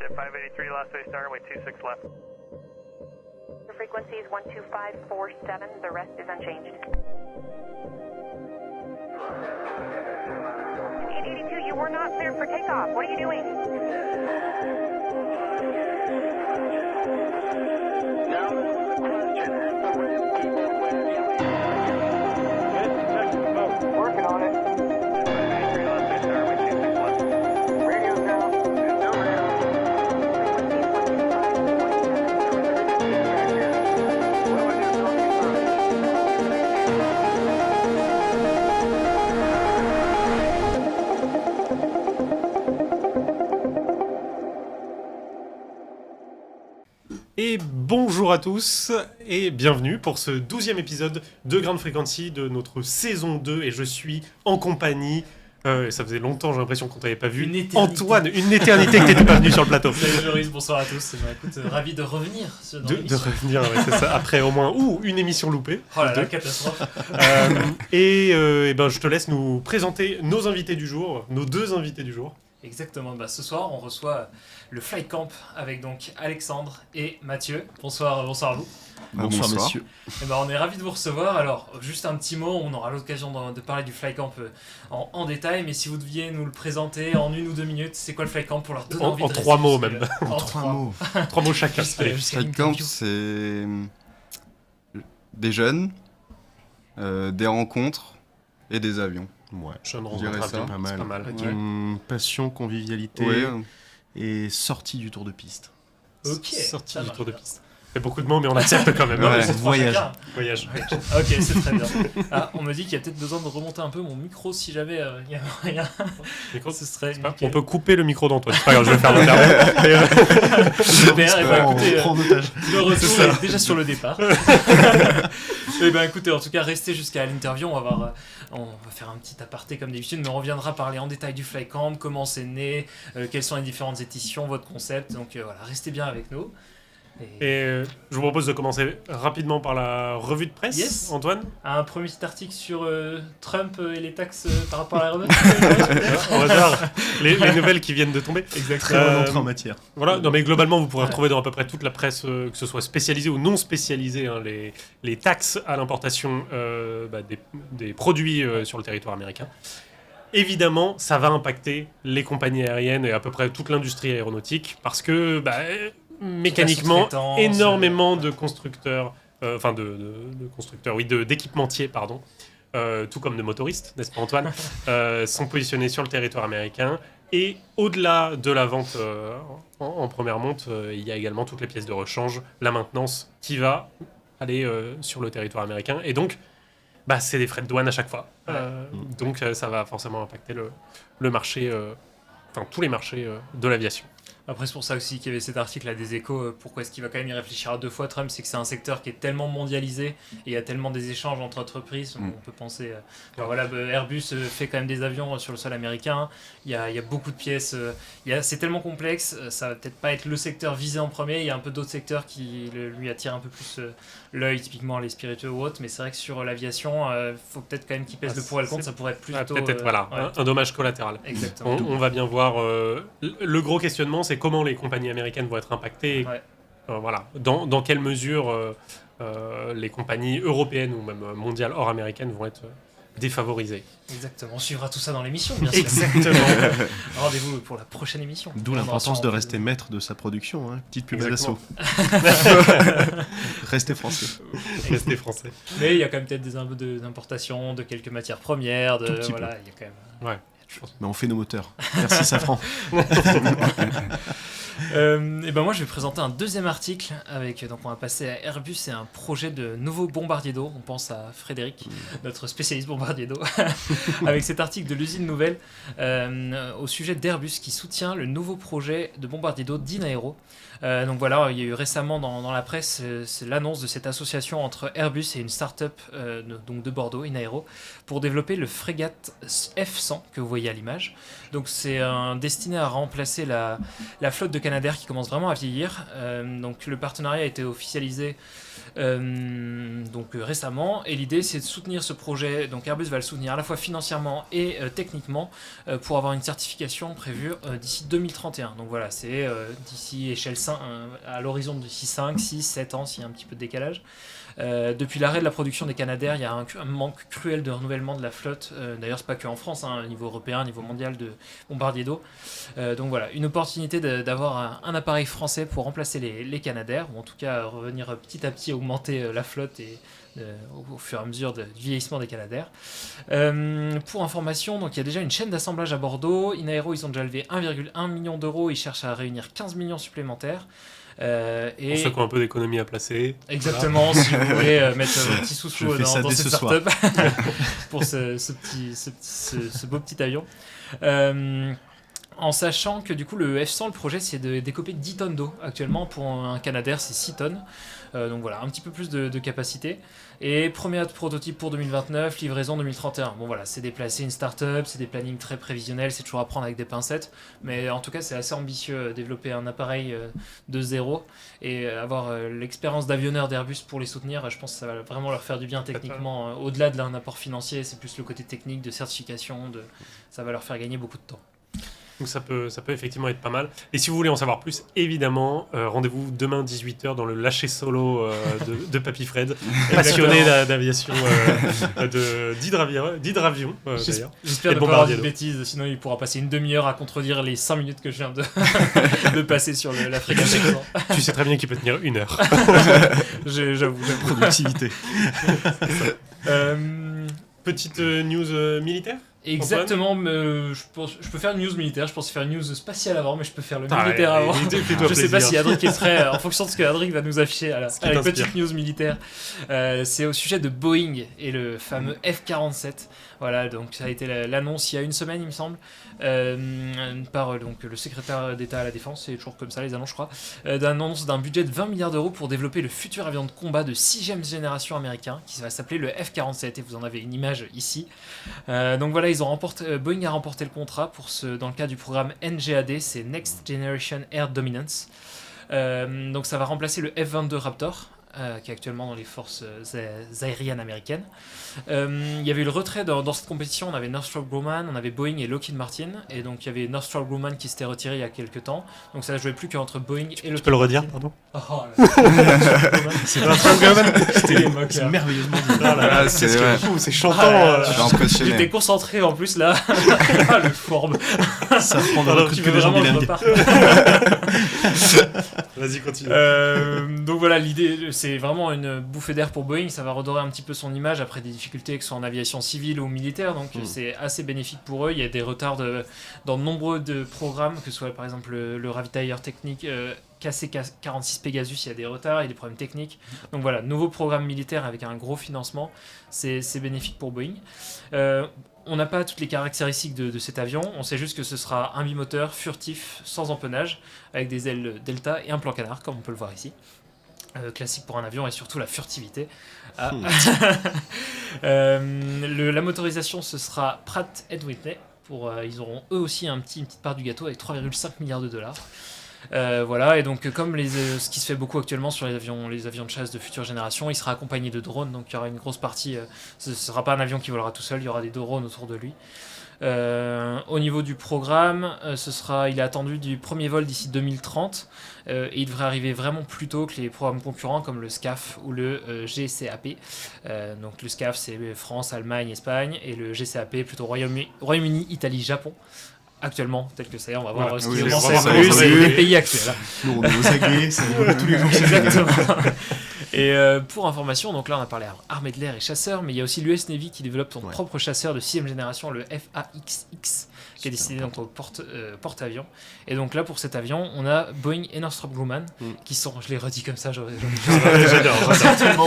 Jet 583, last way start, way 26 left. The frequency is 12547, the rest is unchanged. 882, you were not cleared for takeoff. What are you doing? Now, question, working on it. 583, last way start, way 26 left. Radio now. No radio. Et bonjour à tous et bienvenue pour ce 12e épisode de Ground Frequency de notre saison 2 et je suis en compagnie, ça faisait longtemps j'ai l'impression qu'on t'avait pas vu, Une éternité. Antoine, une éternité que t'étais pas venu sur le plateau. Salut Joris, bonsoir à tous. Écoute, ravi de revenir dans De l'émission. revenir, ouais, c'est ça, après au moins une émission loupée. Oh là là, Deux. catastrophe. Et ben je te laisse nous présenter nos invités du jour, nos deux invités du jour. Exactement, ce soir on reçoit le Flight Camp avec donc Alexandre et Mathieu. Bonsoir à vous. Bonsoir messieurs. Et on est ravis de vous recevoir. Alors juste un petit mot, on aura l'occasion de parler du Flight Camp en détail, mais si vous deviez nous le présenter en 1 ou 2 minutes, c'est quoi le Flight Camp pour leur donner envie En de 3 rester mots jusque- même. En 3 mots. 3 mots chacun. Allez. Jusqu'à Flight Camp, l'interview. c'est des jeunes, des rencontres et des avions. Ouais, Je ne Je dirais rencontre ça. pas pas mal. mal. C'est pas mal. Ouais. Passion, convivialité Ouais, et sortie du tour de piste. Ok, Sortie ça du marche tour de bien. piste. C'est beaucoup de mots mais on accepte quand même. Ouais. hein. C'est trois Voyage. chacun. Voyage. Ok, c'est très bien. Ah, on me dit qu'il y a peut-être besoin de remonter un peu mon micro si j'avais rien. Micro, Ce serait c'est pas- nickel. On peut couper le micro d'Antoine. C'est pas grave, je vais faire l'interview. Super, et On écoutez, prend en otage. le retour est déjà sur le départ. Et écoutez, en tout cas, restez jusqu'à l'interview. On va faire un petit aparté comme d'habitude, mais on reviendra parler en détail du Flight Camp, comment c'est né, quelles sont les différentes éditions, votre concept. Donc voilà, restez bien avec nous. Et je vous propose de commencer rapidement par la revue de presse, Yes. Antoine. Un premier petit article sur Trump et les taxes par rapport à Airbus. On va voir les nouvelles qui viennent de tomber. Très Exactement. bonne entrée en matière. Voilà, non mais globalement vous pourrez retrouver dans à peu près toute la presse, que ce soit spécialisée ou non spécialisée, hein, les taxes à l'importation des produits sur le territoire américain. Évidemment, ça va impacter les compagnies aériennes et à peu près toute l'industrie aéronautique parce que mécaniquement, sous-traitance, énormément de constructeurs, d'équipementiers, pardon, tout comme de motoristes, n'est-ce pas Antoine, sont positionnés sur le territoire américain. Et au-delà de la vente en première monte, il y a également toutes les pièces de rechange, la maintenance qui va aller sur le territoire américain. Et donc, c'est des frais de douane à chaque fois. Donc ça va forcément impacter le marché, tous les marchés de l'aviation. Après, c'est pour ça aussi qu'il y avait cet article à des Échos. Pourquoi est-ce qu'il va quand même y réfléchir à 2 fois, Trump? C'est que c'est un secteur qui est tellement mondialisé et il y a tellement des échanges entre entreprises. On peut penser. Airbus fait quand même des avions sur le sol américain. Il y a beaucoup de pièces. C'est tellement complexe. Ça va peut-être pas être le secteur visé en premier. Il y a un peu d'autres secteurs qui lui attirent un peu plus l'œil, typiquement les spiritueux ou autres. Mais c'est vrai que sur l'aviation, faut peut-être quand même qu'il pèse le pour et le contre. Ça pourrait être plutôt. Peut-être un dommage collatéral. Exactement. On va bien voir. Le gros questionnement, c'est comment les compagnies américaines vont être impactées. Ouais. Dans quelle mesure les compagnies européennes ou même mondiales hors américaines vont être défavorisées. Exactement. On suivra tout ça dans l'émission, bien sûr. Exactement. Rendez-vous pour la prochaine émission. D'où On l'importance aura de sûrement rester maître de sa production. Hein. Petite pub à Exactement. l'assaut. Restez français. Restez français. Mais il y a quand même peut-être un peu d'importation de quelques matières premières. Tout petit Il y a quand même. Ouais. Mais on fait nos moteurs. Merci Safran. Moi je vais présenter un deuxième article avec, donc on va passer à Airbus et un projet de nouveau bombardier d'eau. On pense à Frédéric, notre spécialiste bombardier d'eau, avec cet article de l'usine nouvelle au sujet d'Airbus qui soutient le nouveau projet de bombardier d'eau d'Inaero. Donc voilà, il y a eu récemment dans la presse c'est l'annonce de cette association entre Airbus et une start-up donc de Bordeaux, Inaero, pour développer le frégate F100 que vous voyez à l'image. Donc c'est destiné à remplacer la flotte de Canadair qui commence vraiment à vieillir. Donc le partenariat a été officialisé récemment. Et l'idée, c'est de soutenir ce projet. Donc Airbus va le soutenir à la fois financièrement et techniquement pour avoir une certification prévue d'ici 2031. Donc voilà, c'est d'ici échelle 5, à l'horizon d'ici 5, 6, 7 ans, s'il y a un petit peu de décalage. Depuis l'arrêt de la production des Canadair, il y a un manque cruel de renouvellement de la flotte. D'ailleurs, c'est pas que en France, au niveau européen, au niveau mondial de bombardiers d'eau. Donc voilà, une opportunité d'avoir un appareil français pour remplacer les Canadair, ou en tout cas revenir petit à petit augmenter la flotte et au fur et à mesure du vieillissement des Canadair. Pour information, donc il y a déjà une chaîne d'assemblage à Bordeaux. Inaero, ils ont déjà levé 1,1 million d'euros. Ils cherchent à réunir 15 millions supplémentaires. Pour ceux qui ont un peu d'économie à placer. Exactement, si vous voulez mettre vos petits sous Je fais ça dans dès cette ce soir. startup pour ce beau petit avion. En sachant que du coup le F100, le projet c'est de décoper 10 tonnes d'eau. Actuellement pour un Canadair c'est 6 tonnes. Donc voilà, un petit peu plus de capacité. Et premier prototype pour 2029, livraison 2031. Bon voilà, c'est déplacer une start-up, c'est des plannings très prévisionnels, c'est toujours à prendre avec des pincettes. Mais en tout cas c'est assez ambitieux, développer un appareil de zéro et avoir l'expérience d'avionneur d'Airbus pour les soutenir. Je pense que ça va vraiment leur faire du bien techniquement. Au-delà d'un apport financier, c'est plus le côté technique de certification, ça va leur faire gagner beaucoup de temps. Donc ça peut effectivement être pas mal. Et si vous voulez en savoir plus, évidemment, rendez-vous demain 18h dans le lâcher solo de Papy Fred, passionné d'aviation, d'hydravion d'ailleurs. J'espère Et ne de pas avoir dit bombardier de d'eau. bêtises, sinon il pourra passer une demi-heure à contredire les 5 minutes que je viens de passer sur la fréquence. Tu sais très bien qu'il peut tenir 1 heure. J'avoue. Productivité. Petite news militaire. Exactement, je peux faire une news militaire, je pensais faire une news spatiale avant, mais je peux faire le Ah, militaire avant. fais-toi Je sais pas plaisir. si Adric est prêt, en fonction de ce que Adric va nous afficher à la qui t'inspire. petite news militaire. C'est au sujet de Boeing et le fameux F-47. Voilà, donc ça a été l'annonce il y a une semaine, il me semble, par donc, le secrétaire d'État à la Défense, c'est toujours comme ça les annonces, je crois, d'annonce d'un budget de 20 milliards d'euros pour développer le futur avion de combat de 6e génération américain, qui va s'appeler le F-47, et vous en avez une image ici. Donc voilà, Boeing a remporté le contrat dans le cadre du programme NGAD, c'est Next Generation Air Dominance. Donc ça va remplacer le F-22 Raptor, qui est actuellement dans les forces aériennes américaines. Il y avait eu le retrait dans cette compétition, on avait Northrop Grumman, on avait Boeing et Lockheed Martin, et donc il y avait Northrop Grumman qui s'était retiré il y a quelques temps, donc ça ne jouait plus qu'entre Boeing et Lockheed. Tu peux le redire, pardon? Oh, c'était les moqueurs. C'est merveilleusement dit. Ah, c'est vrai. fou, c'est chantant. Je suis J'étais impressionné. concentré en plus là. Ah, le fourbe. Ça prend dans Alors, le coup de tu pied veux des gens Vraiment, je bilingues. repars. Vas-y, continue. Donc voilà, l'idée, c'est vraiment une bouffée d'air pour Boeing. Ça va redorer un petit peu son image après des difficultés, que ce soit en aviation civile ou militaire. Donc c'est assez bénéfique pour eux. Il y a des retards dans de nombreux programmes, que ce soit par exemple le ravitailleur technique KC-46 Pegasus, il y a des retards, il y a des problèmes techniques. Donc voilà, nouveau programme militaire avec un gros financement. C'est bénéfique pour Boeing. On n'a pas toutes les caractéristiques de cet avion, on sait juste que ce sera un bimoteur furtif, sans empennage, avec des ailes delta et un plan canard, comme on peut le voir ici. Classique pour un avion, et surtout la furtivité. La motorisation, ce sera Pratt & Whitney. Ils auront eux aussi une petite part du gâteau avec 3,5 milliards de dollars. Voilà, et donc comme ce qui se fait beaucoup actuellement sur les avions de chasse de future génération, il sera accompagné de drones, donc il y aura une grosse partie, ce ne sera pas un avion qui volera tout seul, il y aura des drones autour de lui. Au niveau du programme, il est attendu du premier vol d'ici 2030, et il devrait arriver vraiment plus tôt que les programmes concurrents comme le SCAF ou le GCAP. Donc le SCAF c'est France, Allemagne, Espagne, et le GCAP plutôt Royaume-Uni, Italie, Japon. Actuellement, tel que ça y est, on va voir Ouais, ce oui, qui on commence va à voir évoluer, ça c'est évolue. les pays actuels. Nous, on est aux aguets, ça évolue tous les jours. Exactement. Et pour information, donc là on a parlé armée de l'air et chasseurs, mais il y a aussi l'US Navy qui développe son propre chasseur de 6e génération, le FAXX, qui est destiné donc au porte-avions. Et donc là pour cet avion, on a Boeing et Northrop Grumman qui sont, je l'ai redit comme ça, J'adore.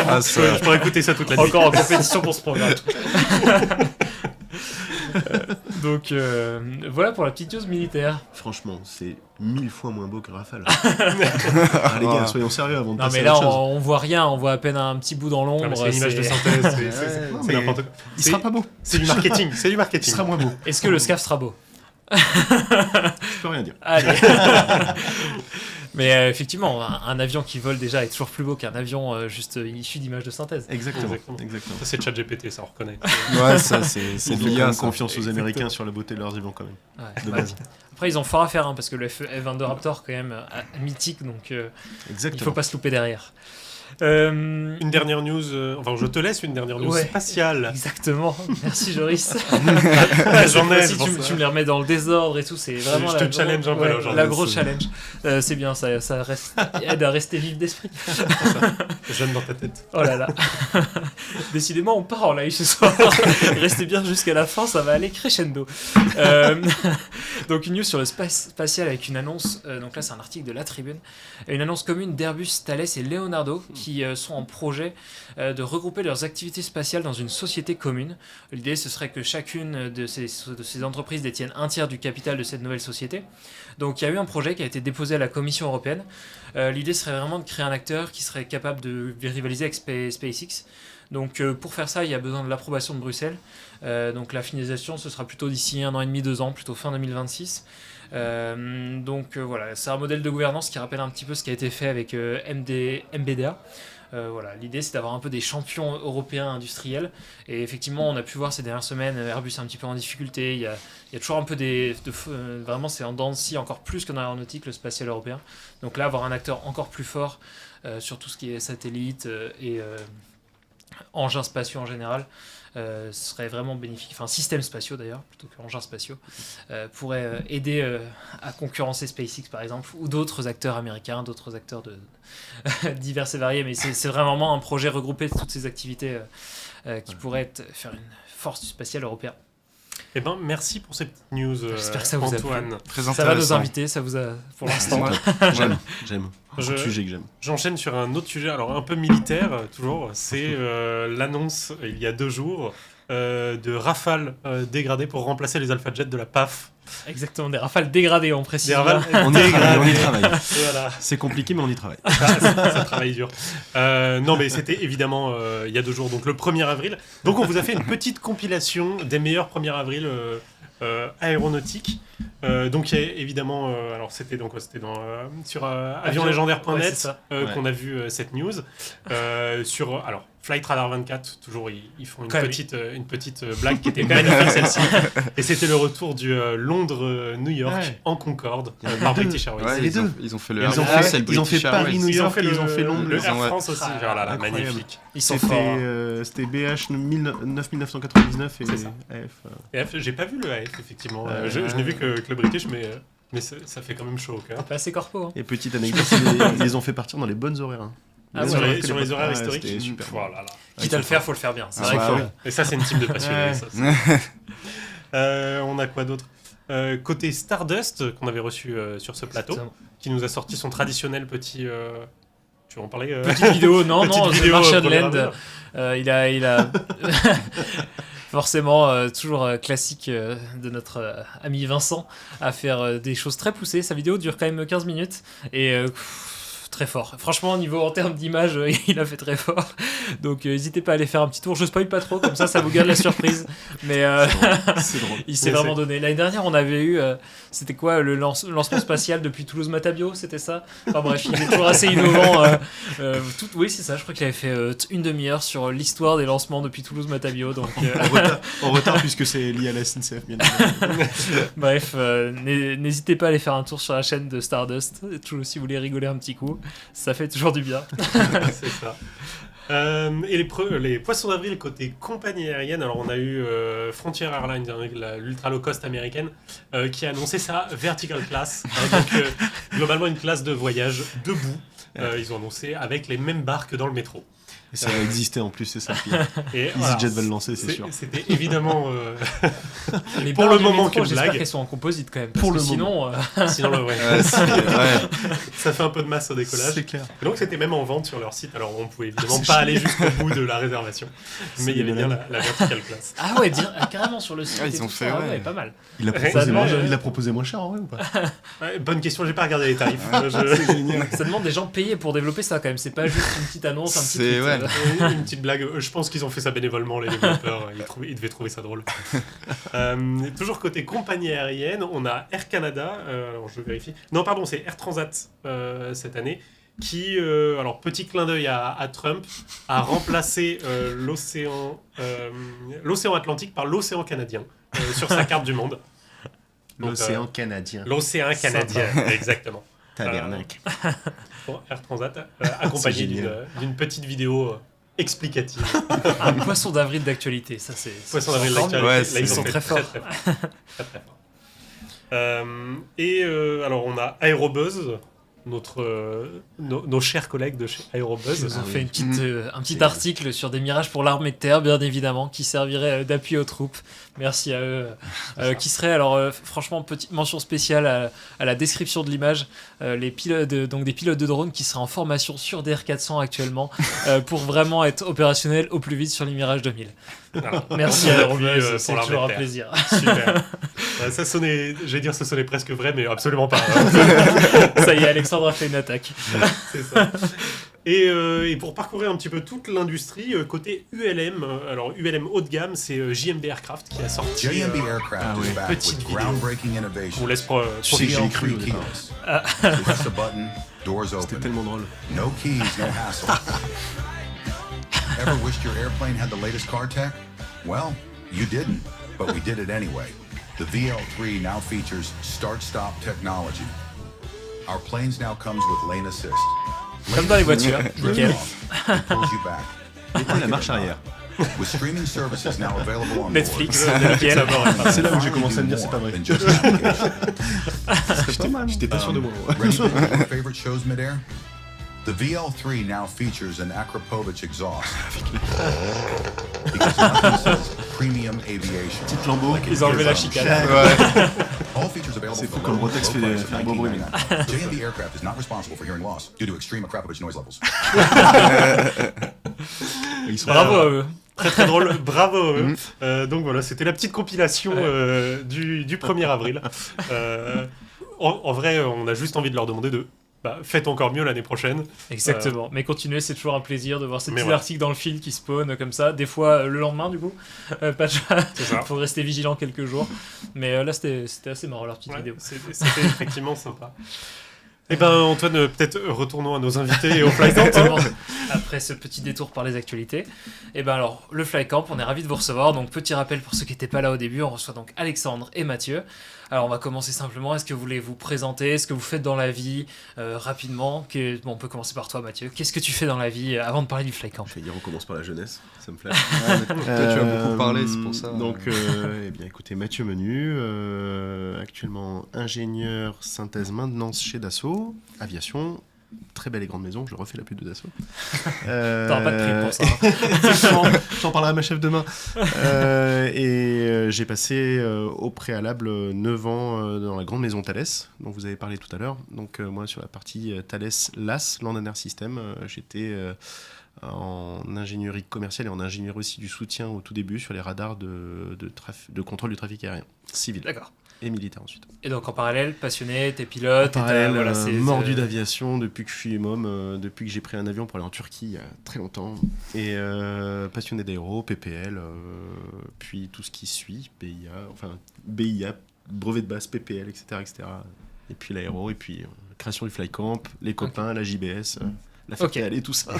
Ah, ça. Je pourrais écouter ça toute la nuit. encore en compétition pour ce programme. Donc voilà pour la petite news militaire. Franchement, c'est 1000 fois moins beau que Rafale. Ah, les gars, Ouais. soyons sérieux avant de Non passer mais à là autre chose. on voit rien, on voit à peine un petit bout dans Non, l'ombre. mais c'est une image de synthèse, Non, c'est mais n'importe quoi. Il sera pas beau. C'est du marketing, c'est du Il marketing. sera moins beau. Est-ce que le SCAF sera beau? Je peux rien dire. Allez. Mais effectivement, un avion qui vole déjà est toujours plus beau qu'un avion juste issu d'images de synthèse. Exactement. Ça, c'est ChatGPT, ça on reconnaît. Ouais, ça, c'est Ils de l'IA, ont ça. confiance aux Exactement. Américains sur la beauté de leurs avions quand même, Ouais. de base. Après, ils ont fort à faire parce que le F-22 Raptor, quand même, mythique, donc il Exactement. faut pas se louper derrière. Une dernière news, enfin je te laisse une dernière news Ouais. spatiale. Exactement, merci Joris. J'en ai, Si c'est pour ça. tu me les remets dans le désordre et tout, c'est vraiment Je te challenge un peu là, aujourd'hui. la grosse challenge. C'est bien, ça aide à rester vif d'esprit. Jeune dans ta tête. Oh là là. Décidément, on part en live ce soir. Restez bien jusqu'à la fin, ça va aller crescendo. Donc une news sur le spatial avec une annonce, donc là c'est un article de La Tribune, une annonce commune d'Airbus, Thales et Leonardo qui sont en projet de regrouper leurs activités spatiales dans une société commune. L'idée ce serait que chacune de ces entreprises détienne un tiers du capital de cette nouvelle société. Donc il y a eu un projet qui a été déposé à la Commission européenne. L'idée serait vraiment de créer un acteur qui serait capable de rivaliser avec SpaceX. Donc pour faire ça, il y a besoin de l'approbation de Bruxelles. Donc la finalisation, ce sera plutôt d'ici 1 an et demi, 2 ans, plutôt fin 2026. Voilà, c'est un modèle de gouvernance qui rappelle un petit peu ce qui a été fait avec MBDA. Voilà, l'idée c'est d'avoir un peu des champions européens industriels. Et effectivement, on a pu voir ces dernières semaines Airbus est un petit peu en difficulté. Il y a toujours un peu vraiment, c'est en dents de scie encore plus qu'en aéronautique, le spatial européen. Donc là, avoir un acteur encore plus fort sur tout ce qui est satellite et engins spatiaux en général, serait vraiment bénéfique, enfin systèmes spatiaux d'ailleurs, plutôt qu'engins spatiaux, pourrait aider à concurrencer SpaceX par exemple, ou d'autres acteurs américains, d'autres acteurs divers et variés, mais c'est vraiment un projet regroupé de toutes ces activités qui pourrait faire une force du spatial européen. Eh ben, merci pour cette news, J'espère que ça vous a plu. Antoine. Très Ça va nos intéressant. invités, ça vous a pour l'instant. J'aime. Je- Un sujet que j'aime. J'enchaîne sur un autre sujet, alors un peu militaire, toujours. C'est l'annonce, il y a 2 jours, de Rafale dégradées pour remplacer les Alpha Jets de la PAF. Exactement, des rafales dégradées, on précise. Des Rafales On y travaille. Voilà. C'est compliqué, mais on y travaille. Ça travaille dur. Non, mais c'était évidemment il y a 2 jours, donc le 1er avril. Donc on vous a fait une petite compilation des meilleurs 1er avril aéronautiques. Donc il y a évidemment, alors c'était sur avionlégendaire.net Ouais, c'est ça. qu'on a vu cette news. Sur alors Flight Radar 24, toujours ils font une Quand même. petite blague qui était magnifique celle-ci. Et c'était le retour du Londres-New York Ouais. en Concorde Il y en a par deux. British Airways. Ouais, les ils ont, deux. ils ont fait le Ils Air ont France fait- et le ils ont British fait Airways. Paris-New Ils ont York, fait ils ont fait Londres. le Air Ouais. France aussi. Ah, Voilà, incroyable. magnifique. Ils sont forts. C'était BH 9999 et C'est ça. AF. Et AF, j'ai pas vu le AF, effectivement. Ouais. Je n'ai vu que le British, mais ça fait quand même chaud au cœur. Pas assez corpo. Hein. Et petite anecdote, ils les ont fait partir dans les bonnes horaires. Hein. Ah sur ouais, les horaires Ouais, historiques. C'était super. Voilà, là. Quitte à le faire, faut le faire bien. C'est Ah, vrai bah que ouais. Et ça, c'est une team de passionnés. Ouais. Ça, on a quoi d'autre Côté Stardust, qu'on avait reçu sur ce plateau, Exactement. qui nous a sorti son traditionnel petit... Tu veux en parler Petite vidéo, non, Petite non, vidéo, Marshall premier Land, avril. il a forcément toujours classique de notre ami Vincent à faire des choses très poussées. Sa vidéo dure quand même 15 minutes et très fort. Franchement, au niveau en termes d'image, il a fait très fort. Donc n'hésitez pas à aller faire un petit tour. Je spoil pas trop, comme ça vous garde la surprise. Mais C'est drôle. il s'est Mais vraiment donné. L'année dernière, on avait eu, c'était quoi, le lancement spatial depuis Toulouse-Matabio, c'était ça. Enfin bref, il est toujours assez innovant. Oui, c'est ça. Je crois qu'il avait fait une demi-heure sur l'histoire des lancements depuis Toulouse-Matabio. Donc En retard puisque c'est lié à la SNCF, bien évidemment. bref, n'hésitez pas à aller faire un tour sur la chaîne de Stardust. Toujours si vous voulez rigoler un petit coup, ça fait toujours du bien. C'est ça. Et les poissons d'avril côté compagnie aérienne, alors on a eu Frontier Airlines, l'ultra low cost américaine, qui a annoncé sa vertical class, donc globalement une classe de voyage debout. Ils ont annoncé avec les mêmes barres que dans le métro. Et ça va exister en plus, c'est ça. le pire. Et voilà, EasyJet va le lancer, c'est sûr. C'était évidemment Les Pour barres le du moment, métro, quelle j'espère blague. qu'elles sont en composite quand même. Parce Pour que le sinon, sinon le vrai. Ouais. Ça fait un peu de masse au décollage. C'est clair. Et donc c'était même en vente sur leur site. Alors on pouvait évidemment C'est pas aller jusqu'au bout de la réservation, mais il y avait bien malade. la vertical class. ah ouais, carrément sur le site. Ah, et ils tout ont ça, fait, ah ouais. pas mal. Il a Ça proposé, demande- il a proposé moins cher en vrai ou pas? Ouais, bonne question, j'ai pas regardé les tarifs. C'est génial. Ça demande des gens payés pour développer ça quand même. C'est pas juste une petite annonce, un petit C'est tweet. ouais, Une petite blague. Je pense qu'ils ont fait ça bénévolement, les développeurs. Ils devaient trouver ça drôle. Toujours côté compagnie aérienne, on a Air Canada. Alors je vérifie. Non, pardon, c'est Air Transat cette année. Qui, alors petit clin d'œil à Trump, a remplacé l'océan Atlantique par l'océan Canadien sur sa carte du monde. Donc, L'océan canadien. L'océan Canadien, exactement. Tabernacle. Pour Air Transat, accompagné d'une petite vidéo explicative. Un poisson d'avril d'actualité, ça c'est. Poisson d'avril d'actualité. Ouais, Là, ils sont ont fait très forts. Très fort. Alors on a Aerobuzz, nos chers collègues de chez Aerobuzz. Ils ont fait un petit C'est- article sur des mirages pour l'armée de terre, bien évidemment, qui servirait d'appui aux troupes. Merci à eux. Qui serait, alors, franchement, petite mention spéciale à la description de l'image. Les pilotes, donc des pilotes de drone qui seraient en formation sur DR400 actuellement pour vraiment être opérationnels au plus vite sur les Mirages 2000. Voilà. Merci à Appui, Aerobuzz, pour c'est l'armée toujours de un terre. plaisir. Super. Ça sonnait presque vrai, mais absolument pas. Ça y est, Alexandre a fait une attaque. C'est ça. Et pour parcourir un petit peu toute l'industrie, côté ULM, alors ULM haut de gamme, c'est JMB Aircraft qui a sorti. JMB Aircraft Ah is ouais. back Petite with vidéo. groundbreaking On innovation. vous laisse Tu sais que j'y ai cru au Three départ. keys. Press a button, doors C'était open. tellement drôle. No keys, no hassle. Ever wished your airplane had the latest car tech? Well, you didn't, but we did it anyway. The VL3 now features start-stop technology. Our planes now comes with lane assist. Comme dans les voitures, Drift nickel. off and pulls you back. Mettez la marche arrière. With streaming services now available on Netflix, board. nickel. C'est là où j'ai Now commencé à me you dire c'est pas vrai. more than just navigation. C'était pas mal. J'étais pas sûr de moi. Ready for one of your favorite shows midair? The VL3 now features an Akrapovic exhaust. Because nothing says premium aviation. Petit flambeau. Ils ont enlevé la chicane. All features available C'est fou for comme low, Rotex low fait price of un beau bruit. $19.99. JMB Aircraft is not responsible for hearing loss due to extreme Akrapovic noise levels. Ils sont Bravo à eux. Très très drôle, bravo à eux. Donc voilà, c'était la petite compilation du 1er avril. En vrai, on a juste envie de leur demander de faites encore mieux l'année prochaine. Exactement. Mais continuez, c'est toujours un plaisir de voir ces Mais petits voilà. articles dans le fil qui spawnent comme ça. Des fois le lendemain, du coup. Pas de C'est ça. faut rester vigilant quelques jours. Mais là, c'était assez marrant leur petite Ouais, vidéo. c'était effectivement sympa. Eh ben Antoine, peut-être retournons à nos invités et au flight camp. Exactement. Après ce petit détour par les actualités, et ben alors le Fly Camp, on est ravis de vous recevoir. Donc petit rappel pour ceux qui n'étaient pas là au début, on reçoit donc Alexandre et Mathieu. Alors on va commencer simplement. Est-ce que vous voulez vous présenter, ce que vous faites dans la vie rapidement? Bon, on peut commencer par toi, Mathieu. Qu'est-ce que tu fais dans la vie avant de parler du Fly Camp? Je vais dire, on commence par la jeunesse, ça me flatte. Toi, tu as beaucoup parlé, c'est pour ça. Donc, eh bien, écoutez, Mathieu Menu, actuellement ingénieur synthèse maintenance chez Dassault, aviation, très belle et grande maison, je refais la pub de Dassault. T'auras pas de prix pour ça. Hein. J'en parlerai à ma chef demain. J'ai passé au préalable 9 ans dans la grande maison Thales, dont vous avez parlé tout à l'heure. Donc moi, sur la partie Thales LAS, Land and Air System, j'étais en ingénierie commerciale et en ingénierie aussi du soutien au tout début sur les radars de contrôle du trafic aérien, civil D'accord. et militaire ensuite. Et donc en parallèle, passionné, t'es pilote, En parallèle, voilà, mordu d'aviation depuis que je suis môme, depuis que j'ai pris un avion pour aller en Turquie il y a très longtemps. Et passionné d'aéro, PPL, puis tout ce qui suit, BIA, brevet de base, PPL, etc. Et puis l'aéro, et puis création du Fly Camp, les copains, la JBS, la FPL et tout ça.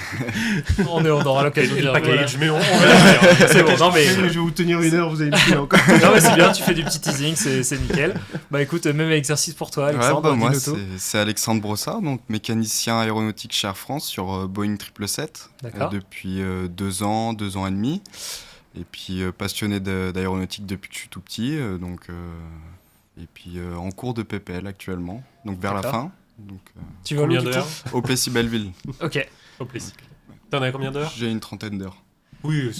on aura l'occasion de Et le dire. package, mais on Voilà. C'est bon, non mais. Je vais vous tenir une heure, vous allez me tuer encore. Non mais c'est bien, tu fais du petit teasing, c'est nickel. Bah écoute, même exercice pour toi, Alexandre, moi, dis-nous tout. c'est Alexandre Brossard, donc mécanicien aéronautique chez Air France sur Boeing 777 D'accord. depuis 2 ans et demi. Et puis passionné d'aéronautique depuis que je suis tout petit. Et puis en cours de PPL actuellement, donc vers la D'accord. fin. Donc, Tu vas où Combien du d'heures coup au Plessis-Belleville, Ok. Au plaisir. T'en as combien d'heures? j'ai une trentaine d'heures. Oui,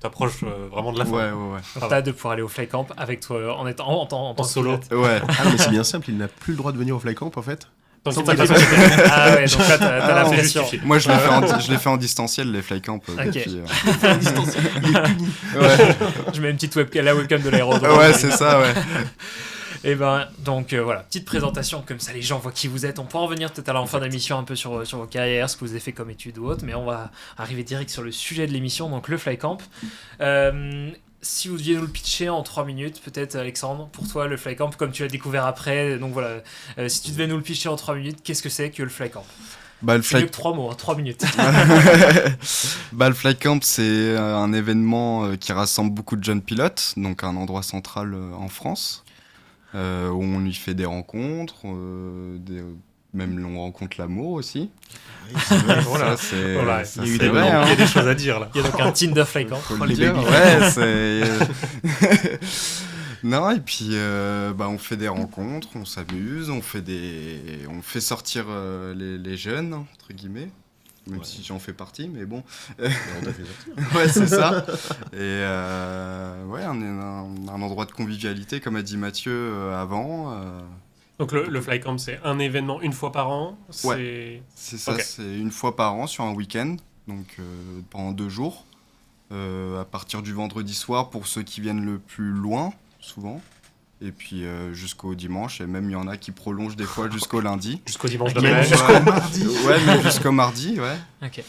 t'approches vraiment de la fin. Ouais. Donc t'as hâte de pouvoir aller au Fly Camp avec toi en étant en tant que solo. pilote. Ouais. Ah non, mais c'est bien simple, il n'a plus le droit de venir au Fly Camp en fait. Tant Sans qu'il n'a qu'il pas ait- passé- Ah ouais, donc là t'as la c'est pression. justifié. Moi, je l'ai fait en distanciel, les flycamps. Depuis, Il est puni. ouais. Je mets une petite webcam, la webcam de l'aérodrome. Ouais, c'est ça, ouais. Et ben donc voilà, petite présentation comme ça les gens voient qui vous êtes. On pourra revenir peut-être en fin d'émission un peu sur vos carrières, ce que vous avez fait comme études ou autre, mais on va arriver direct sur le sujet de l'émission, donc le Flycamp. Si vous deviez nous le pitcher en 3 minutes, peut-être Alexandre, pour toi le Flycamp, comme tu l'as découvert après, donc voilà, si tu devais nous le pitcher en 3 minutes, qu'est-ce que c'est que le Flycamp? Bah, le C'est mieux Fly... que 3 mots, 3 minutes. bah, le Flycamp, c'est un événement qui rassemble beaucoup de jeunes pilotes, donc un endroit central en France, où on y fait des rencontres, même on rencontre l'amour aussi. Voilà. Ça, c'est Voilà, ça, il y a eu c'est des vrai, moments, hein. il y a des choses à dire là. Il y a donc un Tinder Flycamp. Faut les le dire, baby. ouais, c'est... Non, et puis bah, on fait des rencontres, on s'amuse, on fait sortir les jeunes, entre guillemets, même Ouais. si j'en fais partie, mais bon. On t'a fait sortir. Ouais, c'est ça. Et ouais, un endroit de convivialité, comme a dit Mathieu avant. Donc le Flycamp, c'est un événement une fois par an. C'est ça, Ok. c'est une fois par an sur un week-end, donc pendant 2 jours, à partir du vendredi soir pour ceux qui viennent le plus loin, souvent, et puis jusqu'au dimanche, et même il y en a qui prolongent des fois jusqu'au lundi. Jusqu'au dimanche Même d'après. jusqu'au mardi. Ouais, même jusqu'au mardi, ouais. Ok. Et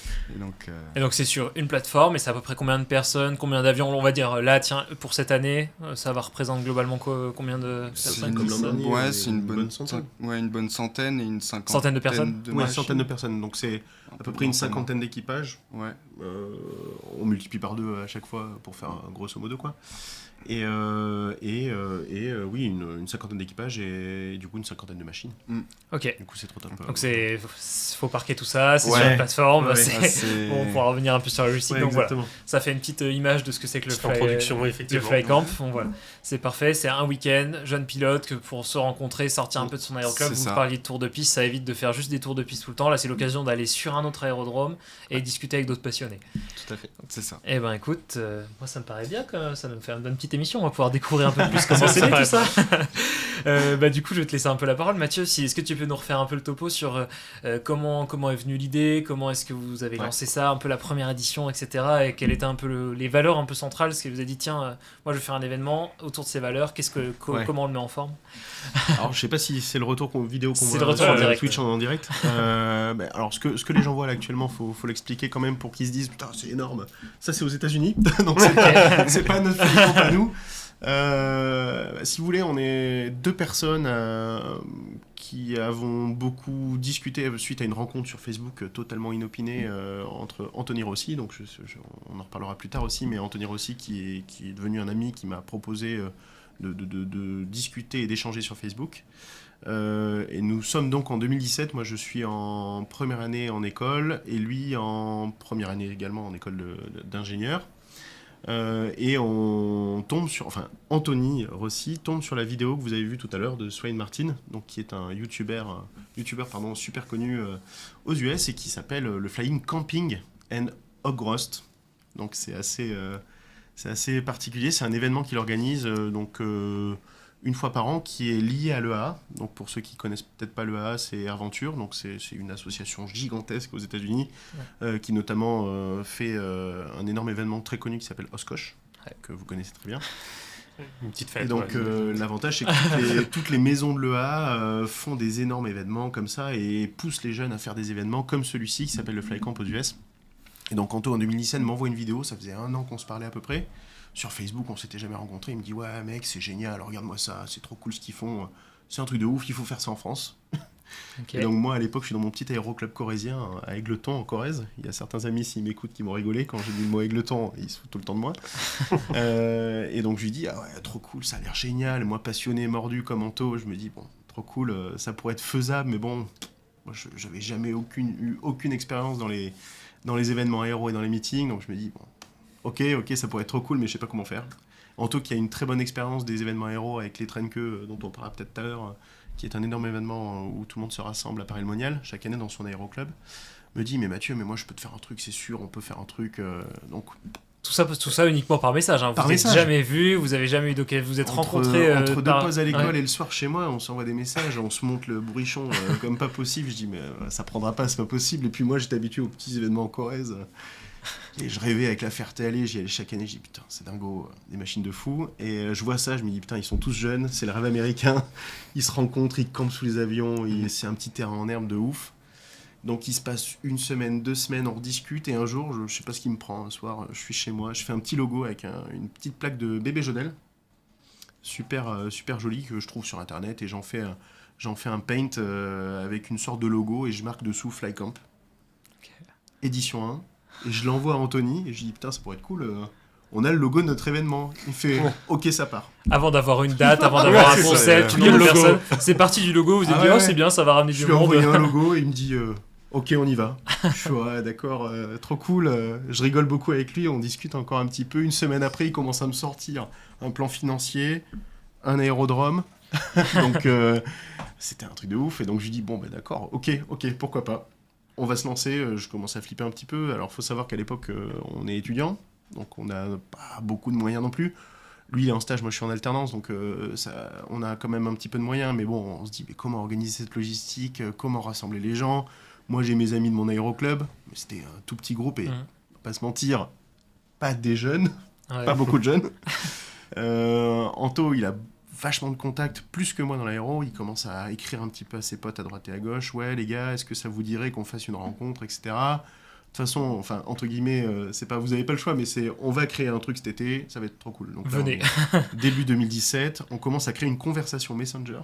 Et donc c'est sur une plateforme, et c'est à peu près combien de personnes, combien d'avions, on va dire, là, tiens, pour cette année, ça va représenter globalement combien de c'est personnes une, comme l'an dernier, ouais, c'est une bonne centaine. Ouais, une bonne centaine et une cinquantaine Centaine de personnes de Ouais, une machines. centaine de personnes. Donc c'est à peu près une cinquantaine d'équipages. Ouais. On multiplie par 2 à chaque fois pour faire grosso modo quoi. Et oui, une cinquantaine d'équipages et du coup une cinquantaine de machines. Ok. Du coup c'est trop top. Donc faut parquer tout ça, c'est Ouais. sur une plateforme, Ouais. c'est... Ah, c'est- Bon, on pourra revenir un peu sur la logistique. Ouais, donc voilà, exactement. ça fait une petite image de ce que c'est que le Petite introduction, le effectivement. Flycamp. Bon, voilà. C'est parfait, c'est un week-end, jeune pilote, que pour se rencontrer, sortir un peu de son aéroclub, C'est vous ça. parliez de tour de piste, ça évite de faire juste des tours de piste tout le temps. Là, c'est l'occasion d'aller sur un autre aérodrome et discuter avec d'autres passionnés. Tout à fait. C'est ça. Eh ben écoute, moi ça me paraît bien, ça nous fait une bonne petite émission, on va pouvoir découvrir un peu plus comment c'est Ça né, paraît tout ça. Bah, du coup, je vais te laisser un peu la parole. Mathieu, est-ce que tu peux nous refaire un peu le topo sur comment est venue l'idée, comment est-ce que vous avez lancé ça, un peu la première édition, etc. Et quelles étaient un peu les valeurs un peu centrales, ce qui vous a dit, tiens, moi je vais faire un événement autour de ces valeurs, Ouais. comment on le met en forme? Alors je sais pas si c'est le retour vidéo qu'on C'est voit le retour sur en direct. Twitch en direct. Alors ce que les gens voient là actuellement, faut l'expliquer quand même pour qu'ils se disent putain c'est énorme. Ça c'est aux États-Unis, donc c'est pas notre Flycamp à nous. Si vous voulez, on est 2 personnes qui avons beaucoup discuté suite à une rencontre sur Facebook totalement inopinée entre Anthony Rossi, donc on en reparlera plus tard aussi, mais Anthony Rossi qui est devenu un ami qui m'a proposé de discuter et d'échanger sur Facebook. Et nous sommes donc en 2017, moi je suis en première année en école et lui en première année également en école d'ingénieur. Et on tombe enfin Anthony Rossi tombe sur la vidéo que vous avez vue tout à l'heure de Swain Martin, donc qui est un YouTuber super connu aux US et qui s'appelle le Flying Camping and Hog Roast. Donc c'est assez particulier, c'est un événement qu'il organise une fois par an qui est lié à l'EAA. Donc pour ceux qui connaissent peut-être pas l'EAA, c'est Airventure, donc c'est une association gigantesque aux États-Unis qui notamment fait un énorme événement très connu qui s'appelle Oshkosh, que vous connaissez très bien. Une petite fête. Et donc ouais. l'avantage c'est que toutes les maisons de l'EAA font des énormes événements comme ça et poussent les jeunes à faire des événements comme celui-ci qui s'appelle le Flycamp aux US. Et donc Anto en 2017 m'envoie une vidéo, ça faisait 1 an qu'on se parlait à peu près. Sur Facebook, on s'était jamais rencontrés. Il me dit ouais mec, c'est génial, regarde-moi ça, c'est trop cool ce qu'ils font. C'est un truc de ouf, il faut faire ça en France. Ok. Et donc moi à l'époque, je suis dans mon petit aéroclub corrézien à Égletons en Corrèze. Il y a certains amis s'ils m'écoutent qui m'ont rigolé quand j'ai dit le mot Égletons, ils se foutent tout le temps de moi. Et donc je lui dis ah ouais, trop cool, ça a l'air génial. Et moi passionné, mordu comme Anto, je me dis bon, trop cool, ça pourrait être faisable, mais bon, moi j'avais jamais eu aucune expérience dans les événements aéro et dans les meetings, donc je me dis bon. Ok, ça pourrait être trop cool, mais je sais pas comment faire. Anto, qui a une très bonne expérience des événements aéro avec les Trenke, dont on parlera peut-être tout à l'heure, qui est un énorme événement où tout le monde se rassemble à Paris-le-Monial, chaque année dans son aéroclub, me dit, mais Mathieu, mais moi je peux te faire un truc, c'est sûr, on peut faire un truc. Donc, Tout ça uniquement par message. Hein. Par vous n'êtes message. jamais vu, vous avez jamais eu d'occasion, vous êtes rencontrés entre 2 pauses à l'école Ouais. et le soir chez moi, on s'envoie des messages, on se monte le bourrichon comme pas possible. Je dis, mais ça prendra pas, c'est pas possible. Et puis moi, j'étais habitué aux petits événements en Corrèze. Et je rêvais avec la Ferté-Allée, j'y allais chaque année, je dis putain, c'est dingo, des machines de fou. Et je vois ça, je me dis putain, ils sont tous jeunes, c'est le rêve américain. Ils se rencontrent, ils campent sous les avions, c'est un petit terrain en herbe de ouf. Donc il se passe 1 semaine, 2 semaines, on rediscute. Et un jour, je sais pas ce qui me prend, un soir, je suis chez moi, je fais un petit logo avec une petite plaque de bébé Jodel. Super joli que je trouve sur internet. Et j'en fais un paint avec une sorte de logo et je marque dessous Flycamp. Édition 1. Et je l'envoie à Anthony et je dis putain ça pourrait être cool, on a le logo de notre événement. Il fait ok ça part. Avant d'avoir une date, avant d'avoir un c'est ça, concept, ouais. une nouvelle Le logo. personne, c'est parti du logo, vous avez dit ouais, oh ouais. c'est bien, ça va ramener Je du lui ai monde. envoyé un logo et il me dit ok on y va. Je fais ouais d'accord, trop cool, je rigole beaucoup avec lui, on discute encore un petit peu. 1 semaine après il commence à me sortir un plan financier, un aérodrome. Donc c'était un truc de ouf et donc je lui dis bon bah d'accord, ok pourquoi pas. On va se lancer, je commence à flipper un petit peu. Alors, faut savoir qu'à l'époque, on est étudiant, donc on n'a pas beaucoup de moyens non plus. Lui, il est en stage, moi je suis en alternance, donc on a quand même un petit peu de moyens. Mais bon, on se dit, mais comment organiser cette logistique, comment rassembler les gens. Moi, j'ai mes amis de mon aéroclub, mais c'était un tout petit groupe et, on va pas se mentir, pas des jeunes, Ouais. pas beaucoup de jeunes. Anto, il a vachement de contacts, plus que moi dans l'aéro. Il commence à écrire un petit peu à ses potes à droite et à gauche. Ouais, les gars, est-ce que ça vous dirait qu'on fasse une rencontre, etc. De toute façon, enfin, entre guillemets, c'est pas, vous avez pas le choix, mais c'est, on va créer un truc cet été, ça va être trop cool. Donc, là, Venez. début 2017, on commence à créer une conversation Messenger,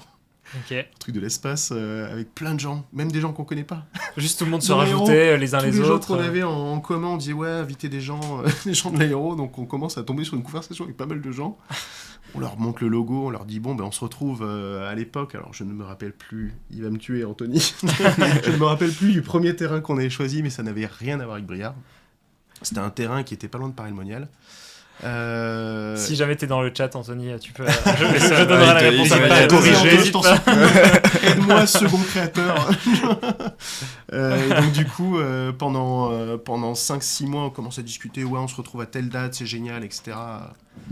Ok. un truc de l'espace, avec plein de gens, même des gens qu'on connaît pas. Juste tout le monde se Dans l'aéro, rajoutait les uns Tous les les gens autres. qu'on avait en commun, on disait ouais, inviter des gens, des gens de l'aéro, donc on commence à tomber sur une conversation avec pas mal de gens. On leur montre le logo, on leur dit bon ben on se retrouve à l'époque, alors je ne me rappelle plus, il va me tuer Anthony, je ne me rappelle plus du premier terrain qu'on avait choisi, mais ça n'avait rien à voir avec Briard. C'était un terrain qui était pas loin de Paris-le-Monial. Si jamais t'es dans le chat, Anthony, tu peux. Je donnerai la Ouais, réponse il à va ma corriger, corriger. N'hésite pas. Aide-moi, second créateur. Et donc du coup, pendant 5-6 mois, on commence à discuter, ouais, on se retrouve à telle date, c'est génial, etc.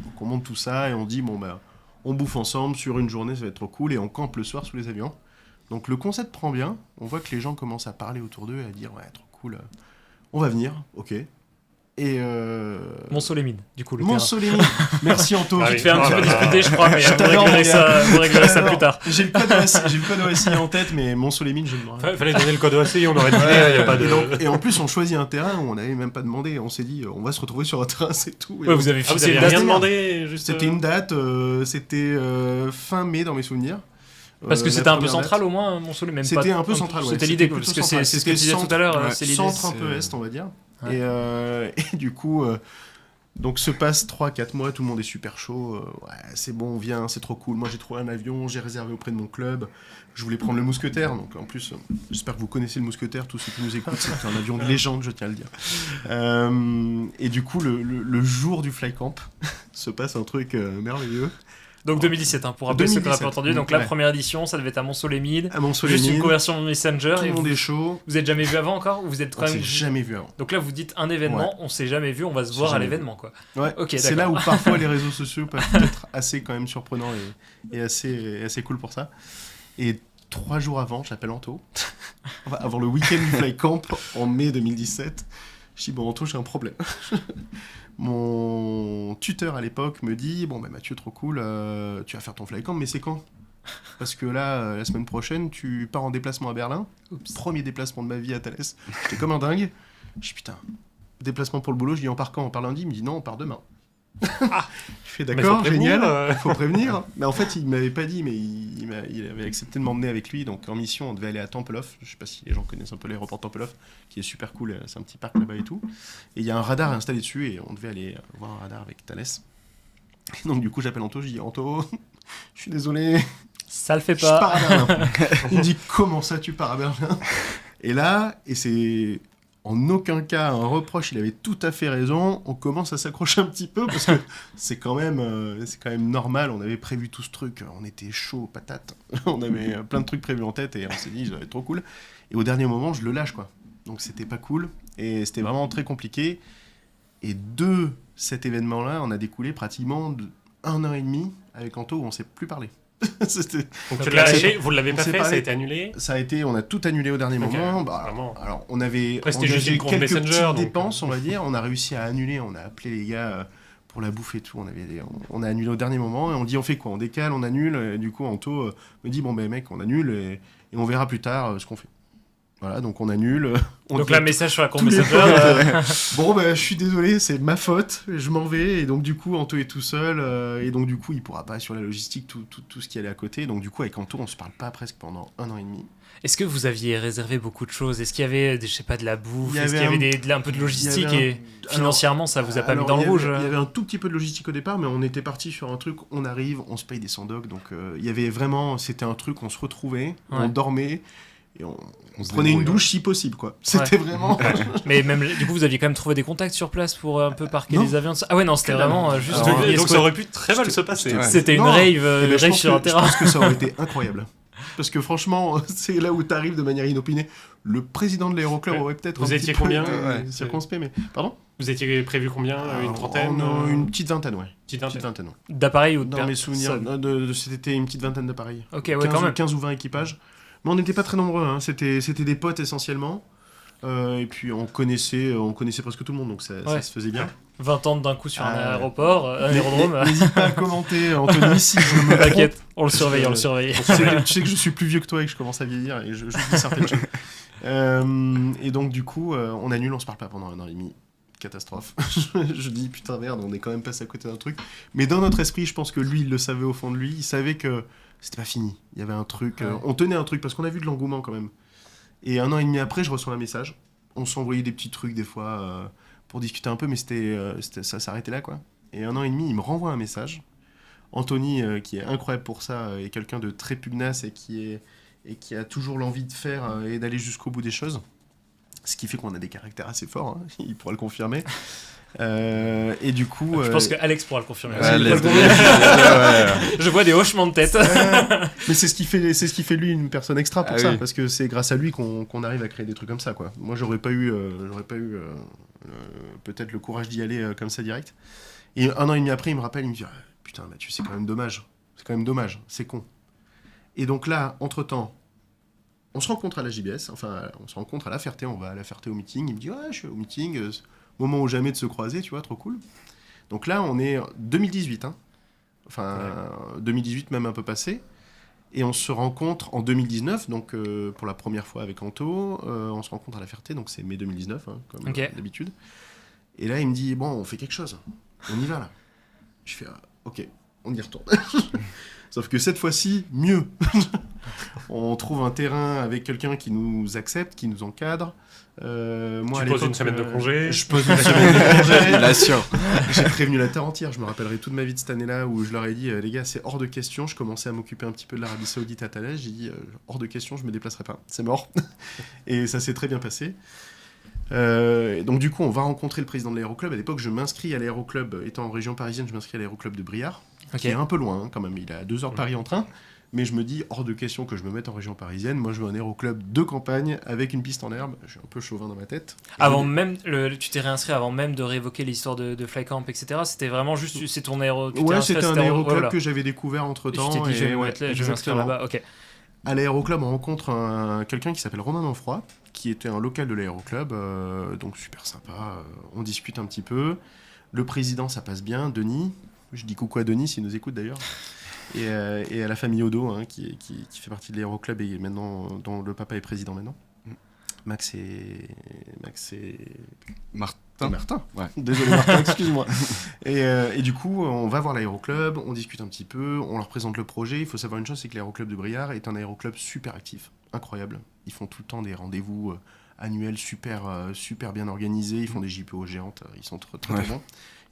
Donc on monte tout ça et on dit, bon bah, on bouffe ensemble sur une journée, ça va être trop cool, et on campe le soir sous les avions. Donc le concept prend bien, on voit que les gens commencent à parler autour d'eux et à dire, ouais, trop cool, on va venir, ok. Et Montceau-les-Mines, du coup, le Montceau-les-Mines. Merci Anto. Ah terrain. oui. Tu te fais un petit peu disputer, je crois, mais Je vous t'adore, réglerez ça Alors, plus tard. J'ai le code OSI en tête, mais Montceau-les-Mines, je ne me rappelle. Fallait donner le code OACI, on aurait dit, il n'y a pas de... Et en plus, on choisit un terrain où on n'avait même pas demandé. On s'est dit, on va se retrouver sur un terrain, c'est tout. Et Ouais, donc, vous avez Ah, vous fixé avez une date. rien demandé, juste... C'était une date, c'était fin mai dans mes souvenirs. Parce que La c'était un peu première central date. au moins, Montceau, même pas. C'était un peu central, ouais. C'était l'idée, plutôt parce que central. c'est ce que tu C'était disais tout à l'heure, ouais, c'est l'idée. centre un peu est, on va dire. Ouais. Et du coup, donc se passe 3-4 mois, tout le monde est super chaud. Ouais, c'est bon, on vient, c'est trop cool. Moi, j'ai trouvé un avion, j'ai réservé auprès de mon club. Je voulais prendre le Mousquetaire, donc en plus, j'espère que vous connaissez le Mousquetaire, tous ceux qui nous écoutent, c'est un avion de légende, je tiens à le dire. Et du coup, le jour du Flycamp, se passe un truc merveilleux. Donc 2017, pour rappeler ceux qui n'ont pas 2017, entendu. Donc la ouais. première édition, ça devait être à Montceau-les-Mines. À Juste une Montceau-les-Mines, conversion Messenger. tout Et le monde vous, est chaud. vous êtes jamais vu avant encore ou vous êtes On quand s'est même... jamais vu avant. Donc là, vous dites un événement, on s'est jamais vu, on va se s'est voir à jamais l'événement, quoi. Ouais, Ok, c'est là d'accord. où parfois les réseaux sociaux peuvent être assez quand même surprenants et assez cool pour ça. Et 3 jours avant, j'appelle Anto, avant le week-end du Flycamp en mai 2017. Je dis, bon Anto, j'ai un problème. Mon tuteur à l'époque me dit, bon bah Mathieu, trop cool, tu vas faire ton Flycamp, mais c'est quand ? Parce que là, la semaine prochaine, tu pars en déplacement à Berlin. Premier déplacement de ma vie à Thalès. J'étais comme un dingue. Je dis, putain, déplacement pour le boulot, je dis, on part quand ? On part lundi ? Il me dit, non, on part demain. Je fais Mais d'accord, faut prévenir, génial, faut prévenir. Mais en fait, il m'avait pas dit, mais il avait accepté de m'emmener avec lui. Donc en mission, on devait aller à Tempelhof. Je sais pas si les gens connaissent un peu l'aéroport Tempelhof, qui est super cool. C'est un petit parc là-bas et tout. Et il y a un radar installé dessus et on devait aller voir un radar avec Thalès. Et donc du coup, j'appelle Anto, je dis, Anto, je suis désolé, Ça le fait je pars pas. à Berlin. Il me dit, comment ça, tu pars à Berlin ? Et là, et c'est en aucun cas un reproche, il avait tout à fait raison, on commence à s'accrocher un petit peu, parce que c'est quand même normal, on avait prévu tout ce truc, on était chaud, patate, on avait plein de trucs prévus en tête, et on s'est dit, ça va être trop cool. Et au dernier moment, je le lâche, quoi. Donc c'était pas cool, et c'était vraiment très compliqué. Et de cet événement-là, on a découlé pratiquement 1 an et demi avec Anto où on s'est plus parlé. C'était- Donc tu Donc l'as là, lâché, vous ne l'avez on pas s'est fait, ça a parlé- été annulé. Ça a été, on a tout annulé au dernier Ok, moment. vraiment. Alors, on avait Après, c'était engagé juste une course quelques Messenger, petites donc, dépenses, on va dire. On a réussi à annuler. On a appelé les gars pour la bouffe et tout. On a annulé au dernier moment et on dit on fait quoi? On décale, on annule. Et du coup, Anto me dit bon ben mec, on annule et on verra plus tard ce qu'on fait. Voilà, donc on annule. On Donc dit là, message sur la compte tous les Messenger. potes, bon ben je suis désolé, c'est ma faute, je m'en vais. Et donc du coup, Anto est tout seul. Et donc du coup, il pourra pas assurer la logistique, tout ce qui allait à côté. Donc du coup, avec Anto, on se parle pas presque pendant 1 an et demi. Est-ce que vous aviez réservé beaucoup de choses? Est-ce qu'il y avait, je sais pas, de la bouffe? Il y Est-ce qu'il y avait avait un peu de logistique? il y avait Et financièrement, ça vous a pas mis Alors, dans le rouge? Il y avait un tout petit peu de logistique au départ, mais on était parti sur un truc, on arrive, on se paye des sandocs. Donc il y avait vraiment, c'était un truc, on se retrouvait, on Ouais. dormait. Et on se prenait une débrouille. douche si possible, quoi. C'était vraiment. Mais même, du coup, vous aviez quand même trouvé des contacts sur place pour un peu parquer Non. les avions? Ah ouais, non, c'était Que dalle. vraiment juste... Alors, Donc, une donc ça escouade. aurait pu très mal se passer. Ouais. C'était une Non. rave, Eh ben, je rave pense sur un que- terrain. Je pense que ça aurait été incroyable. Parce que franchement, c'est là où tu arrives de manière inopinée. Le président de l'aéroclub Ouais. aurait peut-être. Vous un étiez petit peu, combien, circonspect, mais. Pardon. Vous étiez prévu combien? Une trentaine? Une petite vingtaine, ouais. Petite Petite vingtaine. vingtaine, ouais. D'appareils ou de Dans mes souvenirs, personnes? c'était une petite vingtaine d'appareils. Ok, ouais, 15, quand même. 15 ou 20 équipages. Mais on n'était pas très nombreux, hein. C'était des potes essentiellement. Et puis on connaissait presque tout le monde, donc ça Ouais. se faisait bien. 20 ans d'un coup sur un Ah, aéroport, un aérodrome. N'hésite pas à commenter, Anthony, si je me trompe. T'inquiète, on le surveille, on le surveille. Tu sais que je suis plus vieux que toi et que je commence à vieillir et je dis certaines choses. Et donc du coup, on annule, on se parle pas pendant 1 an et demi. Catastrophe. Je dis putain merde, on est quand même passé à côté d'un truc. Mais dans notre esprit, je pense que lui, il le savait au fond de lui. Il savait que c'était pas fini. Il y avait un truc. Ouais. On tenait un truc parce qu'on a vu de l'engouement quand même. Et 1 an et demi après, je reçois un message. On s'envoyait des petits trucs des fois pour discuter un peu, mais ça s'arrêtait là quoi. Et 1 an et demi, il me renvoie un message. Anthony, qui est incroyable pour ça, est quelqu'un de très pugnace et qui a toujours l'envie de faire et d'aller jusqu'au bout des choses. Ce qui fait qu'on a des caractères assez forts, hein, il pourra le confirmer. Et du coup... Je pense que Alex pourra le confirmer. Ouais, aussi. laisse- Je vois des hochements de tête. Mais c'est ce qui fait lui une personne extra pour Ah ça, oui. parce que c'est grâce à lui qu'on arrive à créer des trucs comme ça, quoi. Moi, j'aurais pas eu peut-être le courage d'y aller comme ça direct. Et 1 an et demi après, il me rappelle, il me dit putain, Mathieu, c'est quand même dommage. C'est quand même dommage, c'est con. Et donc là, entre-temps, on se rencontre à la JBS, enfin, on se rencontre à La Ferté, on va à La Ferté au meeting. Il me dit ouais, je suis au meeting, moment ou jamais de se croiser, tu vois, trop cool. Donc là, on est 2018, hein. Enfin, 2018 même un peu passé. Et on se rencontre en 2019, donc pour la première fois avec Anto. On se rencontre à La Ferté, donc c'est mai 2019, hein, comme Ok. d'habitude. Et là, il me dit, bon, on fait quelque chose. On y va, là. Je fais, ok, on y retourne. Sauf que cette fois-ci, mieux. On trouve un terrain avec quelqu'un qui nous accepte, qui nous encadre. Moi, Tu à poses l'époque, une semaine de congé. Je pose une semaine de congé. Il assure. J'ai prévenu la terre entière. Je me rappellerai toute ma vie de cette année-là où je leur ai dit, les gars, c'est hors de question. Je commençais à m'occuper un petit peu de l'Arabie Saoudite à Thalès. J'ai dit, hors de question, je me déplacerai pas. C'est mort. Et ça s'est très bien passé. Donc du coup, on va rencontrer le président de l'aéroclub. À l'époque, je m'inscris à l'aéroclub. Étant en région parisienne, je m'inscris à l'aéroclub de Briare, qui est un peu loin hein, quand même. Il est à 2 heures de Paris en train. Mais je me dis, hors de question que je me mette en région parisienne. Moi, je veux un aéroclub de campagne avec une piste en herbe. Je suis un peu chauvin dans ma tête. Et Avant je- même, tu t'es réinscrit avant même de réévoquer l'histoire de Flycamp, etc. C'était vraiment juste, c'est ton aéro. tu t'es Ouais, inscrit à c'était un cet aéroclub voilà. que j'avais découvert Et entre-temps. tu t'es dit, je vais me ouais, mettre là, je vais m'inscrire exactement. là-bas. Ok. À l'aéroclub, on rencontre quelqu'un qui s'appelle Romain Manfroy, qui était un local de l'aéroclub, donc super sympa. On discute un petit peu. Le président, ça passe bien. Denis, je dis coucou à Denis, s'il nous écoute d'ailleurs. Et à la famille Odo, hein, qui fait partie de l'aéroclub et maintenant, dont le papa est président maintenant. Max et Martin. Martin. Ouais. Désolé Martin, excuse-moi. Et du coup, on va voir l'aéroclub, on discute un petit peu, on leur présente le projet. Il faut savoir une chose, c'est que l'aéroclub de Briare est un aéroclub super actif, incroyable. Ils font tout le temps des rendez-vous annuels super bien organisés. Ils font des JPO géantes, ils sont très très Ouais. bons.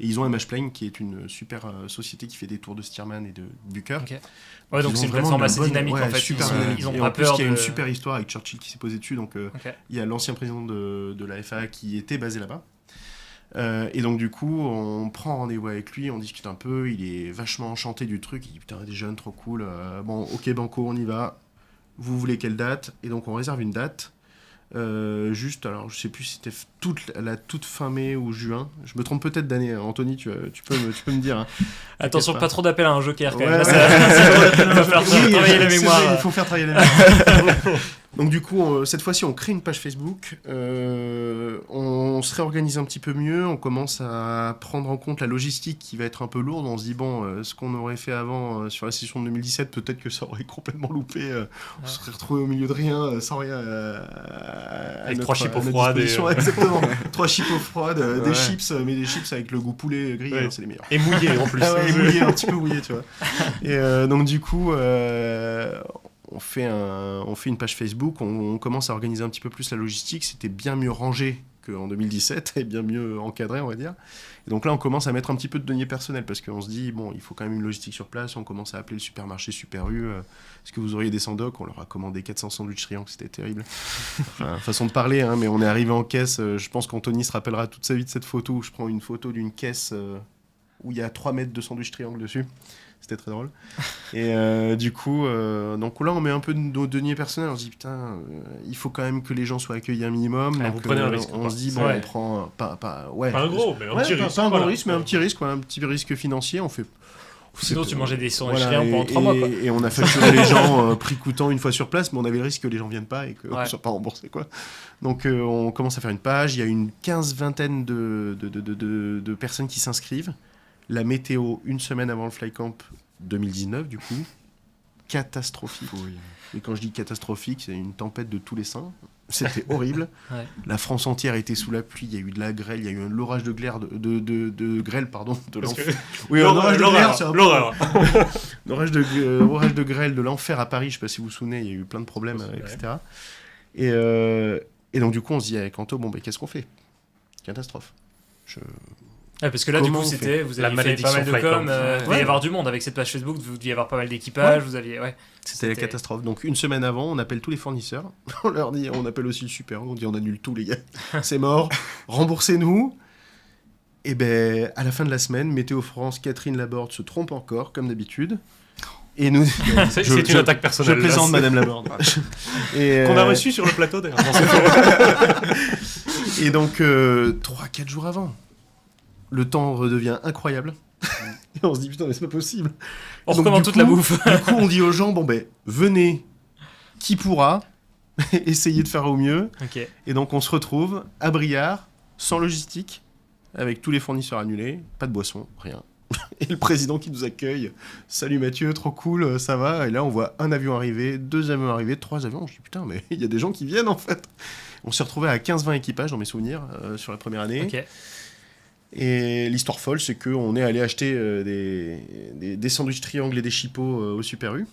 Et ils ont MH-Plane, qui est une super société qui fait des tours de Stearman et de Bucker. Ok. Ouais, donc Ils c'est ont une vraiment plateforme de la assez bonne- dynamique ouais, en fait. super Ils dynamique. ont Et pas en plus, peur il y a de. une super histoire avec Churchill qui s'est posé dessus. Donc, Ok. il y a l'ancien président de la FAA qui était basé là-bas. Et donc du coup, on prend rendez-vous avec lui, on discute un peu, il est vachement enchanté du truc, il dit putain des jeunes, trop cool, bon ok banco, on y va, vous voulez quelle date? Et donc on réserve une date, Juste, alors je sais plus si c'était la toute fin mai ou juin. Je me trompe peut-être d'année. Anthony, tu peux me dire. Hein. Attention, T'inquiète pas trop d'appel à un joker quand Ouais, même. Là, ouais. ça va faire Oui, travailler la c'est mémoire. vrai, il faut faire travailler la mémoire. Donc du coup, cette fois-ci, on crée une page Facebook. On se réorganise un petit peu mieux. On commence à prendre en compte la logistique qui va être un peu lourde. On se dit, bon, ce qu'on aurait fait avant sur la session de 2017, peut-être que ça aurait complètement loupé. On se serait retrouvé au milieu de rien, sans rien. Avec 3 chips froides. Exactement. 3 chips froides, Ouais. des chips, mais des chips avec le goût poulet grillé, Ouais. c'est les meilleurs. Et mouillé en plus. Ah ouais, mouillé, un petit peu mouillé, tu vois. Et donc du coup, on fait une page Facebook, on commence à organiser un petit peu plus la logistique. C'était bien mieux rangé qu'en 2017 et bien mieux encadré, on va dire. Et donc là, on commence à mettre un petit peu de deniers personnels parce qu'on se dit, bon, il faut quand même une logistique sur place. On commence à appeler le supermarché Super U. Est-ce que vous auriez des sandocs ? On leur a commandé 400 sandwichs triangles, c'était terrible. Enfin, façon de parler, hein, mais on est arrivé en caisse. Je pense qu'Anthony se rappellera toute sa vie de cette photo. Je prends une photo d'une caisse où il y a 3 mètres de sandwich triangle dessus. C'était très drôle. Et du coup, donc là, on met un peu de nos deniers personnels. On se dit, putain, il faut quand même que les gens soient accueillis un minimum. Ah, donc, vous prenez un risque, on quoi. se dit, bon, Ouais. on prend ouais, Pas un gros, mais un ouais, petit pas- risque. Pas un gros voilà. risque, mais un petit risque, quoi, un petit risque financier. On fait. Sinon, tu mangeais des sandwichs Voilà, triangles pendant 3 mois, quoi. Et on a facturé les gens prix coûtant une fois sur place, mais on avait le risque que les gens viennent pas et qu'on ne Ouais. soit pas remboursé, quoi. Donc on commence à faire une page. Il y a une 15-20 de personnes qui s'inscrivent. La météo, une semaine avant le Fly Camp 2019, du coup, catastrophique. Et quand je dis catastrophique, c'est une tempête de tous les saints. C'était horrible. Ouais. La France entière était sous la pluie. Il y a eu de la grêle. Il y a eu un orage de grêle, de grêle, pardon, de Parce que- l'enfer. Oui, un orage de grêle, c'est un peu... L'horreur. Un orage de grêle de l'enfer à Paris. Je sais pas si vous vous souvenez. Il y a eu plein de problèmes, Ouais. etc. Et donc du coup, on se dit avec Anto, bon, ben qu'est-ce qu'on fait ? Catastrophe. Ouais, parce que là, du Comment coup, on c'était, vous La aviez fait malédiction pas mal de Fly com, Camp. il devait y Ouais. avoir du monde avec cette page Facebook, vous deviez avoir pas mal d'équipages, vous aviez, ouais. C'était la catastrophe. Donc une semaine avant, on appelle tous les fournisseurs. On leur dit, on appelle aussi le super. On dit, on annule tout, les gars. C'est mort. Remboursez-nous. Et ben, à la fin de la semaine, Météo France, Catherine Laborde se trompe encore, comme d'habitude. Et nous. C'est une attaque personnelle. Je plaisante, là, Madame Laborde. Et, Qu'on a reçu sur le plateau d'ailleurs. Et donc, 3-4 jours avant, le temps redevient incroyable. Et on se dit, putain, mais c'est pas possible. On Donc, recommande du toute la coup- bouffe. Du coup, on dit aux gens, bon ben, venez, qui pourra, essayez de faire au mieux. Ok. Et donc, on se retrouve à Briard, sans logistique, avec tous les fournisseurs annulés, pas de boisson, rien. Et le président qui nous accueille, salut Mathieu, trop cool, ça va. Et là, on voit un avion arriver, 2 avions arriver, 3 avions. Je dis, putain, mais il y a des gens qui viennent en fait. On s'est retrouvé à 15-20 équipages dans mes souvenirs sur la première année. Ok. Et l'histoire folle, c'est qu'on est allé acheter des sandwichs triangles et des chipots au Super U.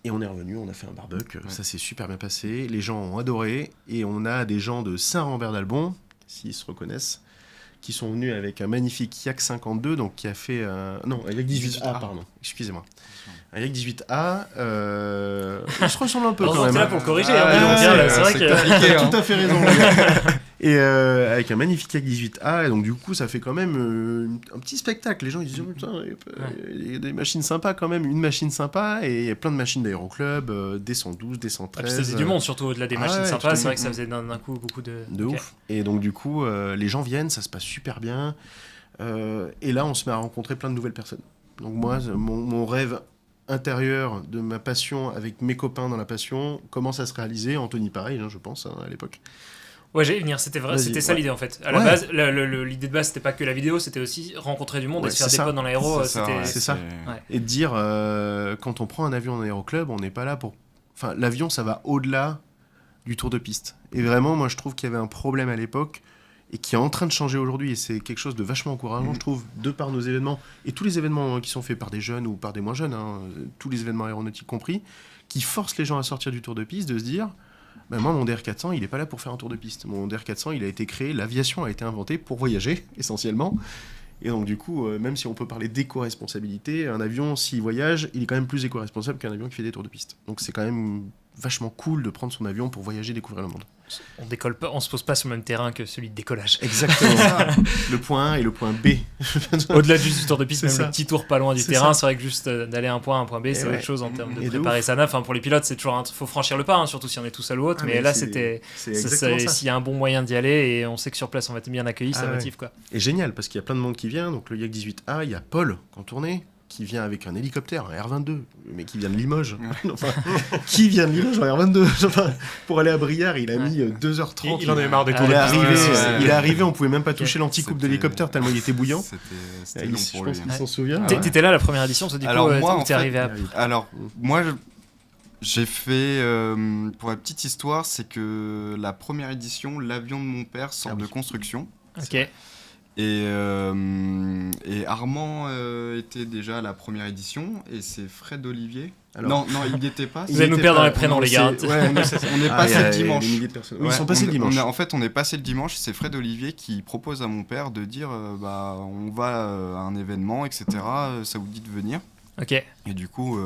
Et on est revenu, on a fait un barbecue, ça s'est super bien passé, les gens ont adoré, et on a des gens de Saint-Rambert-d'Albon, s'ils se reconnaissent, qui sont venus avec un magnifique Yak 52, donc qui a fait un... Non, un Yak 18A, pardon, excusez-moi. Un Yak 18A, il se ressemble un peu Alors, quand même. t'es là hein. pour le corriger, Ah, hein, ouais, dis donc, ouais, c'est vrai c'est que... compliqué, hein. Tout à fait raison. le gars. Et avec un magnifique Yak 18A, et donc du coup ça fait quand même un petit spectacle. Les gens ils disent oh, putain, il y a des machines sympas quand même, une machine sympa, et il y a plein de machines d'aéroclub, des 112, des Ah, 113. puis ça faisait du monde, surtout au-delà des Ah machines ouais, sympas, c'est tout à vrai que fait. ça faisait d'un coup beaucoup de... De Ok. ouf. Et donc du coup les gens viennent, ça se passe super bien, et là on se met à rencontrer plein de nouvelles personnes. Donc moi, mon rêve intérieur de ma passion avec mes copains dans la passion commence à se réaliser. Anthony pareil, hein, je pense, hein, à l'époque. Ouais, j'allais y venir, c'était vrai, Vas-y, c'était ça ouais. l'idée en fait. À la Ouais. base, l'idée de base, c'était pas que la vidéo, c'était aussi rencontrer du monde Ouais, et se faire c'est des ça. potes dans l'aéro. C'est ça, C'était... ouais, c'est ça. Ouais. Et de dire, quand on prend un avion en aéroclub, on n'est pas là pour... Enfin, l'avion, ça va au-delà du tour de piste. Et vraiment, moi, je trouve qu'il y avait un problème à l'époque et qui est en train de changer aujourd'hui. Et c'est quelque chose de vachement encourageant, je trouve, de par nos événements. Et tous les événements qui sont faits par des jeunes ou par des moins jeunes, hein, tous les événements aéronautiques compris, qui forcent les gens à sortir du tour de piste, de se dire... Ben moi, mon DR400, il n'est pas là pour faire un tour de piste. Mon DR400, il a été créé, l'aviation a été inventée pour voyager, essentiellement. Et donc, du coup, même si on peut parler d'éco-responsabilité, un avion, s'il voyage, il est quand même plus éco-responsable qu'un avion qui fait des tours de piste. Donc, c'est quand même vachement cool de prendre son avion pour voyager, découvrir le monde. On décolle pas, on se pose pas sur le même terrain que celui de décollage. Exactement. Le point A et le point B. Au-delà juste du tour de piste, C'est même ça. le petit tour pas loin du C'est terrain, ça. c'est vrai que juste d'aller à un point A, un point B, c'est ouais. autre chose en termes de Et de préparer ouf. sa nave. Enfin, pour les pilotes, c'est toujours faut franchir le pas, hein, surtout si on est tout seul ou autre. Ah, mais là, c'est exactement ça. s'il y a un bon moyen d'y aller et on sait que sur place on va être bien accueilli, ça Ah ouais. motive quoi. Et génial, parce qu'il y a plein de monde qui vient. Donc le Yak 18A, il y a Paul, contourné, qui vient avec un hélicoptère, un R22, mais qui vient de Limoges. Enfin, qui vient de Limoges en R22 enfin, pour aller à Briare, il a mis 2h30. Il en avait marre des tours Il de est piste. arrivé, ouais. il est arrivé, on pouvait même pas toucher l'anticoupe de C'était- l'hélicoptère tellement il était bouillant. C'était Il- long je pour pense lui. qu'il s'en souvient. Ah ouais. T'étais là à la première édition, toi, du coup, Alors, moi, où en t'es fait, arrivé à... Alors, moi, j'ai fait, pour la petite histoire, c'est que la première édition, l'avion de mon père sort de construction. Ok. Et Armand était déjà à la première édition, et c'est Fred Olivier. Alors- non, il n'y était pas. Vous allez nous perdre dans les prénoms, Non, les gars. c'est- ouais, on est Ah, passé il y a le des dimanche. milliers de personnes. Oui, Ouais, ils sont passés le dimanche. en fait, on est passé le dimanche. C'est Fred Olivier qui propose à mon père de dire bah, on va à un événement, etc. Ça vous dit de venir. Ok. Et du coup,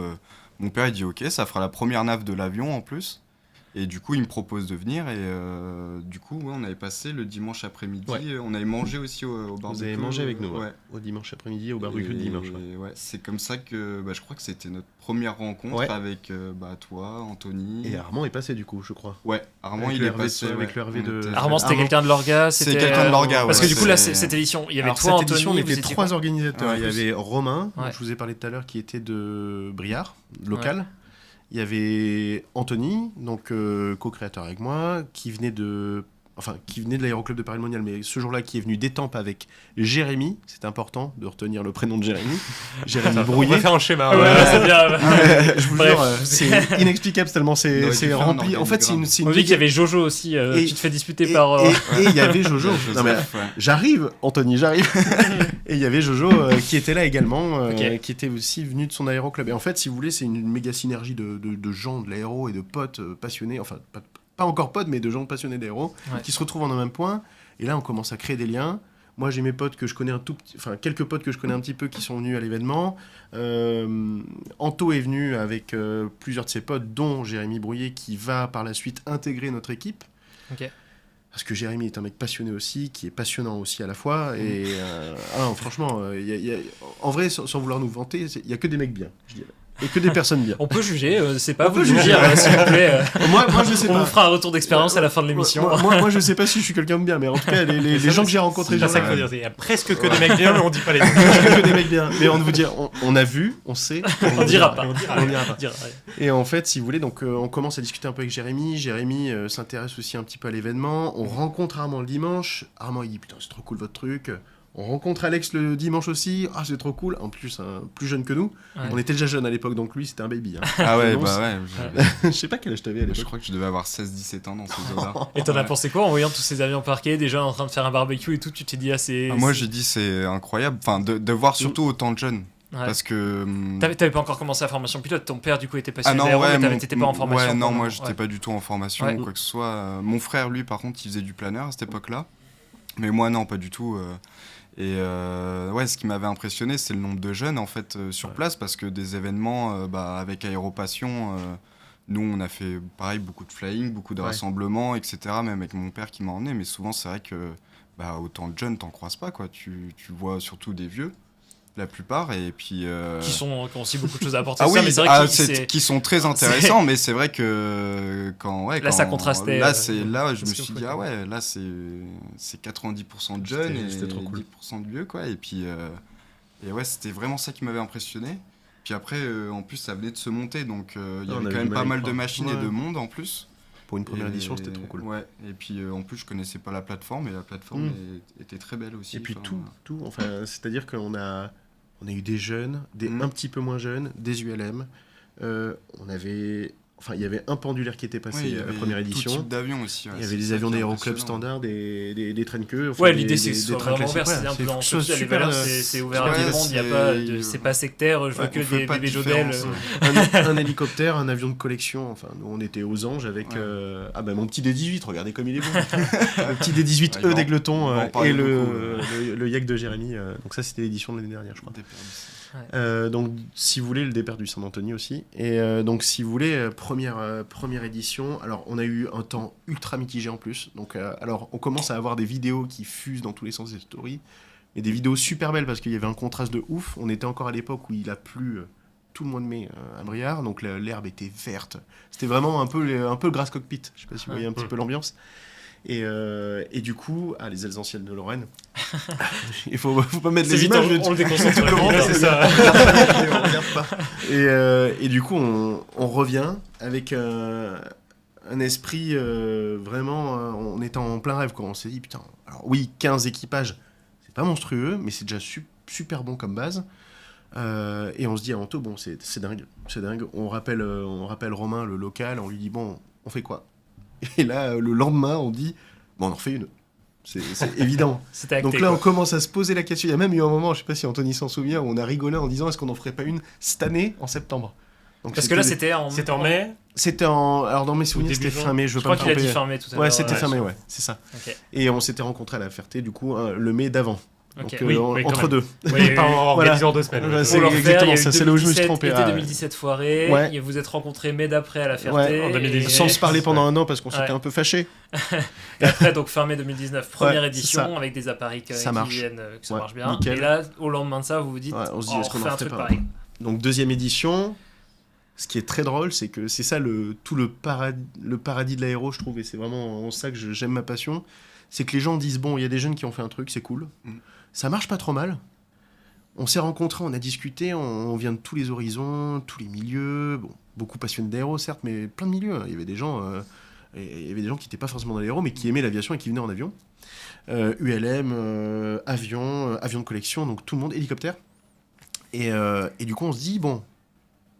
mon père il dit ok, ça fera la première nave de l'avion en plus. Et du coup, il me propose de venir. Et du coup, ouais, on avait passé le dimanche après-midi. Ouais. On avait mangé aussi au barbecue. Vous avez mangé avec nous, ouais. au dimanche après-midi, au barbecue de dimanche. Ouais. Ouais, c'est comme ça que bah, je crois que c'était notre première rencontre Ouais. avec bah, toi, Anthony. Et Armand est passé du coup, je crois. Ouais, Armand Avec il le est RV passé. avec ouais. le RV de- On était- Armand, c'était Armand. quelqu'un de l'orga, C'est c'était, quelqu'un de l'orga, Parce ouais, que du coup, là, c'est- cette édition, il y avait Alors, toi, cette édition, Anthony, on vous était étiez 3 quoi organisateurs. Ouais, Il y avait Romain, dont Ouais. je vous ai parlé tout à l'heure, qui était de Briare, local. Il y avait Anthony, donc co-créateur avec moi, qui venait de l'aéroclub de Paris Monial, mais ce jour-là qui est venu d'Étampes avec Jérémy. C'est important de retenir le prénom de Jérémy. Jérémy On Brouillet. va faire un schéma. Ouais, ouais. c'est bien. Je vous Bref. jure, c'est inexplicable tellement On c'est aurait dû faire un rempli. En fait, c'est une On dit qu'il y avait Jojo aussi, Et- tu te fais disputer et par... et il y avait Jojo. Joseph, Non, mais ouais. j'arrive, Anthony, j'arrive. Et il y avait Jojo qui était là également, Ok. qui était aussi venu de son aéroclub. Et en fait, si vous voulez, c'est une méga synergie de gens de l'aéro et de potes passionnés, enfin, pas encore potes, mais de gens passionnés d'aéro, Ouais. qui se retrouvent en un même point. Et là, on commence à créer des liens. Moi, j'ai mes potes que je connais quelques potes que je connais un petit peu qui sont venus à l'événement. Anto est venu avec plusieurs de ses potes, dont Jérémy Brouillet, qui va par la suite intégrer notre équipe. Ok. Parce que Jérémy est un mec passionné aussi, qui est passionnant aussi à la fois. Et non, franchement, en vrai, sans vouloir nous vanter, il n'y a que des mecs bien, je dirais. Et que des personnes bien. On peut juger, c'est pas On vous peut de nous juger. dire, s'il vous plaît. Moi, je sais On pas. vous fera un retour d'expérience à la fin de l'émission. Moi, je sais pas si je suis quelqu'un de bien, mais en tout cas, les gens que j'ai rencontrés, C'est ça qu'il faut dire. Il y a presque que des mecs bien, mais on dit pas les noms. que des mecs bien. Mais on vous dire, on a vu, on sait. On dira pas. On dira pas. On dira, ouais. Et en fait, si vous voulez, donc on commence à discuter un peu avec Jérémy. Jérémy s'intéresse aussi un petit peu à l'événement. On rencontre Armand le dimanche. Armand, il dit putain, c'est trop cool votre truc. On rencontre Alex le dimanche aussi. Ah, c'est trop cool. En plus, plus jeune que nous. Ouais. On était déjà jeunes à l'époque, donc lui, c'était un baby. Hein. Ah ouais, Non, bah ouais. je sais pas quel âge t'avais à Je l'époque. crois que je devais avoir 16-17 ans dans ces eaux-là. Et t'en as Ouais. pensé quoi en voyant tous ces avions parqués, déjà en train de faire un barbecue et tout? Tu t'es dit, ah, c'est. Ah, moi, j'ai dit c'est incroyable. Enfin, de voir surtout autant de jeunes. Ouais. Parce que. T'avais pas encore commencé la formation pilote, ton père du coup était Ah passionné non, d'aéro, ouais, mais t'étais pas en formation. Ouais, non, pendant- moi j'étais ouais. pas du tout en formation Ouais. ou quoi que ce soit. Mon frère, lui, par contre, il faisait du planeur à cette époque-là. Mais moi, non, pas du tout. Ouais, ce qui m'avait impressionné, c'est le nombre de jeunes en fait sur place, parce que des événements avec Aéropassion, nous on a fait pareil, beaucoup de flying, beaucoup de Ouais. rassemblements, etc. Même avec mon père qui m'a emmené, mais souvent c'est vrai que autant de jeunes t'en croises pas, quoi. Tu vois surtout des vieux, la plupart, et puis. Qui ont aussi beaucoup de choses à apporter. Ah ça, oui, mais c'est vrai que qui sont très intéressants, mais c'est vrai que Là, ça contrastait, Là, parce je me que suis vous dit, faites. ah ouais, là, c'est 90% de jeunes et C'était trop cool. 10% de vieux, quoi. Et puis, et ouais, c'était vraiment ça qui m'avait impressionné. Puis après, en plus, ça venait de se monter, donc il y on avait a quand vu même mal pas y mal de croire. machines Ouais. et de monde en plus. Pour une première Et- édition, c'était trop cool. Ouais, et puis en plus, je connaissais pas la plateforme, et la plateforme était très belle aussi. Et puis Enfin, tout. Enfin, c'est-à-dire qu'on a eu des jeunes, des Mm. un petit peu moins jeunes, des ULM. Il y avait un pendulaire qui était passé ouais, il y à la avait première tout édition. type d'avions aussi. ouais, Il y c'est avait des ça avions qui est d'aéroclub impressionnant. standard, des traînes queues. Ouais, l'idée c'est que ce soit vraiment ouvert, c'est un peu dans ce les valeurs, c'est ouvert à Ouais, tout le monde, il y a c'est- pas de, c'est pas sectaire, je veux Ouais, que on fait des pas de bébés Jodel. différence, un hélicoptère, un avion de collection. Enfin, nous, on était aux anges avec Ouais. mon petit D18. Regardez comme il est beau. Le petit D18 Ouais, il va en- d'Aigleton il va en parler et beaucoup, le Yak de Jérémy. Donc ça, c'était l'édition de l'année dernière, je crois. Des permis. Donc, si vous voulez, le départ du Saint-Anthony aussi. Et donc, si vous voulez, première édition. Alors, on a eu un temps ultra mitigé en plus. Donc, alors, on commence à avoir des vidéos qui fusent dans tous les sens des stories. Et des vidéos super belles parce qu'il y avait un contraste de ouf. On était encore à l'époque où il a plu tout le mois de mai à Briare. Donc, l'herbe était verte. C'était vraiment un peu le Grass Cockpit. Je sais pas si vous voyez un petit peu l'ambiance. Et du coup, les ailes anciennes de Lorraine. Il faut pas mettre C'est les vite, images. on le déconcentre sur la Comment, vidéo. c'est ça. on regarde pas. Et du coup, on revient avec un esprit vraiment. On était en plein rêve, quoi. On s'est dit, putain, alors oui, 15 équipages, c'est pas monstrueux, mais c'est déjà super bon comme base. Et on se dit à Anto, bon, c'est dingue. On rappelle Romain, le local, on lui dit, bon, on fait quoi? Et là, le lendemain, on dit, bon, on en refait une. C'est évident. C'était acté, Donc là, quoi. on commence à se poser la question. Il y a même eu un moment, je sais pas si Anthony s'en souvient, où on a rigolé en disant, est-ce qu'on en ferait pas une cette année, en septembre? Donc, Parce que là, c'était en mai. C'était en... Alors, dans mes souvenirs, début c'était juin. fin mai, je veux Je pas crois me qu'il a dit tromper. fin mai tout à l'heure. Ouais, c'était fin mai, ouais, c'est ça. Ok. Et on s'était rencontrés à la Ferté, du coup, le mai d'avant. Ok. Donc, Oui, oui, quand entre même. deux. Oui, pas en organisant 2 semaines. Voilà, ouais. c'est Pour le refaire, exactement il y a eu ça, c'est là où je me suis 2017, trompé. Été Ah, 2017 foiré, ouais. et vous êtes rencontrés mai d'après à la Ferté. Ouais, en 2018. Sans se parler pendant Ouais. un an parce qu'on s'était Ouais. un peu fâchés. Et après, donc fin mai 2019, première Ouais, c'est édition, ça. avec des appareils qui Ça marche. viennent, que ça Ouais, marche bien. nickel. Et là, au lendemain de ça, vous vous dites, Ouais, on se dit, oh, est-ce qu'on en refait un refait truc pas pareil. Donc, deuxième édition. Ce qui est très drôle, c'est que c'est ça tout le paradis de l'aéro, je trouve, et c'est vraiment en ça que j'aime ma passion. C'est que les gens disent, bon, il y a des jeunes qui ont fait un truc, c'est cool. Ça marche pas trop mal. On s'est rencontrés, on a discuté, on vient de tous les horizons, tous les milieux. Bon, beaucoup passionnés d'aéro, certes, mais plein de milieux. Il y avait des gens qui n'étaient pas forcément dans l'aéro, mais qui aimaient l'aviation et qui venaient en avion. ULM, avion de collection, donc tout le monde, hélicoptère. Et du coup, on se dit, bon,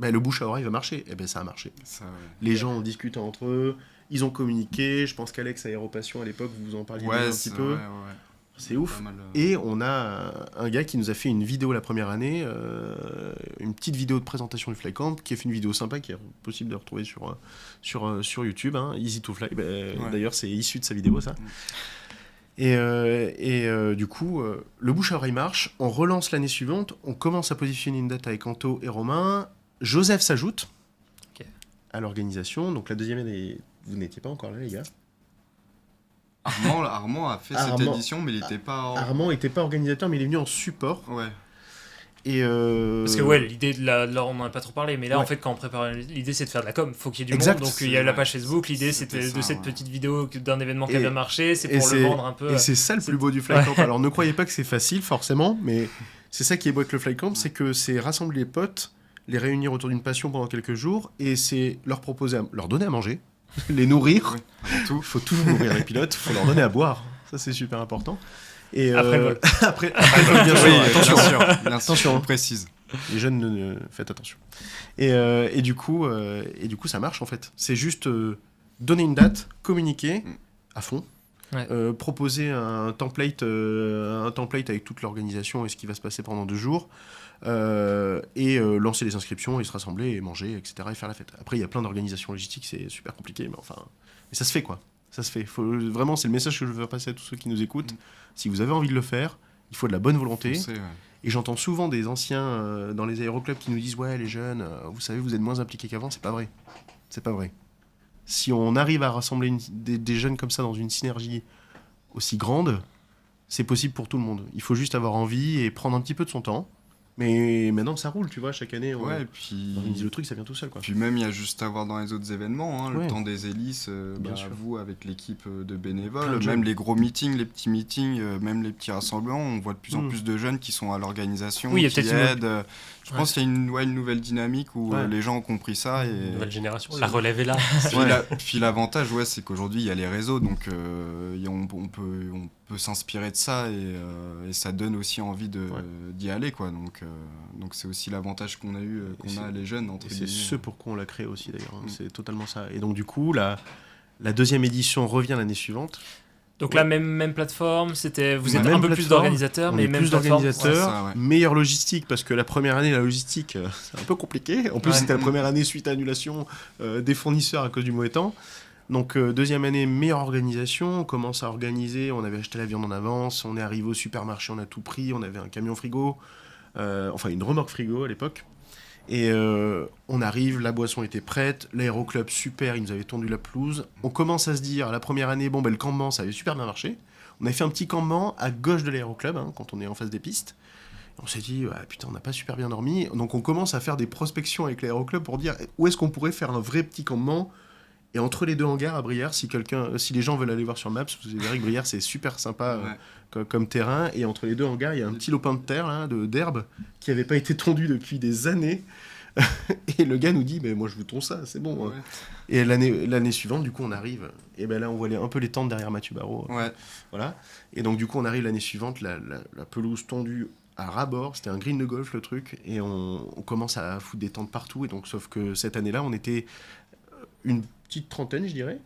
le bouche à oreille va marcher. Et ben ça a marché. Ça, ouais. Les gens ont discuté entre eux, ils ont communiqué. Je pense qu'Alex, Aéropassion, à l'époque, vous en parliez déjà un petit peu. Ouais. C'est ouf. Pas mal, Et on a un gars qui nous a fait une vidéo la première année, une petite vidéo de présentation du Flycamp, qui a fait une vidéo sympa qui est possible de retrouver sur YouTube, hein, Easy to Fly. D'ailleurs, c'est issu de sa vidéo, ça. Et du coup, le bouche à oreille marche, on relance l'année suivante, on commence à positionner une date avec Anto et Romain. Joseph s'ajoute à l'organisation. Donc la deuxième année, vous n'étiez pas encore là, les gars. Armand a fait cette Armand. édition, mais il n'était pas... Armand n'était pas organisateur, mais il est venu en support. Ouais. Et Parce que ouais, l'idée de là, on n'en a pas trop parlé, mais là Ouais. en fait quand on prépare l'idée c'est de faire de la com, faut qu'il y ait du Exact. monde, donc il y a la Ouais. page Facebook, l'idée C'était c'était de ça, cette ouais. petite vidéo d'un événement qui a Et- bien marché, c'est et pour le vendre un peu. Et c'est ça le plus beau du Flycamp. Alors ne croyez pas que c'est facile forcément, mais c'est ça qui est beau avec le Flycamp, c'est que c'est rassembler les potes, les réunir autour d'une passion pendant quelques jours, et c'est leur proposer, leur donner à manger, les nourrir. Ouais, avant tout. Il faut toujours nourrir les pilotes, il faut leur donner à boire. Ça c'est super important. Et Après le vol. après le vol, bien sûr. Oui, Attention. bien sûr, Attention, on hein. précise. Les jeunes, faites attention. Et du coup, ça marche en fait. C'est juste donner une date, communiquer à fond, Ouais. proposer un template avec toute l'organisation et ce qui va se passer pendant 2 jours, et lancer les inscriptions et se rassembler et manger, etc. et faire la fête. Après, il y a plein d'organisations logistiques, c'est super compliqué, mais enfin, mais ça se fait quoi. Ça se fait. Vraiment, c'est le message que je veux faire passer à tous ceux qui nous écoutent. Si vous avez envie de le faire, il faut de la bonne volonté. Foncez, ouais. Et j'entends souvent des anciens dans les aéroclubs qui nous disent « Ouais, les jeunes, vous savez, vous êtes moins impliqués qu'avant. » C'est pas vrai. C'est pas vrai. Si on arrive à rassembler des jeunes comme ça dans une synergie aussi grande, c'est possible pour tout le monde. Il faut juste avoir envie et prendre un petit peu de son temps. Mais maintenant, ça roule, tu vois. Chaque année, on Ouais, et puis... organise le truc, ça vient tout seul, quoi. Puis même, il y a juste à voir dans les autres événements, hein, Ouais. le temps des hélices, Bien sûr. vous avec l'équipe de Plein bénévoles, de même jeunes. les gros meetings, les petits meetings, même les petits rassemblements, on voit de plus en Mm. plus de jeunes qui sont à l'organisation, Oui, il y a qui peut-être une- aident. Je pense qu'il y a une nouvelle dynamique où Ouais. les gens ont compris ça. Et... Nouvelle génération. La relève est là. Puis l'avantage, c'est qu'aujourd'hui, il y a les réseaux, donc on peut s'inspirer de ça et ça donne aussi envie d'y aller, quoi. Donc c'est aussi l'avantage qu'on a eu, c'est- les jeunes, entre Et c'est guillemets. ce pourquoi on l'a créé aussi, d'ailleurs. hein. C'est totalement ça. Et donc, du coup, la deuxième édition revient l'année suivante. Donc là même plateforme, c'était vous Ouais, êtes même un peu plus plateforme, d'organisateurs, On mais est même plus plateforme. d'organisateurs, Ouais, ça, ouais. meilleure logistique, parce que la première année, la logistique, c'est un peu compliqué. En plus, Ouais. c'était la première année suite à annulation des fournisseurs à cause du mauvais temps. Donc, deuxième année, meilleure organisation. On commence à organiser. On avait acheté la viande en avance. On est arrivé au supermarché, on a tout pris. On avait un camion frigo, enfin une remorque frigo à l'époque. Et on arrive, la boisson était prête, l'aéroclub super, ils nous avaient tondu la pelouse. On commence à se dire, la première année, le campement, ça avait super bien marché. On avait fait un petit campement à gauche de l'aéroclub, quand on est en face des pistes. On s'est dit, putain, on n'a pas super bien dormi. Donc on commence à faire des prospections avec l'aéroclub pour dire où est-ce qu'on pourrait faire un vrai petit campement. Et entre les deux hangars à Brière, si les gens veulent aller voir sur Maps, vous verrez que Brière c'est super sympa comme terrain. Et entre les deux hangars, il y a un petit lopin de terre, là, d'herbe, qui n'avait pas été tondu depuis des années. Et le gars nous dit, mais moi je vous tonds ça, c'est bon. Ouais. Et l'année suivante, du coup, on arrive. Et ben là, on voit un peu les tentes derrière Mathieu Barrault. Ouais. Voilà. Et donc, du coup, on arrive l'année suivante, la pelouse tondue à ras-bord. C'était un green de golf, le truc. Et on commence à foutre des tentes partout. Et donc, sauf que cette année-là, on était une petite trentaine, je dirais.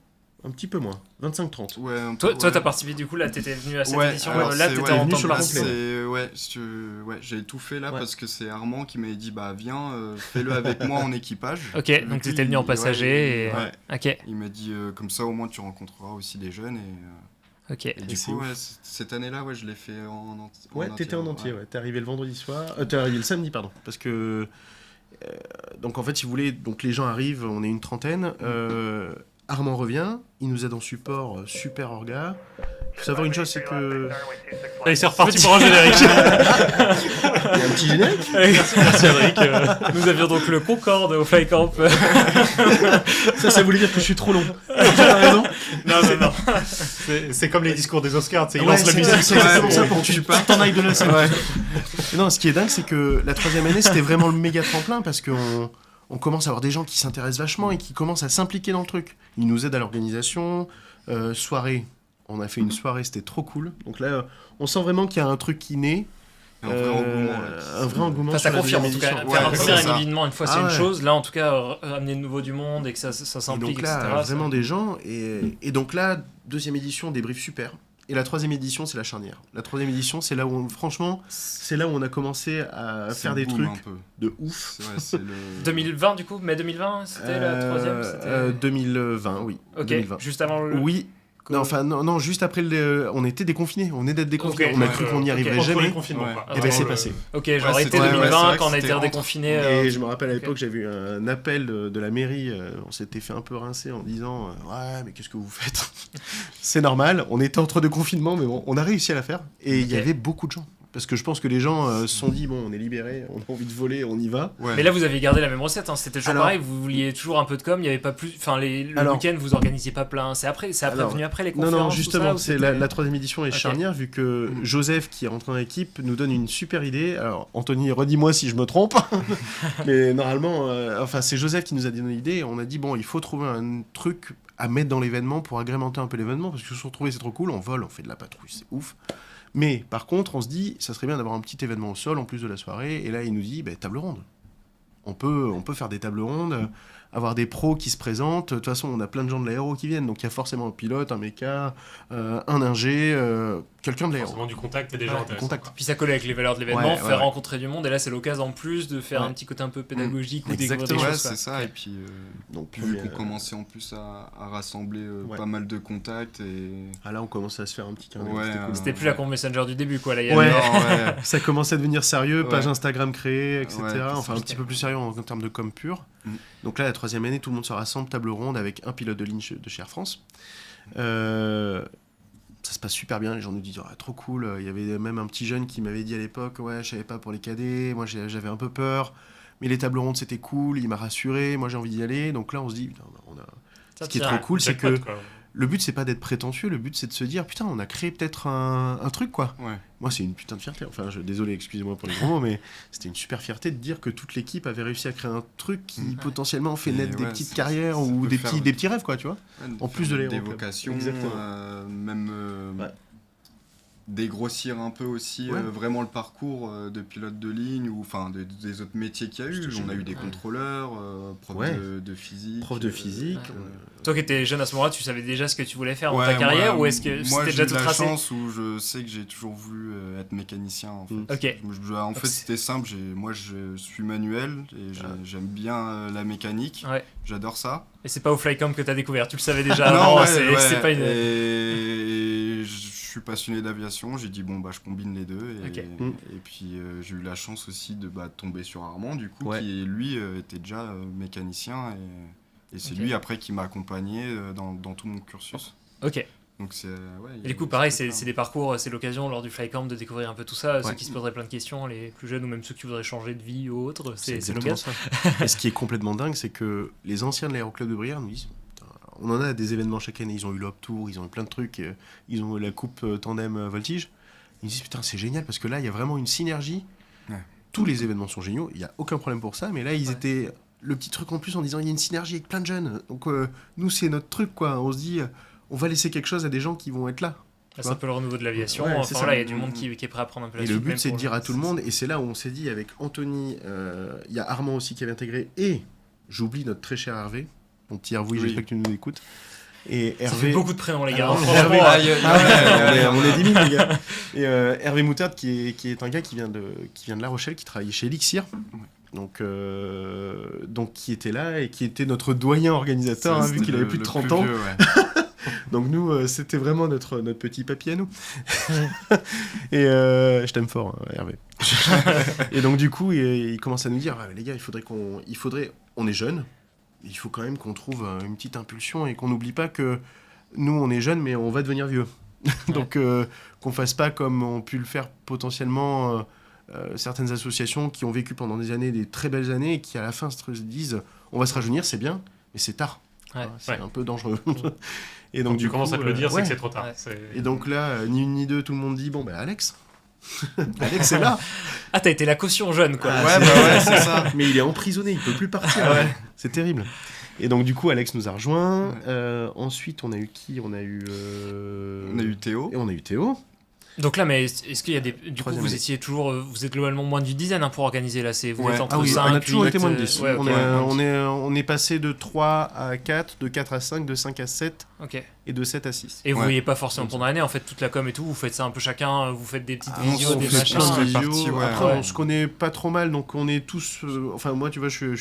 Un petit peu moins. 25-30. Ouais, Toi, t'as participé du coup, là, t'étais venu à cette édition. alors Là, c'est- t'étais ouais, en venu temps sur le partiel. complet. J'ai tout fait là Ouais. parce que c'est Armand qui m'avait dit bah viens, fais-le avec moi en équipage. Ok, Vu donc que lui, t'étais venu en ouais, passager. Et... ouais. Ok, Il m'a dit comme ça au moins tu rencontreras aussi des jeunes ok. et du c'est coup ouf. ouais, cette année-là je l'ai fait en entier. Ouais, t'étais en entier, ouais. T'es arrivé le vendredi soir. T'es arrivé le samedi, pardon. Parce que. Donc en fait, si vous voulez, donc les gens arrivent, on est une trentaine. Armand revient, il nous aide en support, super orga. Il faut savoir une chose, c'est que. Allez, c'est reparti pour un générique. Il y a un petit générique. Merci Adric. Nous avions donc le Concorde au Fly Camp. Ça voulait dire que je suis trop long. T'as raison. Non. C'est comme les discours des Oscars, tu sais, ils Ouais, lancent la c'est musique. c'est exactement ça Ouais, pour que tu t'en ailles de la scène. Non, ce qui est dingue, c'est que la troisième année, c'était vraiment le méga tremplin parce qu'on commence à avoir des gens qui s'intéressent vachement et qui commencent à s'impliquer dans le truc. Ils nous aident à l'organisation, soirée. On a fait une soirée, c'était trop cool. Donc là, on sent vraiment qu'il y a un truc qui naît. Un vrai engouement. là. Un vrai engouement. Enfin, ça sur la confirme en deuxième tout cas. édition. Faire un Ouais, premier c'est ça. événement une fois, Ah c'est une ouais. chose. Là, en tout cas, amener de nouveau du monde et que ça Et s'implique, donc là, etc. vraiment des gens. Et donc là, deuxième édition, débrief super. Et la troisième édition, c'est la charnière. La troisième édition, c'est là où, franchement, c'est là où on a commencé à C'est faire des boom, trucs un peu. de ouf. C'est le 2020 du coup, mai 2020, c'était la troisième. C'était... 2020, oui. Ok, 2020. juste avant le. Oui. Non, juste après on était déconfinés. On est d'être déconfinés. Ok. On a Ouais, cru qu'on n'y ok. arriverait Entre les jamais. confinements, Ouais. quoi. Et ben c'est passé. Ok, genre Ouais, été c'était- ouais, 2020 c'est vrai que quand on a c'était été entre- redéconfiné. Et je me rappelle à l'époque, ok. j'avais eu un appel de la mairie. On s'était fait un peu rincer en disant ouais, mais qu'est-ce que vous faites? C'est normal. On était entre deux confinements, mais bon, on a réussi à la faire. Et il y Ok. avait beaucoup de gens. Parce que je pense que les gens se sont dit bon, on est libérés, on a envie de voler, on y va. Ouais. Mais là, vous aviez gardé la même recette, hein. C'était toujours Alors- pareil, vous vouliez toujours un peu de com, il n'y avait pas plus. Enfin, le Alors- week-end, vous organisiez pas plein. C'est Alors- venu après les conférences. Non, tout justement, ça, ou c'est c'était- la troisième édition est Ok. charnière vu que Joseph, qui est rentré dans l'équipe, nous donne une super idée. Alors, Anthony, redis-moi si je me trompe, mais normalement, c'est Joseph qui nous a donné l'idée. On a dit, bon, il faut trouver un truc à mettre dans l'événement pour agrémenter un peu l'événement parce que se retrouver, c'est trop cool. On vole, on fait de la patrouille, c'est ouf. Mais par contre, on se dit, ça serait bien d'avoir un petit événement au sol en plus de la soirée. Et là, il nous dit, table ronde. On peut faire des tables rondes, avoir des pros qui se présentent. De toute façon, on a plein de gens de l'aéro qui viennent. Donc, il y a forcément un pilote, un méca, un ingé, quelqu'un de l'aéro. Forcément du contact et des gens Ouais, intéressants. contact. Puis ça collait avec les valeurs de l'événement, Ouais, faire ouais. rencontrer du monde, et là c'est l'occasion en plus de faire Ouais. un petit côté un peu pédagogique ou découvrir des Exactement, Ouais, choses. quoi. c'est ça. Et puis, Donc, vu puis, qu'on commençait en plus à rassembler Ouais. pas mal de contacts et. là, on commence à se faire un petit carnet. Ouais, c'était cool. C'était plus la con Messenger du début, quoi. Là, il y Ouais. avait- Non, ouais. Ça commence à devenir sérieux, Ouais. page Instagram créée, etc. Ouais, Enfin, un c'est petit peu plus sérieux en termes de com pur. Mm. Donc là, la troisième année, tout le monde se rassemble, table ronde avec un pilote de ligne de chez Air France. Ça se passe super bien, les gens nous disent ah, trop cool. Il y avait même un petit jeune qui m'avait dit à l'époque ouais, je savais pas pour les cadets, moi j'avais un peu peur, mais les tables rondes c'était cool, il m'a rassuré, moi j'ai envie d'y aller. Donc là, on se dit putain, Ça ce qui est tient. trop cool, c'est Jackpot, que quoi. le but c'est pas d'être prétentieux, le but c'est de se dire putain, on a créé peut-être un truc quoi. Ouais. Moi, c'est une putain de fierté. Enfin, désolé, excusez-moi pour les gros mots, mais c'était une super fierté de dire que toute l'équipe avait réussi à créer un truc qui potentiellement fait Et naître des ouais, petites ça- carrières ça ou peut des faire- petits rêves, quoi, tu vois. Ouais, En plus de des l'aéroclub. vocations, Exactement. même Ouais. dégrossir un peu aussi Ouais. vraiment le parcours de pilote de ligne ou enfin des autres métiers qu'il y a eu. C'était On a eu génial. des contrôleurs, profs Ouais. de physique. Prof de physique. Ouais. Toi qui étais jeune à ce moment-là, tu savais déjà ce que tu voulais faire dans Ouais, ta carrière moi- ou est-ce que moi, c'était j'ai déjà eu tout la tracé? chance où je sais que j'ai toujours voulu être mécanicien en fait. Mm. Ok. En fait, c'était simple. Moi, je suis manuel et j'aime bien la mécanique. Ouais. J'adore ça. Et c'est pas au Flycamp que t'as découvert, tu le savais déjà Non, avant, ouais, c'est ouais. c'est pas une. Et je suis passionné d'aviation, j'ai dit bon bah je combine les deux et, Ok. et puis j'ai eu la chance aussi de tomber sur Armand du coup Ouais. qui lui était déjà mécanicien et c'est Ok. lui après qui m'a accompagné dans tout mon cursus. Ok. Donc c'est Et du coup, pareil, c'est des parcours, c'est l'occasion lors du flycamp de découvrir un peu tout ça. Ceux Ouais. qui se poseraient plein de questions, les plus jeunes ou même ceux qui voudraient changer de vie ou autre, c'est exactement l'occasion. ça. Et ce qui est complètement dingue, c'est que les anciens de l'aéroclub de Brière nous disent putain, on en a des événements chaque année. Ils ont eu l'Op Tour, ils ont eu plein de trucs, ils ont eu la coupe tandem voltige. Ils disent putain, c'est génial parce que là, il y a vraiment une synergie. Ouais. Tous les événements sont géniaux, il n'y a aucun problème pour ça. Mais là, ils Ouais. étaient le petit truc en plus en disant il y a une synergie avec plein de jeunes. Donc nous, c'est notre truc quoi. On se dit on va laisser quelque chose à des gens qui vont être là. C'est un peu le renouveau de l'aviation. Ouais, c'est Enfin, ça. voilà, il y a du monde qui est prêt à prendre un peu la Et suite. le but, même c'est de pour- dire à tout le monde, et c'est là où on s'est dit avec Anthony, il y a Armand aussi qui avait intégré, et j'oublie notre très cher Hervé, mon petit Hervé, Oui. j'espère que tu nous écoutes. Et Ça Hervé, fait beaucoup de prénoms, les gars. Alors, Franchement, Hervé, Ah, on est 10 000 les gars. Et Hervé Moutarde qui est un gars qui vient de La Rochelle, qui travaille chez Elixir. Donc qui était là et qui était notre doyen organisateur, hein, vu C'était qu'il avait le- plus de le 30 plus ans. vieux, ouais. Donc nous, c'était vraiment notre petit papy à nous. Et je t'aime fort, hein, Hervé. Et donc du coup, il commence à nous dire, les gars, on est jeunes, il faut quand même qu'on trouve une petite impulsion et qu'on n'oublie pas que nous, on est jeunes, mais on va devenir vieux. Donc qu'on fasse pas comme ont pu le faire potentiellement certaines associations qui ont vécu pendant des années, des très belles années, et qui à la fin se disent, on va se rajeunir, c'est bien, mais c'est tard. Ouais. C'est Ouais. un peu dangereux. Et Donc donc, tu du commences coup, à te le dire, c'est ouais. que c'est trop tard. Ouais. C'est- Et donc là, ni une ni deux, tout le monde dit bon, bah Alex. Alex est là. Ah, t'as été la caution jeune, quoi. Ah, Ouais, bah ouais, c'est ça. Mais il est emprisonné, il peut plus partir. C'est terrible. Et donc, du coup, Alex nous a rejoints. Ensuite, on a eu qui On a eu Théo. Et on a eu Théo. Donc là, mais est-ce qu'il y a des. Du coup, Troisième vous année. étiez toujours. Vous êtes globalement moins d'une dizaine hein, pour organiser là. Vous Ouais. êtes entre Ah oui, 5, on a toujours 8, été moins de 10. ouais, ok. On est passé de 3 à 4, de 4 à 5, de 5 à 7 Ok. et de 7 à 6. Et vous Ouais. voyez pas forcément pendant l'année, en fait, toute la com et tout, vous faites ça un peu chacun, vous faites des petites Ah, vidéos, on des fait machins. plein de visios. réparties, ouais. Après, Ouais. on se connaît pas trop mal, donc on est tous. Enfin, moi, tu vois, je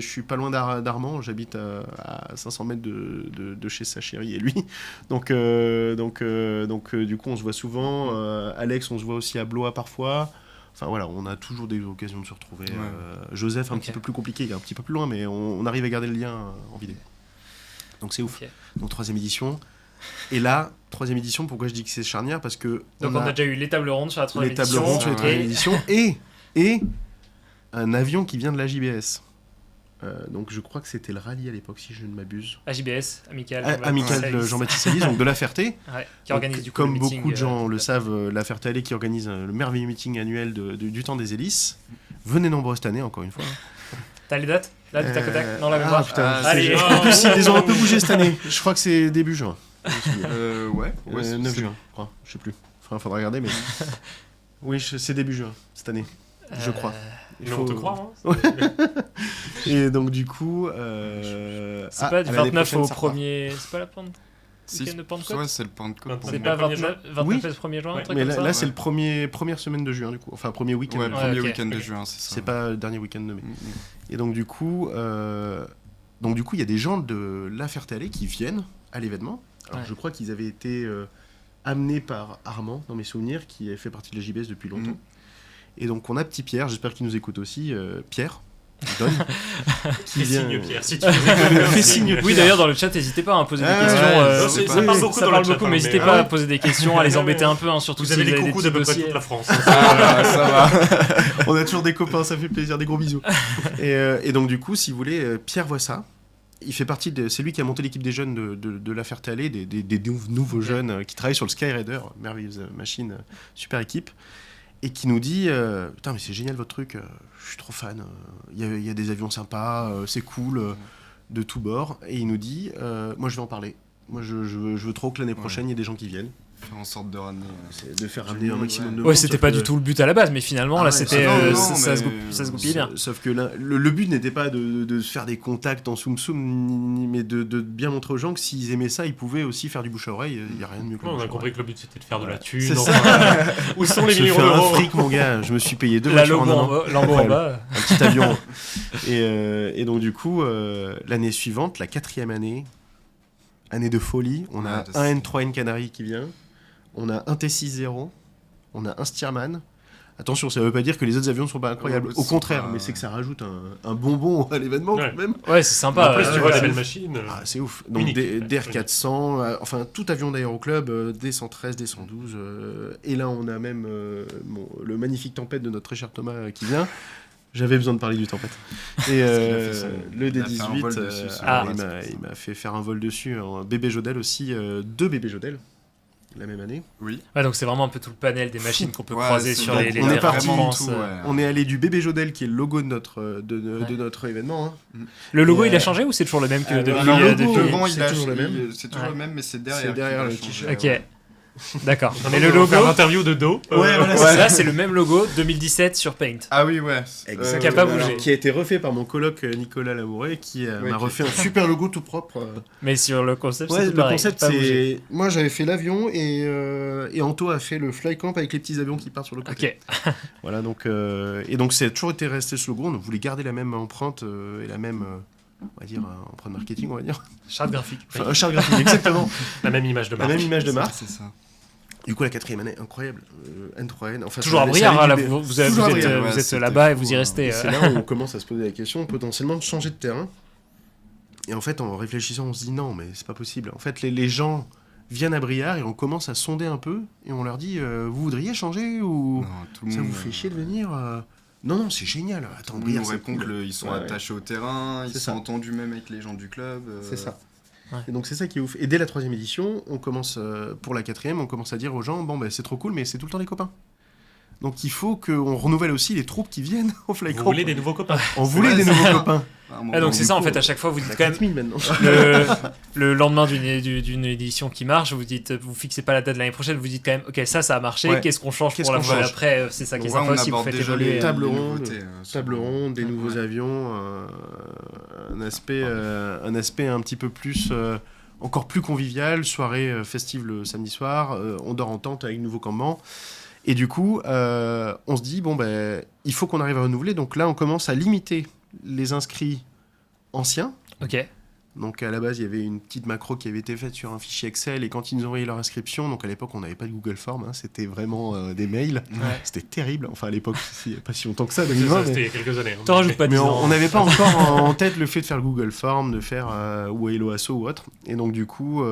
suis pas loin d'Armand. J'habite à 500 mètres de chez sa chérie et lui. Donc, du coup, on se voit souvent. Alex, on se voit aussi à Blois parfois. Enfin voilà, on a toujours des occasions de se retrouver. Ouais. Joseph, un Ok. petit peu plus compliqué, il est un petit peu plus loin, mais on arrive à garder le lien en vidéo. Donc c'est ouf. Ok. Donc 3ème édition. Et là, 3ème édition, pourquoi je dis que c'est charnière Parce que Donc on a déjà eu les tables rondes sur la les 3ème tables édition. rondes sur les ouais. 3ème et- édition et un avion qui vient de la JBS. Donc je crois que c'était le rallye à l'époque, si je ne m'abuse. AJBS, Amical. Amical de Jean-Baptiste Salis, donc de La Ferté. Ouais, qui organise Donc, du coup comme le meeting, beaucoup de gens le tout à savent, La Ferté-Allée qui organise le merveilleux meeting annuel du temps des hélices. Venez nombreux cette année, encore une fois. fait. T'as les dates Là, du tac au tac Non, la Ah, mémoire. putain, Allez. En plus, ils les ont un peu bougé cette année. Je crois que c'est début juin. Ouais, c'est- 9 c'est- juin, je crois. Je sais plus. Enfin, faudra regarder, mais. Oui, c'est début juin, cette année. Je crois. Il Mais on faut- te croit, hein. Et donc, du coup. C'est pas du à l'année 29 prochaine, au ça repart. 1er. C'est pas la Pente Si, week-end de Pentecôte ouais, c'est le Pentecôte. pour C'est moi. pas 1er juin. 29 Oui. 1er juin, un Ouais. truc Mais comme là, ça là, c'est le première semaine de juin, du coup. Enfin, premier week-end. Ouais, le Ouais, premier ok. week-end de Ok. juin, c'est ça. C'est pas le dernier week-end de mai. Mm, mm. Et donc, du coup, il y a des gens de La Ferté-Allée qui viennent à l'événement. Alors, Ouais. je crois qu'ils avaient été amenés par Armand, dans mes souvenirs, qui fait partie de la JBS depuis longtemps. Mhm. Et donc, on a petit Pierre, j'espère qu'il nous écoute aussi, Pierre, Don, qui Fais vient. signe, Pierre, si tu nous écoutes. Fais signe, Oui, Pierre. d'ailleurs, dans le chat, n'hésitez pas à poser des Ah, questions. ouais, Non, c'est ça pas- parle oui, beaucoup ça dans parle le chat, beaucoup, hein, mais n'hésitez mais, pas ouais. à poser des questions, à les embêter un peu, hein, surtout Vous si avez vous les avez des coucous petits d'à peu près dossiers. toute la France. Ah, ça va. On a toujours des copains, ça fait plaisir, des gros bisous. Et donc, du coup, si vous voulez, Pierre voit ça. Il fait partie c'est lui qui a monté l'équipe des jeunes de La Ferté-Allée, des nouveaux jeunes qui travaillent sur le Skyraider, merveilleuse machine, super équipe, et qui nous dit putain, mais c'est génial votre truc, je suis trop fan, il y a des avions sympas, c'est cool, de tous bords. Et il nous dit moi je vais en parler. Moi je veux trop que l'année prochaine il y ait des gens qui viennent. Faire en sorte de ramener. C'est de faire ramener un maximum de monde. Ouais, c'était sauf pas que- du tout le but à la base, mais finalement, Ah là, ouais, c'était. non, non, Ça se mais- goupillait bien. Sauf que là, le but n'était pas de se faire des contacts en soum soum, mais de bien montrer aux gens que s'ils aimaient ça, ils pouvaient aussi faire du bouche à oreille. Il n'y a rien de mieux que le On bouche a à compris oreille. que le but c'était de faire de la Ouais. thune. C'est enfin, où sont les Je millions fais un d'euros fric, mon gars. Je me suis payé 2 La voitures en logo un en an. bas, lambeau en bas. Un petit avion. Et donc, du coup, l'année suivante, la 4e année de folie, on a Ouais, un N3N Canary qui vient. on a un T60, on a un Stearman. Attention, ça veut pas dire que les autres avions ne sont pas incroyables. Au contraire, mais c'est que ça rajoute un bonbon à l'événement Ouais. quand même. Ouais, c'est sympa. En plus, tu vois ouais. des belles machines. Ah, c'est ouf. Donc Unique. DR400, enfin tout avion d'aéroclub, D113, D112. Et là, on a même le magnifique Tempête de notre très cher Thomas qui vient. J'avais besoin de parler du Tempête. Et le il a fait un vol D18, dessus, c'est Ah. il m'a fait faire un vol dessus. Un bébé Jodel aussi, 2 bébés Jodel la même année. Oui. Ouais, donc c'est vraiment un peu tout le panel des machines qu'on peut Ouais, croiser c'est sur donc, les on est terrains parti de du France. tout, ouais. On est allé du bébé Jodel qui est le logo de notre, de Ouais. notre événement. Hein. Le logo, Et, il a changé ou c'est toujours le même que depuis, alors, le logo, depuis... devant, c'est toujours le même. c'est toujours Ouais. le même, mais c'est derrière. C'est derrière qu'il le a changé, t-shirt. Ok, ouais. d'accord. Mais Mais le logo, faire l'interview de dos. Ouais, voilà, ouais, là c'est le même logo 2017 sur Paint. Ah oui, ouais. Exactement. Qui a pas Alors, bougé. qui a été refait par mon coloc Nicolas Lamouré qui Ouais, m'a qui- refait un super logo tout propre. Mais sur le concept, Ouais, c'est le tout pareil, concept pas bougé. c'est. Moi j'avais fait l'avion et Anto a fait le flycamp avec les petits avions qui partent sur le côté. Ok, Voilà donc. Et donc c'est toujours été resté ce logo. On voulait garder la même empreinte et la même. On va dire empreinte marketing, on va dire. charte graphique. Enfin, charte graphique, exactement. La même image de La marque. même image de marque. C'est ça. Du coup, la 4e année, incroyable. N3N. Enfin, Toujours à ça Briare, allait hein, là, du- vous êtes, Toujours à vous êtes, Briare, ouais, vous êtes c'était là-bas et fou, vous y hein. restez. Et c'est là où on commence à se poser la question potentiellement de changer de terrain. Et en fait, en réfléchissant, on se dit non, mais c'est pas possible. En fait, les gens viennent à Briare et on commence à sonder un peu et on leur dit vous voudriez changer ou Non, tout le ça monde, vous fait chier de venir Non, non, c'est génial. Attends, Tout le monde Briare, nous c'est répond cool. qu'ils sont Ouais, attachés au terrain, ils C'est sont ça. entendus même avec les gens du club. C'est ça. Ouais. Et donc c'est ça qui est ouf. Et dès la 3e édition, on commence pour la 4e, on commence à dire aux gens bon ben c'est trop cool, mais c'est tout le temps les copains. Donc il faut qu'on renouvelle aussi les troupes qui viennent au Vous Flycamp. voulez des nouveaux copains. On voulait Ouais, des c'est nouveaux ça. copains. À un moment, Ah, donc c'est ça en coup, fait, à chaque fois vous On a dites quand même 4000 maintenant. le lendemain d'une édition qui marche, vous dites, vous fixez pas la date de l'année prochaine, vous dites quand même, ok, ça a marché, Ouais. qu'est-ce qu'on change Qu'est-ce pour la qu'on fois change d'après, c'est ça qui est Donc, ouais, sympa on aussi, vous aborde faites déjà évoluer. les Table ronde, nouveautés, Table ronde, des nouveaux Ouais. avions, un aspect un petit peu plus, encore plus convivial, soirée festive le samedi soir, on dort en tente avec nouveau campement. Et du coup, on se dit, bon, ben, il faut qu'on arrive à renouveler. Donc là, on commence à limiter les inscrits anciens. Ok, Donc à la base, il y avait une petite macro qui avait été faite sur un fichier Excel. Et quand ils nous ont envoyé leur inscription, donc à l'époque, on n'avait pas de Google Form, hein, c'était vraiment des mails. ouais. C'était terrible. Enfin, à l'époque, il n'y a pas si longtemps que ça, C'est 2020. ça, mais- c'était il y a quelques années. hein. T'en rajoutes pas mais 10 ans. on n'avait pas encore en tête le fait de faire le Google Form, de faire ou Hello Asso ou autre. Et donc du coup,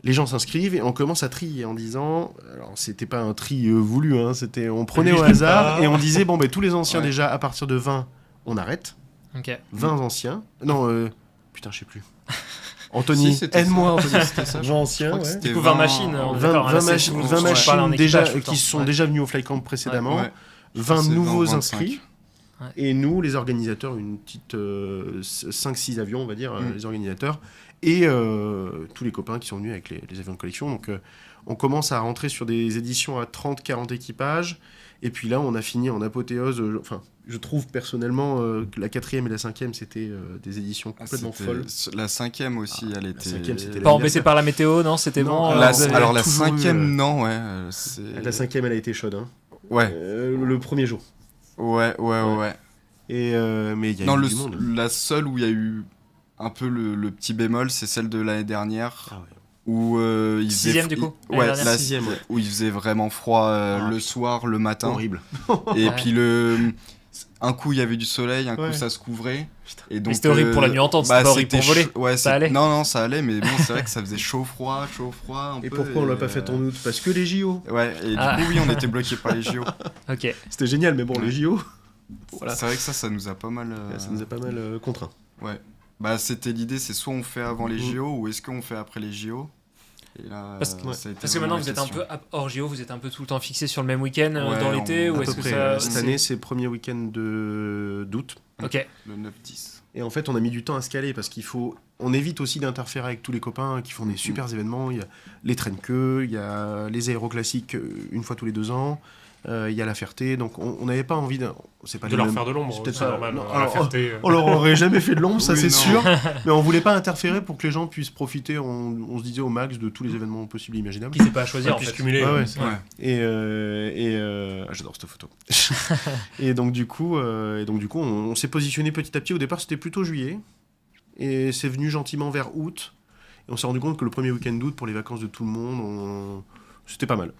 les gens s'inscrivent et on commence à trier en disant, alors c'était pas un tri voulu, hein, c'était on prenait Lui, au je l'aime hasard pas. et on disait bon ben tous les anciens Ouais. déjà à partir de 20 on arrête, Ok. 20 anciens. Non putain je sais plus. Anthony, Si, c'était aide-moi ça. Anthony, C'était ça. 20 Je anciens. crois que ouais. c'était Du coup, 20 machines, on est 20, d'accord, hein, 20 c'est- machines, on 20 parle en machines équipage déjà tout le temps. qui sont Ouais. déjà venus au Flycamp précédemment, Ouais. 20 C'est nouveaux 25. inscrits. Ouais. Et nous, les organisateurs, une petite 5-6 avions, on va dire, les organisateurs, et tous les copains qui sont venus avec les avions de collection. Donc, on commence à rentrer sur des éditions à 30-40 équipages. Et puis là, on a fini en apothéose. Enfin, je trouve personnellement que la 4e et la 5e, c'était des éditions Ah, complètement c'était- folles. La 5e aussi, elle la était. 5e, c'était Pas embêté par la météo, non, c'était Non, bon. alors, vous avez- Alors la toujours eu, 5e, non, ouais. c'est- La 5e, elle a été chaude, hein. Ouais, Le premier jour. ouais. Et, mais il y a Non, eu du monde. la seule où il y a eu un peu le petit bémol, c'est celle de l'année dernière. Ah ouais. Où il faisait Sixième, du coup, ouais, l'année dernière. la Sixième, ouais. où il faisait vraiment froid le soir, le matin. Horrible. Et Ouais. puis un coup il y avait du soleil, un coup Ouais. ça se couvrait. Et donc c'était horrible pour la nuit entente, c'était pas horrible pour voler. Ouais, Ça allait. Non, ça allait, mais bon, c'est vrai que ça faisait chaud-froid un Et peu, pourquoi on l'a pas fait en août? Parce que les JO. Ouais, et Ah. du coup, oui, on était bloqués par les JO. Ok. C'était génial, mais bon, les JO, voilà. C'est vrai que ça nous a pas mal. Ça nous a pas mal contraints. Ouais. Bah, c'était l'idée, c'est soit on fait avant les Mhm. JO ou est-ce qu'on fait après les JO. Et là, Parce que- ça a été Parce que vraiment maintenant vous la êtes un question. peu hors JO, vous êtes un peu tout le temps fixé sur le même week-end Ouais, dans l'été, on- ou À est-ce peu que près. ça. Cette c'est- année, c'est le premier week-end d'août. Ok. Le 9-10. Et en fait, on a mis du temps à se caler parce qu'il faut. On évite aussi d'interférer avec tous les copains qui font des super événements. Il y a les traînes queues, il y a les aéroclassiques une fois tous les 2 ans. Il y a la Ferté. Donc, on n'avait pas envie de. C'est pas De les leur mêmes- faire de l'ombre, c'est c'est peut-être peut-être pas- normal. non, à la alors, Ferté, On leur aurait jamais fait de l'ombre, ça Oui, c'est non. sûr. Mais on voulait pas interférer pour que les gens puissent profiter, on se disait au max, de tous les événements possibles et imaginables. Qui sait pas à choisir en puisse fait. cumuler. Ouais, ouais, c'est- Ouais. J'adore cette photo. et donc du coup, on s'est positionné petit à petit. Au départ, c'était plutôt juillet, et c'est venu gentiment vers août. Et on s'est rendu compte que le premier week-end d'août, pour les vacances de tout le monde, c'était pas mal.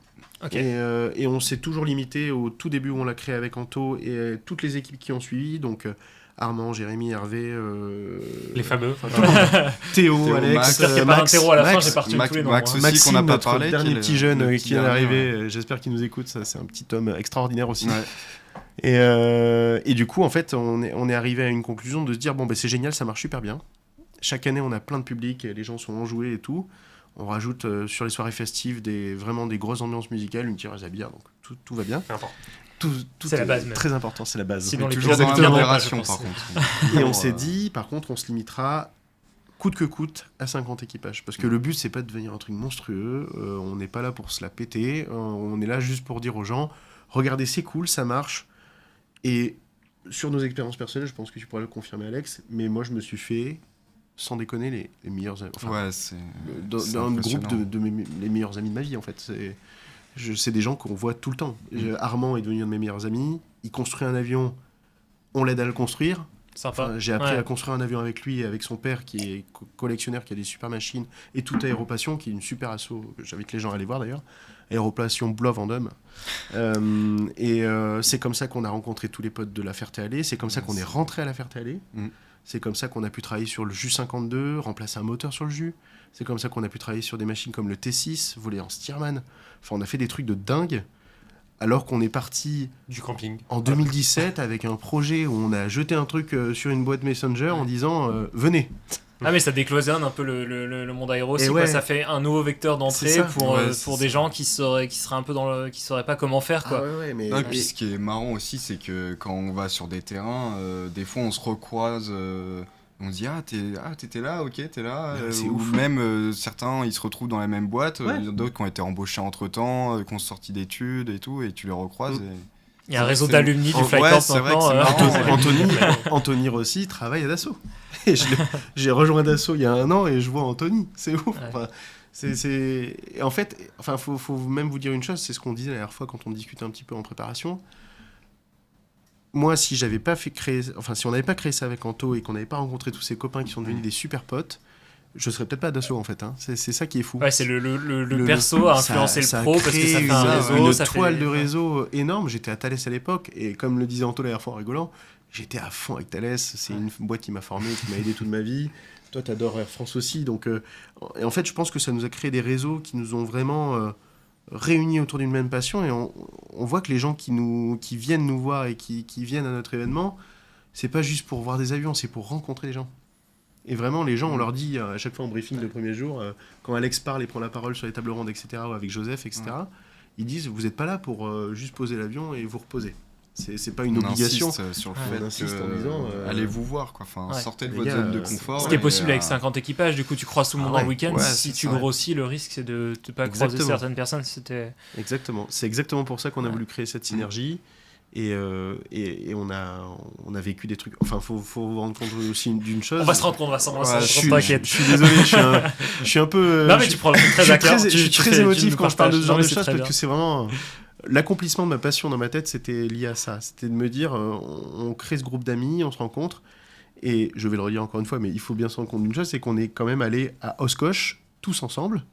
Ok. Et on s'est toujours limité au tout début où on l'a créé avec Anto et toutes les équipes qui ont suivi, donc Armand, Jérémy, Hervé, Les fameux. Théo, Théo, Alex, Max. J'espère qu'il n'y a pas un terreau à la fin, Max, j'ai pas retenu Max- tous les noms. Max hein. aussi, Maxime, qu'on n'a pas notre parlé, dernier qui est petit jeune le qui petit vient dernier, d'arriver, j'espère qu'il nous écoute, ça c'est un petit homme extraordinaire aussi. Ouais. Et du coup, en fait, on est arrivé à une conclusion de se dire, bon, ben, c'est génial, ça marche super bien. Chaque année, on a plein de publics, et les gens sont enjoués et tout. On rajoute sur les soirées festives vraiment des grosses ambiances musicales, une tirage à bière, donc tout va bien. C'est important. Tout C'est la est base, même. très important, c'est la base. Sinon, les Toujours dans la Exactement. modération, Je pense. par contre. Et on s'est dit, par contre, on se limitera coûte que coûte à 50 équipages. Parce que le but, c'est pas de devenir un truc monstrueux. On n'est pas là pour se la péter. On est là juste pour dire aux gens, regardez, c'est cool, ça marche. Et sur nos expériences personnelles, je pense que tu pourras le confirmer, Alex, mais moi, je me suis fait, sans déconner, les meilleurs amis. Enfin, Ouais, c'est c'est d'un groupe impressionnant. les meilleurs amis de ma vie, en fait. C'est des gens qu'on voit tout le temps. Armand est devenu un de mes meilleurs amis. Il construit un avion, on l'aide à le construire. Sympa. Enfin, j'ai appris Ouais. à construire un avion avec lui et avec son père qui est collectionneur, qui a des super machines, et tout Aéropassion, qui est une super asso, que j'invite les gens à aller voir d'ailleurs. Aéropassion Blois Vendôme. C'est comme ça qu'on a rencontré tous les potes de la Ferté-Alais, c'est comme ça qu'on est rentré à la Ferté-Alais, Mm. c'est comme ça qu'on a pu travailler sur le Jus 52, remplacer un moteur sur le Jus, c'est comme ça qu'on a pu travailler sur des machines comme le T6, voler en Stearman. Enfin, on a fait des trucs de dingue, alors qu'on est parti Du camping. en 2017 avec un projet où on a jeté un truc sur une boîte Messenger en disant venez. Ah mais ça décloisonne un peu le monde aéro aussi, Et quoi. ouais. Ça fait un nouveau vecteur d'entrée C'est ça. pour, Ouais, c'est pour des ça. gens qui seraient un peu qui sauraient pas comment faire, quoi. ouais, mais Non, et puis ce qui est marrant aussi, c'est que quand on va sur des terrains, des fois on se recroise, on se dit t'étais là, ok, t'es là. Ouais, c'est Ou ouf. même certains ils se retrouvent dans la même boîte, Ouais. d'autres qui ont été embauchés entre temps, qui ont sorti d'études et tout, et tu les recroises. Mm. Et... Il y a un c'est- réseau c'est- d'alumni du Ouais, Flycamp c'est vrai que maintenant. c'est marrant. Anthony Rossi travaille à Dassault. Et j'ai rejoint Dassault il y a 1 an et je vois Anthony. C'est ouf. Ouais. Enfin, et en fait, faut même vous dire une chose, c'est ce qu'on disait la dernière fois quand on discutait un petit peu en préparation. Moi, si on n'avait pas créé ça avec Anto et qu'on n'avait pas rencontré tous ces copains qui sont devenus des super potes, je serais peut-être pas à Dassault en fait. Hein. C'est ça qui est fou. Ouais, c'est le perso a influencé ça le a pro parce que créé ça fait un réseau, une ça toile fait... de réseau énorme. J'étais à Thales à l'époque et comme le disait Anto la dernière fois en rigolant, j'étais à fond avec Thales. C'est une boîte qui m'a formé, qui m'a aidé toute ma vie. Toi, t'adores Air France aussi. Donc, et en fait, je pense que ça nous a créé des réseaux qui nous ont vraiment réunis autour d'une même passion. Et on voit que les gens qui viennent nous voir et qui viennent à notre événement, c'est pas juste pour voir des avions, c'est pour rencontrer les gens. Et vraiment, les gens, on leur dit à chaque fois en briefing le premier jour, quand Alex parle et prend la parole sur les tables rondes, etc., ou avec Joseph, etc., ils disent vous n'êtes pas là pour juste poser l'avion et vous reposer. C'est pas une On obligation. insiste sur le Ouais. fait On insiste que en disant, allez vous voir, quoi. Enfin, Ouais. sortez de Les votre gars, zone de c'est- confort. Ce qui est et, possible avec 50 équipages, du coup tu croises tout le monde Ah ouais. en week-end. Ouais, Si c'est tu ça, ouais. grossis, le risque c'est de ne pas croiser Exactement. certaines personnes. C'était... Exactement. C'est exactement pour ça qu'on a Ouais. voulu créer cette synergie. Et on a vécu des trucs. Enfin, faut vous rendre compte aussi d'une chose. On va se rendre compte, Vincent, Ouais, je t'inquiète. suis désolé, je suis un peu. Non mais je- tu prends le truc je très suis à cœur. très, je suis très émotif quand je parle de ce genre de choses parce parce que c'est vraiment l'accomplissement de ma passion dans ma tête, c'était lié à ça. C'était de me dire, on crée ce groupe d'amis, on se rencontre, et je vais le redire encore une fois, mais il faut bien se rendre compte d'une chose, c'est qu'on est quand même allé à Oscoche tous ensemble.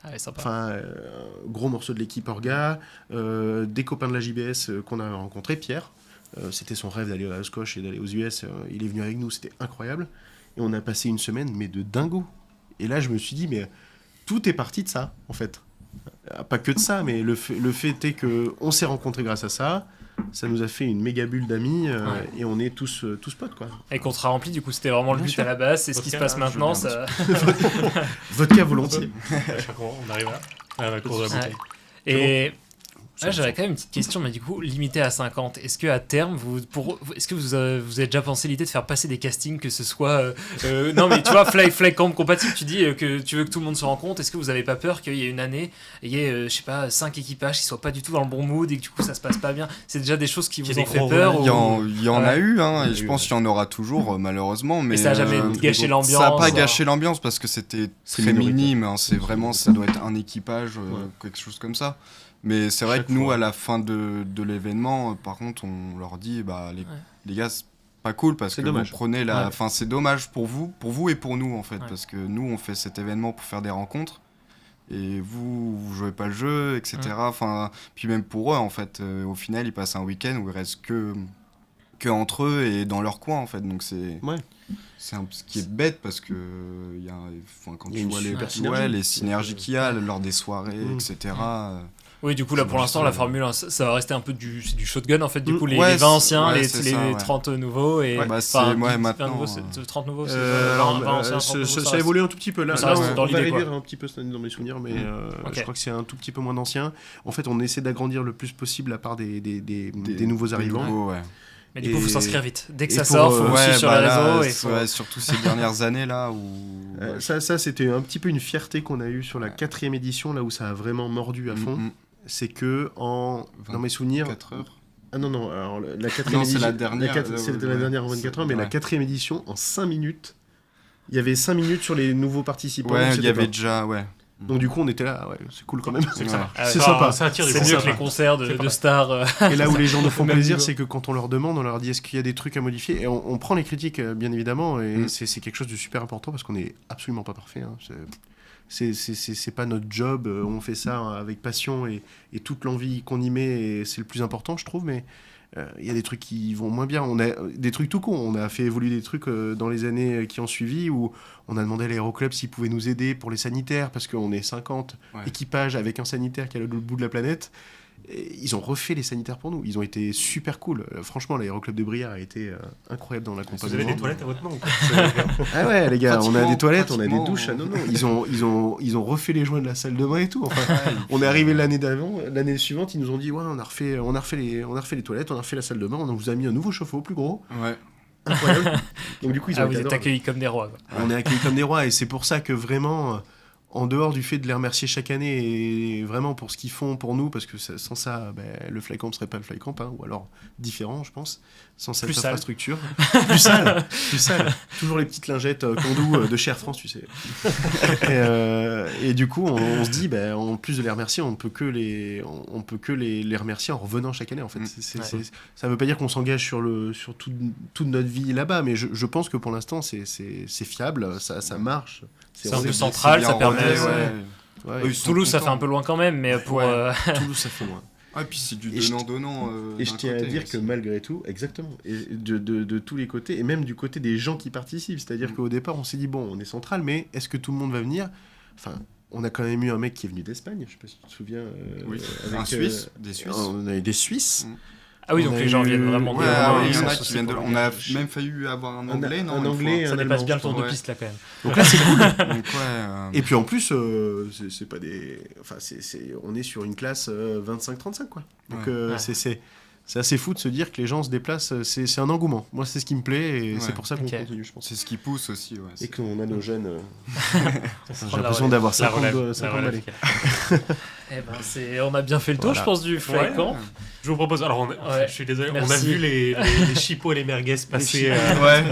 Ah ouais, sympa. Enfin, gros morceau de l'équipe Orga, des copains de la JBS qu'on a rencontrés, Pierre. C'était son rêve d'aller à Oscoche et d'aller aux US. Il est venu avec nous, c'était incroyable. Et on a passé une semaine, mais de dingo. Et là, je me suis dit, mais tout est parti de ça, en fait. Pas que de ça, mais le fait est qu'on s'est rencontrés grâce à ça. Ça nous a fait une méga bulle d'amis Ouais. et on est tous potes, quoi. Et qu'on sera rempli, du coup c'était vraiment le Bien but sûr. à la base, c'est ce qui se Vodka, passe là, maintenant. je veux Ça... Vodka volontiers. À chaque fois, on arrive à la cour de la Ouais. bouteille. Et C'est j'avais quand même une petite question, mais du coup, limité à 50, est-ce qu'à terme, est-ce que vous avez déjà pensé l'idée de faire passer des castings, que ce soit... non mais tu vois, Fly Camp compatible, tu dis que tu veux que tout le monde se rencontre, est-ce que vous avez pas peur qu'il y ait une année, il y ait, je sais pas, 5 équipages qui soient pas du tout dans le bon mood et que du coup ça se passe pas bien? C'est déjà des choses qui Qu'il y vous ait ont des fait gros peur? Il y en a Ouais. eu, hein, Il y en et a je eu, pense ouais. qu'il y en aura toujours, malheureusement. Mais ça a jamais gâché l'ambiance. Ça n'a pas ça. gâché l'ambiance parce que c'était C'est très minoritaire. minime. Hein, c'est vraiment, ça doit être un équipage, Ouais. quelque chose comme ça. Mais c'est vrai Chaque que nous, fois. à la fin de l'événement, par contre, on leur dit, bah, les gars, c'est pas cool parce C'est que dommage. vous prenez Ouais. enfin c'est dommage pour vous et pour nous en fait, Ouais. parce que nous on fait cet événement pour faire des rencontres et vous jouez pas le jeu, etc. Enfin, puis même pour eux en fait, au final ils passent un week-end où ils restent que entre eux et dans leur coin en fait, donc Ouais. c'est ce qui est bête parce que quand Il y a tu une vois super les synergie. synergies qu'il y a lors des soirées, etc. Oui, du coup, là, C'est pour l'instant, juste, la Formule 1, ça va rester un peu c'est du shotgun, en fait. Du coup, les Ouais, 20 anciens, ouais, les c'est ça, ouais. 30 nouveaux. Et, Ouais, bah, c'est- enfin, ouais, 20 maintenant, nouveaux, 30 nouveaux, c'est Alors, 20 anciens, 30 nouveaux, ça reste. évolue un tout petit peu là. Ça Là, reste on dans va l'idée, quoi. réduire un petit peu cette année dans mes souvenirs, mais Ok. je crois que c'est un tout petit peu moins d'anciens. En fait, on essaie d'agrandir le plus possible la part des nouveaux des arrivants. nouveaux, ouais. Mais du coup, il faut Et- s'inscrire vite. Dès que et ça pour, sort, faut ouais, suivre sur les réseaux. Et faut... ouais, surtout ces dernières années là où Ça, c'était un petit peu une fierté qu'on a eue sur la 4e édition, là où ça a vraiment mordu à fond. Mm, C'est que, dans mes souvenirs. 4 heures. Ah non, non, alors la 4e Non, édition. c'est la dernière, C'était ouais, la dernière en 24 heures, mais la ouais. 4e édition, en 5 minutes, il y avait 5 minutes sur les nouveaux participants. Ouais, donc il y c'était avait pas. déjà, ouais. Donc du coup, on était là, ouais, c'est cool quand même. C'est que ça Ouais. marche. Ah, C'est enfin, sympa. Ça attire du C'est monde. mieux que les concerts de stars. Et là où les gens nous font Même plaisir, niveau. c'est que quand on leur demande, on leur dit est-ce qu'il y a des trucs à modifier, et on prend les critiques bien évidemment, et Mm. c'est quelque chose de super important parce qu'on n'est absolument pas parfait. Hein. C'est pas notre job, on fait ça avec passion et toute l'envie qu'on y met, et c'est le plus important, je trouve. Mais il y a des trucs qui vont moins bien. On a des trucs tout cons. On a fait évoluer des trucs dans les années qui ont suivi où on a demandé à l'aéroclub s'ils pouvaient nous aider pour les sanitaires parce qu'on est 50 Ouais. équipages avec un sanitaire qui est à l'autre bout de la planète. Et ils ont refait les sanitaires pour nous. Ils ont été super cool. Franchement, l'aéroclub de Briare a été incroyable dans Vous avez l'accompagnement. des toilettes à votre nom ou quoi Ah ouais, les gars, on a Pratiquement, des toilettes, on a des pratiquement, douches. Ah non, non, ils ont refait les joints de la salle de bain et tout. Enfin, on est arrivé l'année d'avant, l'année suivante, ils nous ont dit ouais, on a refait les toilettes, on a refait la salle de bain, on vous a mis un nouveau chauffe-eau plus gros, Ouais. incroyable. Donc du coup, ils ont Ah, été vous êtes adorables. accueillis comme des rois. Quoi. On est accueillis comme des rois, et c'est pour ça que vraiment, en dehors du fait de les remercier chaque année et vraiment pour ce qu'ils font pour nous, parce que sans ça, le Flycamp serait pas le Flycamp, hein, ou alors différent, je pense, sans cette Plus sale. infrastructure. Plus sale, plus sale. Toujours les petites lingettes Condou de chez Air France, tu sais. Et du coup, on se dit, en plus de les remercier, on peut que les remercier en revenant chaque année, en fait. Ça veut pas dire qu'on s'engage sur toute notre vie là-bas, mais je pense que pour l'instant, c'est fiable, ça marche. C'est un peu rodé. central, C'est ça bien permet. rodé, ouais. ouais. Ouais. Eux, ils sont Toulouse, ça fait contents. un peu loin quand même, mais pour. Ouais. Toulouse, ça fait loin. Ah, et puis c'est du Et je- donnant-donnant. Et je tiens à dire que malgré tout, exactement, et de tous les côtés, et même du côté des gens qui participent, c'est-à-dire qu'au départ, on s'est dit, bon, on est central, mais est-ce que tout le monde va venir ? Enfin, on a quand même eu un mec qui est venu d'Espagne, je sais pas si tu te souviens. Oui, avec, un Suisse, des Suisses. On a eu des Suisses. Ah oui, On donc a les gens eu- viennent vraiment de Ouais, loin, il y ils en sont a associés qui viennent de. pour On a même failli avoir un anglais, non un une anglais, fois. Ça un dépasse allemand, bien le je tour de ouais. piste là quand même. Donc là, c'est cool. Donc, ouais, Et puis en plus, c'est pas des. Enfin, on est sur une classe 25-35, quoi. Donc Ouais. Ouais. c'est assez fou de se dire que les gens se déplacent. C'est un engouement. Moi, c'est ce qui me plaît, et Ouais. c'est pour ça qu'on Ok. continue, je pense. c'est ce qui pousse aussi. Ouais. Et qu'on a nos jeunes. J'ai J'ai l'impression d'avoir 50 balais. Eh ben, on a bien fait le tour, Voilà. je pense, du Flycamp. Je vous propose. Alors, Ouais. je suis désolé, on a Merci. vu les chipots et les merguez passer Ouais.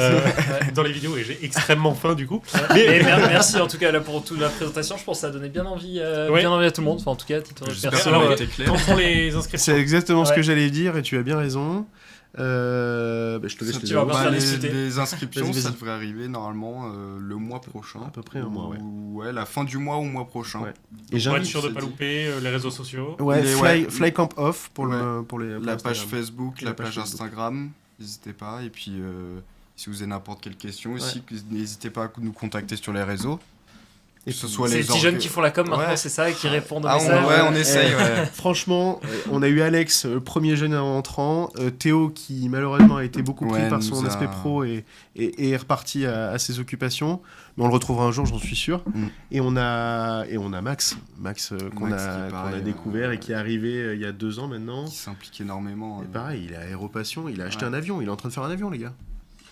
dans les vidéos et j'ai extrêmement faim du coup. Mais merci en tout cas là, pour toute la présentation. Je pense que ça a donné bien envie, Ouais. bien envie à tout le monde. Enfin, en tout cas, à titre J'espère que personnel. ça Alors, a été clair. Quand sont les inscriptions C'est exactement ce Ouais. que j'allais dire, et tu as bien raison. Je te laisse Ça, les tu vas annonces. voir. bah, faire les, discuter. les inscriptions, Vas-y, ça vas-y. devrait arriver normalement le mois prochain. À peu près un mois, ouais. Ouais, la fin du mois ou mois prochain. Ouais. Et Pour être j'invite. sûr de pas louper les réseaux sociaux. Ouais, Les- Flycamp Off pour Ouais. pour les. La pour page Instagram. Facebook, Et la la page page Facebook. Instagram, n'hésitez pas. Et puis, si vous avez n'importe quelle question aussi, n'hésitez pas à nous contacter sur les réseaux. Et Que ce puis- soit C'est les les petits jeunes orga- qui font la com maintenant, Ouais. c'est ça, et qui répondent aux Ah, messages. on essaye, ouais. Franchement, on a eu Alex, le premier jeune entrant, Théo qui malheureusement a été beaucoup pris Ouais, par nous son a- aspect pro et est reparti à ses occupations. Mais on le retrouvera un jour, j'en suis sûr. Mm. Et on a Max qu'on Max qui a est pareil, découvert et qui est arrivé il y a 2 ans maintenant. Qui s'implique énormément. Et pareil, il est à Aéropassion, il a acheté Ouais. un avion, il est en train de faire un avion, les gars.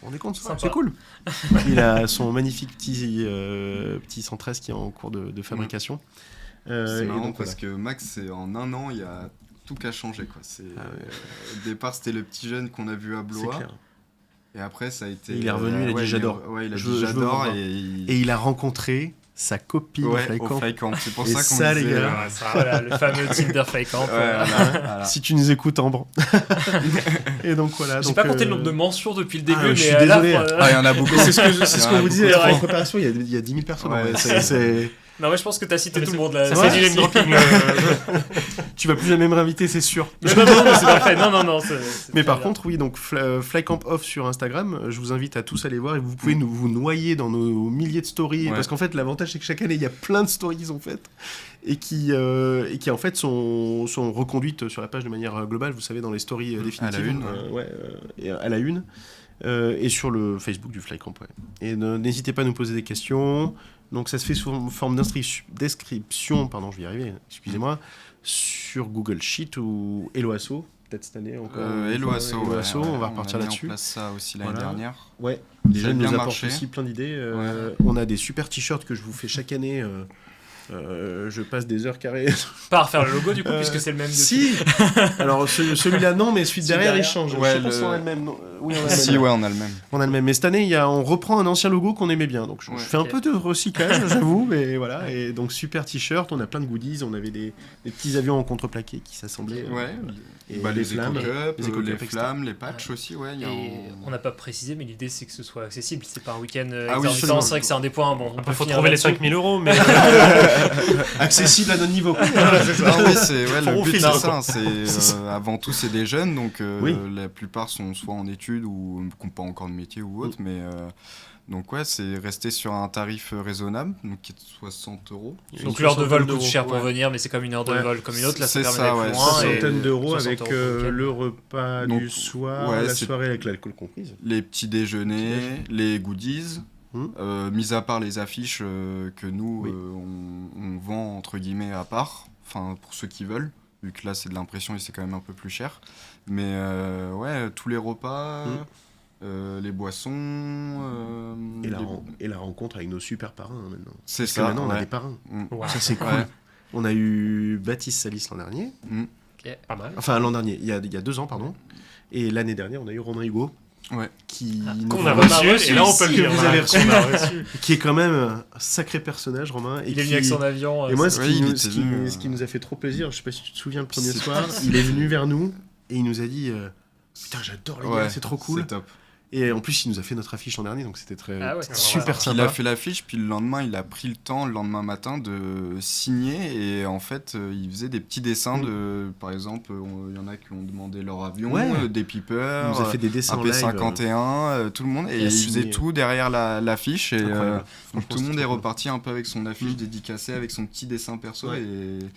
Vous vous rendez compte, Sympa. c'est cool. Il a son magnifique petit 113 qui est en cours de fabrication. C'est Et marrant donc, parce que Max, en un an, il y a tout qu'à changer. Quoi. Au départ, c'était le petit jeune qu'on a vu à c'est Blois. clair. Et après, ça a été. Il est revenu, il a dit ouais, j'adore. Ouais, il a Je dit veux j'adore. voir. Et Et il a rencontré sa copine Ouais, Fly au Camp. Fly Camp. C'est pour Et ça qu'on ça, les disait, gars, Ouais, ça- Voilà, le fameux Tinder Fly Camp. voilà. Si tu nous écoutes, Ambre. Et donc voilà. J'ai donc, pas compté le nombre de mentions depuis le début, je mais suis là, désolé. Ah, il y en a beaucoup. Mais c'est ce Il y ce en qu'on a vous disait beaucoup en trop. préparation, il y a 10 000 personnes. Ouais, en vrai. c'est- C'est- Non, mais je pense que t'as cité Mais tout le c'est- monde là. Ça Ouais. c'est du name dropping. Tu vas plus jamais me réinviter, c'est sûr. Non, non, mais c'est parfait. Non, Mais par contre, oui, donc Fly Camp Off sur Instagram, je vous invite à tous aller voir et vous pouvez vous noyer dans nos milliers de stories. Ouais. Parce qu'en fait, l'avantage, c'est que chaque année, il y a plein de stories qu'ils ont faites et qui en fait sont reconduites sur la page de manière globale, vous savez, dans les stories définitives. une, et à la une. Et sur le Facebook du Fly Camp. Ouais. Et n'hésitez pas à nous poser des questions. Donc ça se fait sous forme description, pardon, je vais y arriver, excusez-moi, sur Google Sheet ou Helloasso, peut-être cette année encore. Helloasso, Helloasso, ouais, on va repartir a mis là-dessus. en place ça aussi l'année Voilà. dernière. Ouais, les Ça a jeunes bien nous apportent marché. aussi plein d'idées. Ouais. On a des super t-shirts que je vous fais chaque année. Je passe des heures carrées. Pas à refaire le logo du coup, puisque c'est le même. Si Alors celui-là non, mais celui derrière il derrière. change. Ouais, je sais pas si on a le- le même. Non. Oui, on a le Si, même. ouais, on a le même. On a le même. Mais cette année, on reprend un ancien logo qu'on aimait bien. Donc je Ouais. fais un Ok. peu de recyclage, j'avoue, mais voilà. Et donc super t-shirt, on a plein de goodies, on avait des petits avions en contreplaqué qui s'assemblaient. Ouais. Et Bah, les les flammes, éco-cups, les éco-cups, les etc. flammes, les patchs aussi, ouais. il y a Et un- on n'a pas précisé, mais l'idée c'est que ce soit accessible. C'est pas un week-end Ah oui, exorbitant. absolument. C'est vrai que c'est un des points. Bon, on Après, peut faut finir trouver les là-dessus. 5 000 euros, mais Accessible à notre niveau. Non, oui, c'est ouais, Faut le but finir, c'est quoi. ça. C'est avant tout c'est des jeunes, donc Oui. la plupart sont soit en études ou qui n'ont pas encore de métier ou autre, mais donc ouais, c'est rester sur un tarif raisonnable, donc qui est de 60 €. Donc l'heure de vol coûte d'euros. cher pour Ouais. venir, mais c'est comme une heure de Ouais. vol comme une autre. Là, ça C'est permet ça, d'aller ouais. plus loin. et- Soixantaine d'euros 60 avec € pour le week-end. le repas Donc, du soir, ouais, la c'est- soirée avec l'alcool comprise. Les petits déjeuners, Petit-déj. les goodies, mis à part les affiches que nous Oui. on vend entre guillemets à part, enfin pour ceux qui veulent, vu que là c'est de l'impression et c'est quand même un peu plus cher. Mais ouais, tous les repas, les boissons, Et la rencontre avec nos super parrains hein, maintenant. c'est Parce que ça. maintenant on a ouais. des parrains. Mm. Wow. Ça c'est cool. Ouais. On a eu Baptiste Salis l'an dernier. pas mal. Enfin l'an dernier, il y a 2 ans pardon. Et l'année dernière on a eu Romain Hugo. Ouais. Qui, Qu'on nous- a On a reçu, et là on peut le que dire. vous voilà, avez qu'on a reçu. qui est quand même un sacré personnage Romain. Il est venu avec son avion. Et moi, Ouais, il était venu, ce qui nous a fait trop plaisir, je sais pas si tu te souviens le premier C'est- soir, il est venu vers nous et il nous a dit putain, j'adore les Ouais, gars, c'est trop cool. C'est top. Et en plus, il nous a fait notre affiche l'an dernier, donc c'était très Ah ouais. super Il Il sympa. a fait l'affiche, puis le lendemain, il a pris le temps, le lendemain matin, de signer. Et en fait, il faisait des petits dessins de. Par exemple, il y en a qui ont demandé leur avion, Ouais. des Il peepers, nous a fait des dessins un en live. P51, tout le monde. Et Il a il faisait signé. tout derrière l'affiche. Et Incroyable. donc Franchement, tout le monde c'était est trop reparti un peu avec son affiche dédicacée, avec son petit dessin perso. Ouais.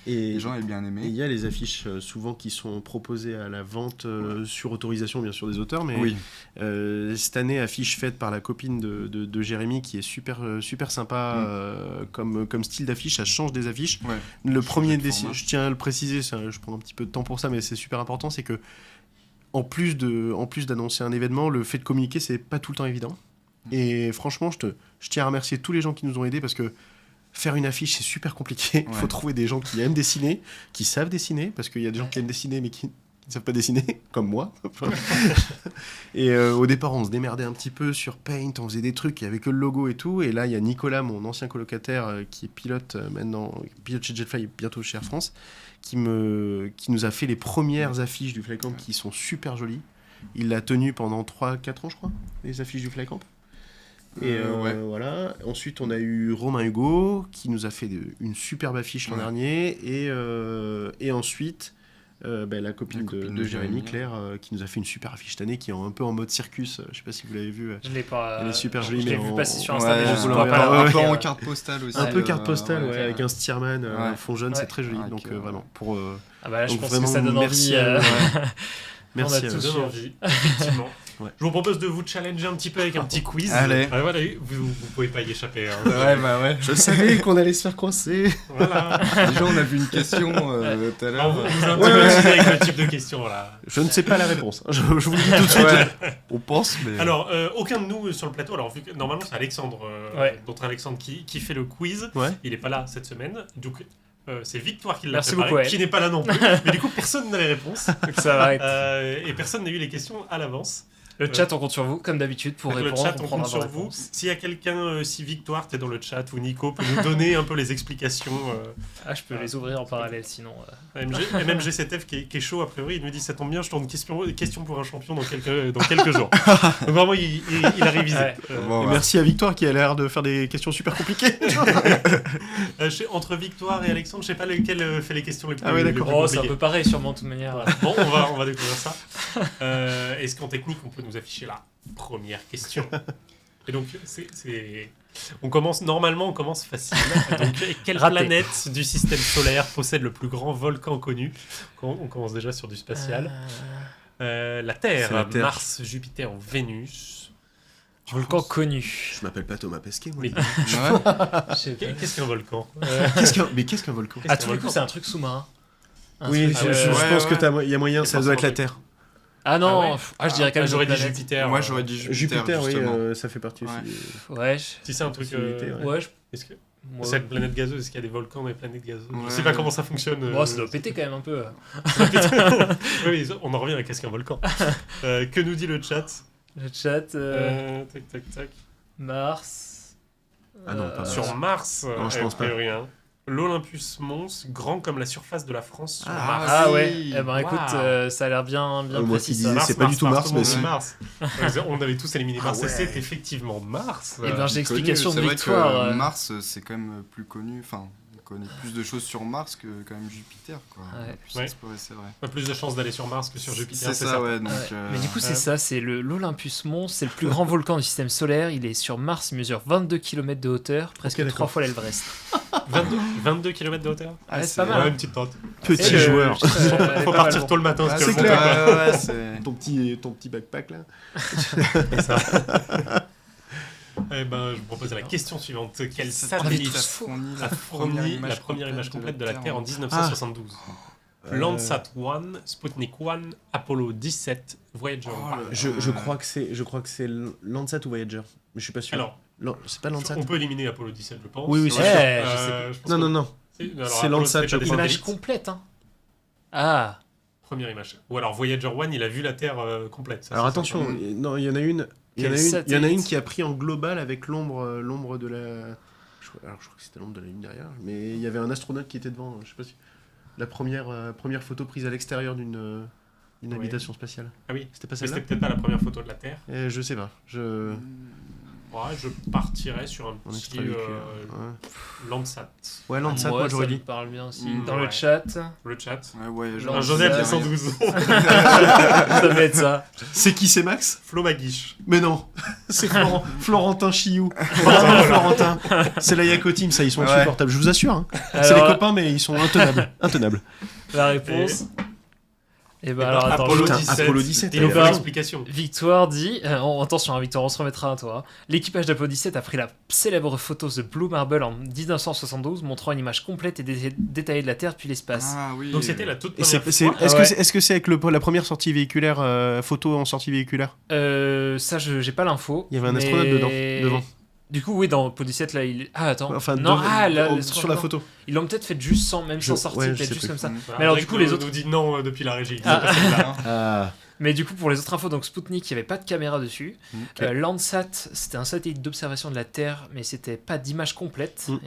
Et Et les gens avaient bien et il aimé. y a les affiches souvent qui sont proposées à la vente sur autorisation bien sûr des auteurs, mais Oui, cette année affiche faite par la copine de Jérémy qui est super sympa comme style d'affiche, ça change des affiches. ouais. Le Changer premier de dessin, format. je tiens à le préciser, je prends un petit peu de temps pour ça, mais c'est super important, c'est que en plus d'annoncer un événement, le fait de communiquer, c'est pas tout le temps évident. Et franchement, je tiens à remercier tous les gens qui nous ont aidés parce que faire une affiche, c'est super compliqué. Il faut Ouais. trouver des gens qui aiment dessiner, qui savent dessiner, parce qu'il y a des gens qui aiment dessiner mais qui ne savent pas dessiner, comme moi. Et au départ, on se démerdait un petit peu sur Paint, on faisait des trucs, il y avait que le logo et tout. Et là, il y a Nicolas, mon ancien colocataire, qui est pilote maintenant, pilote chez Jetfly, bientôt chez Air France, qui nous a fait les premières affiches du Flycamp qui sont super jolies. Il l'a tenu pendant 3-4 ans, je crois, les affiches du Flycamp. Et Ouais. voilà. Ensuite, on a eu Romain Hugo qui nous a fait une superbe affiche l'an Ouais. dernier. Et ensuite, la copine, La copine de de Jérémy, Jérémy. Claire, qui nous a fait une super affiche cette année qui est un peu en mode circus. Je sais pas si vous l'avez vu. Je l'ai pas. Elle est super jolie, Je l'ai mais vu en- passer sur Ouais, Insta, mais je on ne vous pourrais pas l'enverra. la un peu remarquer, en carte postale aussi. un peu carte postale, ouais. ouais, avec un Stearman, un Ouais. fond jaune, Ouais. c'est très joli. Avec, Donc ouais. vraiment, pour. Ah bah là, je donc pense vraiment, que ça donne merci envie. à eux. On a Merci à tous eux. Ça donne envie, effectivement. Ouais. Je vous propose de vous challenger un petit peu avec un petit quiz. Allez. Ah, voilà, vous pouvez pas y échapper. hein. Ouais, bah ouais. Je savais qu'on allait se faire coincer. Voilà. Déjà, on a vu une question tout à Alors, l'heure. vous introduisez avec le type de question là. Je ne sais pas la réponse. Je vous le dis tout de suite. Ouais. On pense, mais. Alors, aucun de nous sur le plateau. Alors, vu que normalement c'est Alexandre, Ouais. notre Alexandre qui fait le quiz. Ouais. Il est pas là cette semaine, donc c'est Victoire qui l'a Merci préparé, beaucoup, ouais. qui n'est pas là non plus. Mais du coup, personne n'a les réponses Donc ça va être. et personne n'a eu les questions à l'avance. Le chat, on compte sur vous, comme d'habitude, pour Avec le répondre. chat, on compte sur vous. S'il y a quelqu'un, si Victoire, t'es dans le chat, ou Nico, peut nous donner un peu les explications. Ah, je peux les ouvrir en parallèle, sinon. MMG7F qui est chaud, a priori, il nous dit ça tombe bien, je tourne question pour un champion dans quelques jours. Donc vraiment, il a révisé. Ouais. Bon, Et ouais. merci à Victoire qui a l'air de faire des questions super compliquées. Entre Victoire et Alexandre, je sais pas lequel fait les questions les plus, Ah ouais, les d'accord. plus Oh, c'est un compliquées. peu pareil, sûrement, de toute manière. Bon, on va découvrir ça. Est-ce qu'en technique, on peut nous afficher la première question? Et donc, normalement, on commence facile. Donc, quelle Raté. planète du système solaire possède le plus grand volcan connu? On commence déjà sur du spatial. La Terre, C'est la Terre. Mars, Jupiter ou Vénus. Volcan connu. Je m'appelle pas Thomas Pesquet, moi. Mais Ouais. qu'est-ce qu'un volcan? Qu'est-ce qu'un volcan À tous les coups, c'est un truc sous-marin. Un Oui, truc, je ouais, pense ouais. que il y a moyen, Et ça doit être la forcément, Terre. Ah non, Ah ouais. je dirais quand même J'aurais dit une planète. Jupiter. Moi, j'aurais dit Jupiter, Jupiter, oui, justement. ça fait partie Ouais. aussi. Ouais, Si c'est un truc. Possibilité, ouais. ouais, Est-ce que moi- c'est une planète gazeuse? Est-ce qu'il y a des volcans dans les planètes gazeuses? Je Ouais. sais pas comment ça fonctionne. Bon, ça doit péter quand même un peu. Oui, on en revient à qu'est-ce qu'un volcan. Que nous dit le chat? Le chat, Tac, tac, tac. Mars. Ah non, pas Mars. Sur Mars, Non, je pense a priori, hein. L'Olympus Mons, grand comme la surface de la France sur Ah, Mars. Ah oui. ouais, eh ben écoute, Waouh. ça a l'air bien moi précis qui ça. disais, c'est pas du tout Mars, tout le mais monde si. dit Mars. On avait tous éliminé Mars, Ah et c'est ouais. effectivement Mars. Eh ben, j'ai Connu, l'explication de c'est vrai Victoire. que Mars, c'est quand même plus connu. Enfin, on connaît plus de choses sur Mars que quand même Jupiter, quoi. Ouais. On a plus Ouais. exploré, c'est vrai. On a plus de chances d'aller sur Mars que sur Jupiter, C'est ça, ouais. Donc, Ouais. Mais du coup, c'est ouais. ça, c'est l'Olympus Mons, c'est le plus grand volcan du système solaire. Il est sur Mars, il mesure 22 km de hauteur, presque Ok, 3 d'accord. fois l'Everest. 22 km de hauteur. Ah, c'est pas mal, Ouais, hein. une petite tente. Petit Et le- joueur. Faut partir tôt le matin, Ah, parce que c'est le clair. volcan- Ouais, ouais, c'est. Ton petit backpack là. C'est ça. Eh ben, je vous propose la question suivante. Quel satellite a fourni la première image complète de la Terre en 1972? Landsat 1, Sputnik 1, Apollo 17, Voyager 1. Je crois que c'est Landsat ou Voyager, mais je suis pas sûr. Alors, C'est pas Landsat. on peut éliminer Apollo 17, je pense. Oui, oui, c'est Ouais, sûr. je sais Je pense Non, que- non, non. Alors, c'est Apollo, Landsat, c'était je pas des crois. Image satellites. complète, hein. Ah, Première image. Ou alors Voyager 1, il a vu la Terre complète. Ça, Alors c'est attention, sympa. non, il y en a une. Il y en a Quel une, il y en a satellite une qui a pris en global avec l'ombre de la. Alors je crois que c'était l'ombre de la Lune derrière, mais il y avait un astronaute qui était devant. Je sais pas si la première photo prise à l'extérieur d'une Ouais. habitation spatiale. Ah oui. C'était pas Mais celle-là c'était peut-être pas la première photo de la Terre. Je sais pas. Ouais, je partirais sur un On petit extravéhicule. Landsat. Ouais, Landsat, moi j'aurais ça me dit. parle bien aussi. Mm, Dans ouais. le chat, Le chat. Ouais, ouais, Un Un Landsat. Joseph Joseph 212. ça doit être ça. C'est qui, c'est Max? Flo Maguiche. Mais non, c'est Florentin Chiou. Florentin. C'est la Yako Team, ça, ils sont Ouais. insupportables, je vous assure. Hein. C'est Alors, les copains, mais ils sont intenables. Intenables. La réponse. Et Eh ben ben, alors attends, Apollo putain, 17. Apollo 17, Il nous elle fait est l'explication. Victoire dit, attention hein, Victoire, on se remettra à toi. L'équipage d'Apollo 17 a pris la célèbre photo The Blue Marble en 1972, montrant une image complète et détaillée de la Terre puis l'espace. Ah oui. Donc c'était la toute Et première c'est- fois. Est-ce Ah ouais. que c'est avec la première sortie véhiculaire, photo en sortie véhiculaire? Ça, j'ai pas l'info. Il y avait un mais- astronaute devant. Du coup, oui, dans Apollo 17, là, il. Ah, attends. Enfin, non, devant- là, sur la photo. Ils l'ont peut-être fait juste sans, même sans Je- sortie, ouais, je peut-être sais juste plus. comme ça. Mm. Mais alors, Drake du coup, les nous autres- dit non depuis la régie. Ah. C'est pas celle-là. Ah. Mais du coup, pour les autres infos, donc Sputnik, il n'y avait pas de caméra dessus. Ok. Landsat, c'était un satellite d'observation de la Terre, mais c'était pas d'image complète. Mm.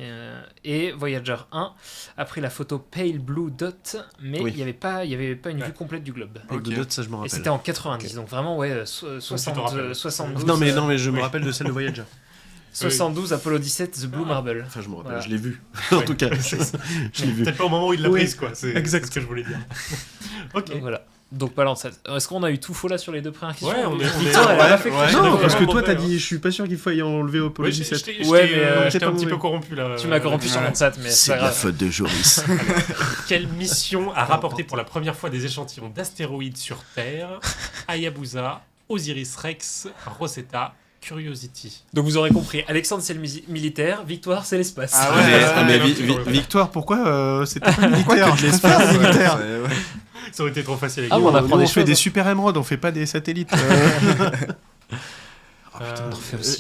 Et Voyager 1 a pris la photo Pale Blue Dot, mais Oui. il n'y avait pas une Ouais. vue complète du globe. Avec Ok. de d'autres, ça je m'en Et rappelle. c'était en 90, donc vraiment, ouais, te rappelles. 72. Non mais je me rappelle de celle de Voyager. 72, Apollo 17, The Blue Marble. Enfin, je me rappelle, Voilà. je l'ai vu. En tout cas, je l'ai vu. Peut-être pas au moment où il l'a Oui, prise, quoi. C'est exact. ce que je voulais dire. Ok. Donc voilà. Donc pas Landsat. Est-ce qu'on a eu tout faux là sur les deux premières questions? Ouais, on est- Victoire, elle a ouais, pas fait ouais. que- Non, d'accord. parce que toi Vraiment t'as mauvais, dit, je suis pas sûr qu'il faut y enlever Apollo Ouais, 17. j'étais Ouais, mais, j'étais un pas petit mauvais. peu corrompu là. Tu m'as corrompu sur Ouais. Landsat, mais c'est pas grave. faute de Joris. Quelle mission a rapporté pour la première fois des échantillons d'astéroïdes sur Terre? Hayabusa, Osiris Rex, Rosetta, Curiosity. Donc vous aurez compris, Alexandre c'est le militaire, Victoire c'est l'espace. Ah Mais, ouais, mais ouais, ouais. Victoire, pourquoi c'était pas militaire? de l'espace, militaire. ouais. Ça aurait été trop facile avec Ah, nous. bon, on apprend Nous, des on fait choses, des hein. super émeraudes, on fait pas des satellites. Euh,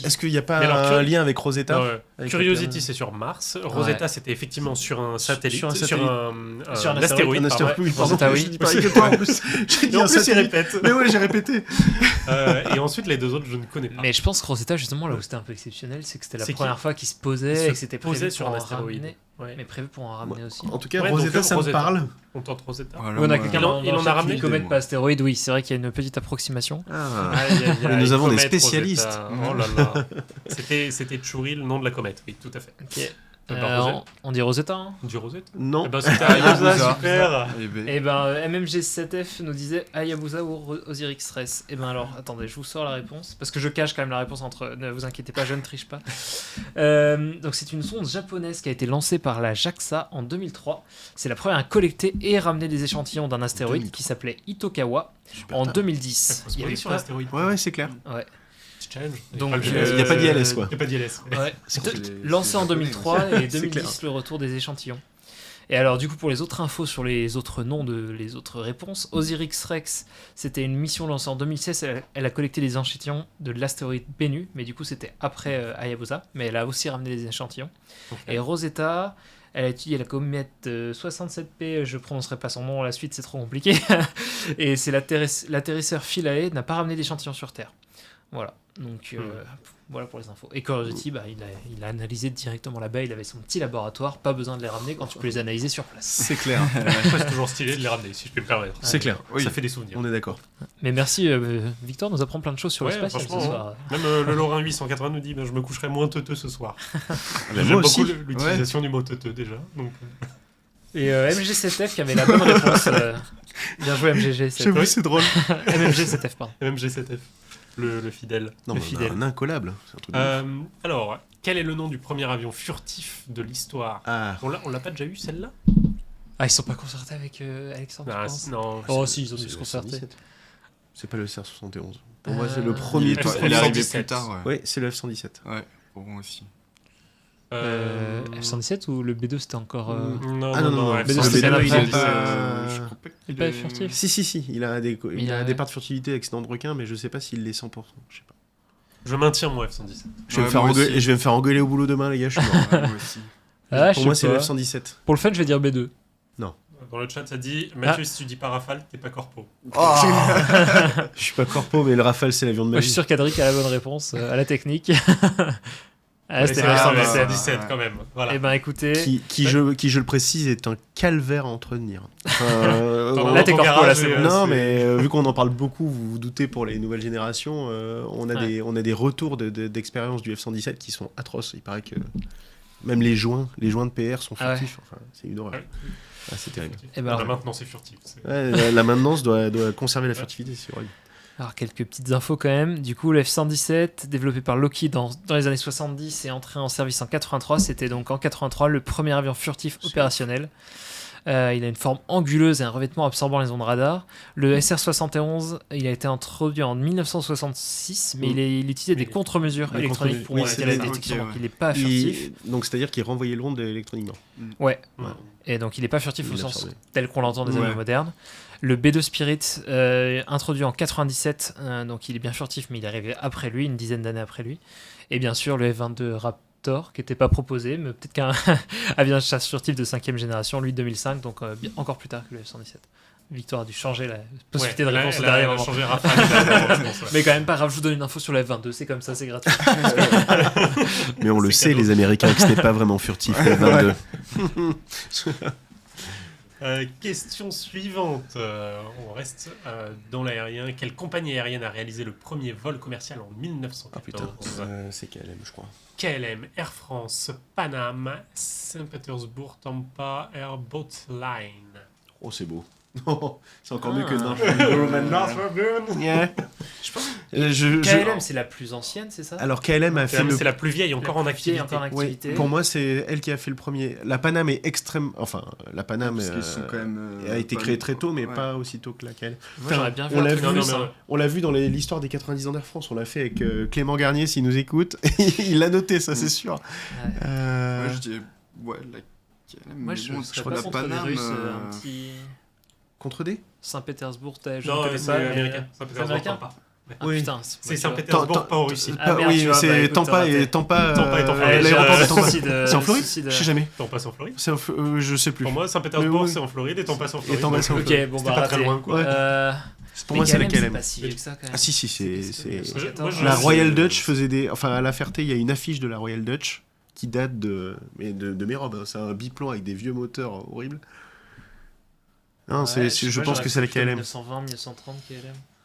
Est-ce qu'il n'y a pas Mais alors, un lien avec Rosetta non, avec Curiosity, le- c'est sur Mars. Rosetta, Ouais. c'était effectivement sur un satellite, Sur un sur satellite. un Sur un astéroïde. Un pardon. astéroïde, Ouais. pardon. Rosetta, oui. Je dis pareil que toi en plus. J'ai dit Et en un plus, il satellite. répète. Mais ouais, j'ai répété. Et ensuite, les deux autres, je ne connais pas. Mais je pense que Rosetta, justement, là où c'était un peu exceptionnel, c'est que c'était la C'est première fois qu'il se posait Il et se que c'était posait prévu sur pour un en astéroïde. ramener. Ouais. Mais prévu pour en ramener aussi. En tout cas, Ouais, Rosetta, donc, ça me Rosetta. parle. On tente Rosetta. Voilà, On a moi, quelqu'un Il en- dans il le en a chat ramené qui deux, commente moi. pas astéroïde, oui, c'est vrai qu'il y a une petite approximation. Ah. Aïe, aïe, aïe, Nous avons des comète, spécialistes. Rosetta. Oh là là. C'était Churi, le nom de la comète, oui, tout à fait. Ok. Rosetta. On dit Rosetta, hein. Du Rosetta. Non. Eh ben, c'était Hayabusa, Hayabusa. super. Eh ben, Eh ben, MMG7F nous disait Hayabusa ou Osiris Rex. Eh ben alors, attendez, je vous sors la réponse, parce que je cache quand même la réponse entre... Ne vous inquiétez pas, je ne triche pas. Donc c'est une sonde japonaise qui a été lancée par la JAXA en 2003. C'est la première à collecter et ramener des échantillons d'un astéroïde 2003. qui s'appelait Itokawa Super en tard. 2010. Faut se Il y poser avait sur pas- l'astéroïde. Ouais, c'est clair. Ouais. Petit challenge. Donc, Il y a Il n'y a pas d'ILS, quoi. Il n'y a pas d'ILS. Ouais. C'est De- les- lancé c'est en les 2003 Japonais, et C'est 2010 clair. le retour des échantillons. Et alors du coup pour les autres infos sur les autres noms de les autres réponses, Osiris Rex, c'était une mission lancée en 2016, elle a collecté les échantillons de l'astéroïde Bennu, mais du coup c'était après Hayabusa, mais elle a aussi ramené les échantillons. Ok. Et Rosetta, elle a étudié la comète 67P, je prononcerai pas son nom, la suite c'est trop compliqué. Et c'est l'atterrisseur Philae n'a pas ramené d'échantillons sur Terre. Voilà, donc voilà pour les infos. Et Curiosity, bah, il a analysé directement là-bas, il avait son petit laboratoire, pas besoin de les ramener quand tu peux les analyser sur place. C'est clair. Après, c'est toujours stylé de les ramener, si je peux me permettre. C'est clair. Oui. Ça fait des souvenirs. On est d'accord. Mais merci Victor, nous apprend plein de choses sur Ouais, le spatial ce franchement, soir. Même le Lorrain 880 nous dit je me coucherai moins teuteux ce soir. bah, J'aime moi beaucoup aussi. l'utilisation du mot teuteux déjà. Donc, Et MG7F qui avait la bonne réponse. Bien joué MGG7F. J'avoue, c'est drôle. MMG7F, pardon. MG7F, le fidèle. Non, Le mais fidèle. un incollable. C'est un truc de ouf. Alors, quel est le nom du premier avion furtif de l'histoire? Ah. On l'a pas déjà eu celle-là? Ah, ils sont pas concertés avec Alexandre, tu Ah, penses non. Oh c'est- si, ils ont dû C'est se le concerter. 117. C'est pas le CR71. Pour moi, c'est le Euh, premier. il- Il est arrivé F117. plus tard, ouais. Oui, c'est le F117. Ouais, pour moi aussi. F117 ou le B2 c'était encore... Non, Ah, non, non, F117, mais le c'était B2, après. il est pas- pas- je crois pas Il est qu'il pas est- furtif. Si, il a des, Mais il a il a- des parts de furtivité, accident de requin, mais je sais pas s'il l'est 100%. Je sais pas. Je maintiens mon F117. Je vais, Ouais, me faire moi engueuler, aussi. je vais me faire engueuler au boulot demain, les gars. Je suis mort. Ouais, moi aussi. Ah, Pour je moi, sais c'est le pas. F117. Pour le fun, je vais dire B2. Dans le chat, ça dit Mathieu, si tu dis pas Rafale, t'es pas corpo. Je suis pas corpo, mais le Rafale, c'est l'avion de Moi, ma je suis vie. sûr qu'Adric a la bonne réponse à la technique. Ah, c'était le le ça, F117. ouais. F117 quand même. Voilà. Eh ben écoutez, Qui, je le précise, est un calvaire à entretenir. Enfin, Dans là, t'es ton corpo, là, garage, c'est bon. non, c'est- mais vu qu'on en parle beaucoup, vous vous doutez pour les nouvelles générations, on a des retours d'expérience du F-117 qui sont atroces. Il paraît que même les joints de PR sont Ah ouais. furtifs. Enfin, c'est une horreur. Ouais. Ah, c'est terrible. Eh ben Là, alors- maintenant, c'est furtif. Ouais, la maintenance doit conserver la furtivité, c'est horrible. Alors, quelques petites infos quand même. Du coup, le F-117, développé par Lockheed dans les années 70 et entré en service en 83, c'était donc en 83 le premier avion furtif opérationnel. Il a une forme anguleuse et un revêtement absorbant les ondes radar. Le SR-71, il a été introduit en 1966, mais il utilisait des contre-mesures Les électroniques pour contre-mesures, oui, la c'est des- détection, ok, donc ouais. il n'est pas furtif. Donc c'est-à-dire qu'il renvoyait l'onde électroniquement. Ouais. Ouais. Et donc il n'est pas furtif Il au sens l'absorbait. tel qu'on l'entend des Ouais. avions modernes. Le B2 Spirit, introduit en 97, donc il est bien furtif, mais il est arrivé après lui, une dizaine d'années après lui. Et bien sûr le F-22 Raptor, qui n'était pas proposé, mais peut-être qu'un avion de chasse furtif de 5e génération, lui de 2005, donc encore plus tard que le F-117. Victoire a dû changer la possibilité de réponse au dernier moment. changé Rafale. Mais quand même pas grave, je vous donne une info sur le F-22, c'est comme ça, c'est gratuit. Mais on le C'est sait, cadeau. les Américains, que ce n'est pas vraiment furtif, le 22. Question suivante. On reste dans l'aérien. Quelle compagnie aérienne a réalisé le premier vol commercial en Ah 1914? putain, c'est KLM, je crois. KLM, Air France, Paname, Saint-Pétersbourg, Tampa, Airboat Line. Oh, c'est beau. C'est encore mieux que Ah. Northrop. Yeah. KLM, c'est la plus ancienne, c'est ça? Alors KLM a fait le... C'est la plus vieille encore en plus vieille, activité. encore en Oui, activité. pour moi, c'est elle qui a fait le premier. La Paname est extrême... Enfin, la Paname Parce qu'ils sont quand même, a été pas- créée très tôt, mais ouais. pas aussi tôt que la KLM. Moi j'aurais bien vu on un l'a truc vu, comme non, ça. mais- On l'a vu dans l'histoire des 90 ans d'Air France. On l'a fait avec Clément Garnier, s'il nous écoute. Il l'a noté, ça, c'est sûr. Ouais. Moi, je dirais. Ouais, la KLM. Moi mais je bon, serais crois pas la contre les Paname, Russes, un petit Contre D Saint-Pétersbourg, je Non, ne connais c'est pas. mais- américain. C'est américain. Tampa. Ah Oui. putain, C'est Saint-Pétersbourg, pas en Russie. Ah, merde, oui, tu vois, bah, c'est écoute, Tampa t'as et raté. Tampa. Tampa est en Floride. L'aéroport de Tampa. C'est en Floride Je sais jamais. Tampa, c'est en Floride. Je sais plus. Pour moi, Saint-Pétersbourg, Mais oui. c'est en Floride et Tampa, c'est en Et Floride. Tampa, donc, c'est en Ok, bon, c'était bah, pas très raté. loin, quoi. Ouais. Pour moi, Mais c'est la KLM, KLM. pas si vieux que ça, quand même. Ah si, c'est... Moi, La je- Royal Dutch faisait des... Enfin, à La Ferté, il y a une affiche de la Royal Dutch qui date de mes robes. Hein. C'est un biplan avec des vieux moteurs horribles. Non, Ouais, je pense que c'est la KLM. 1920, 1930 KLM.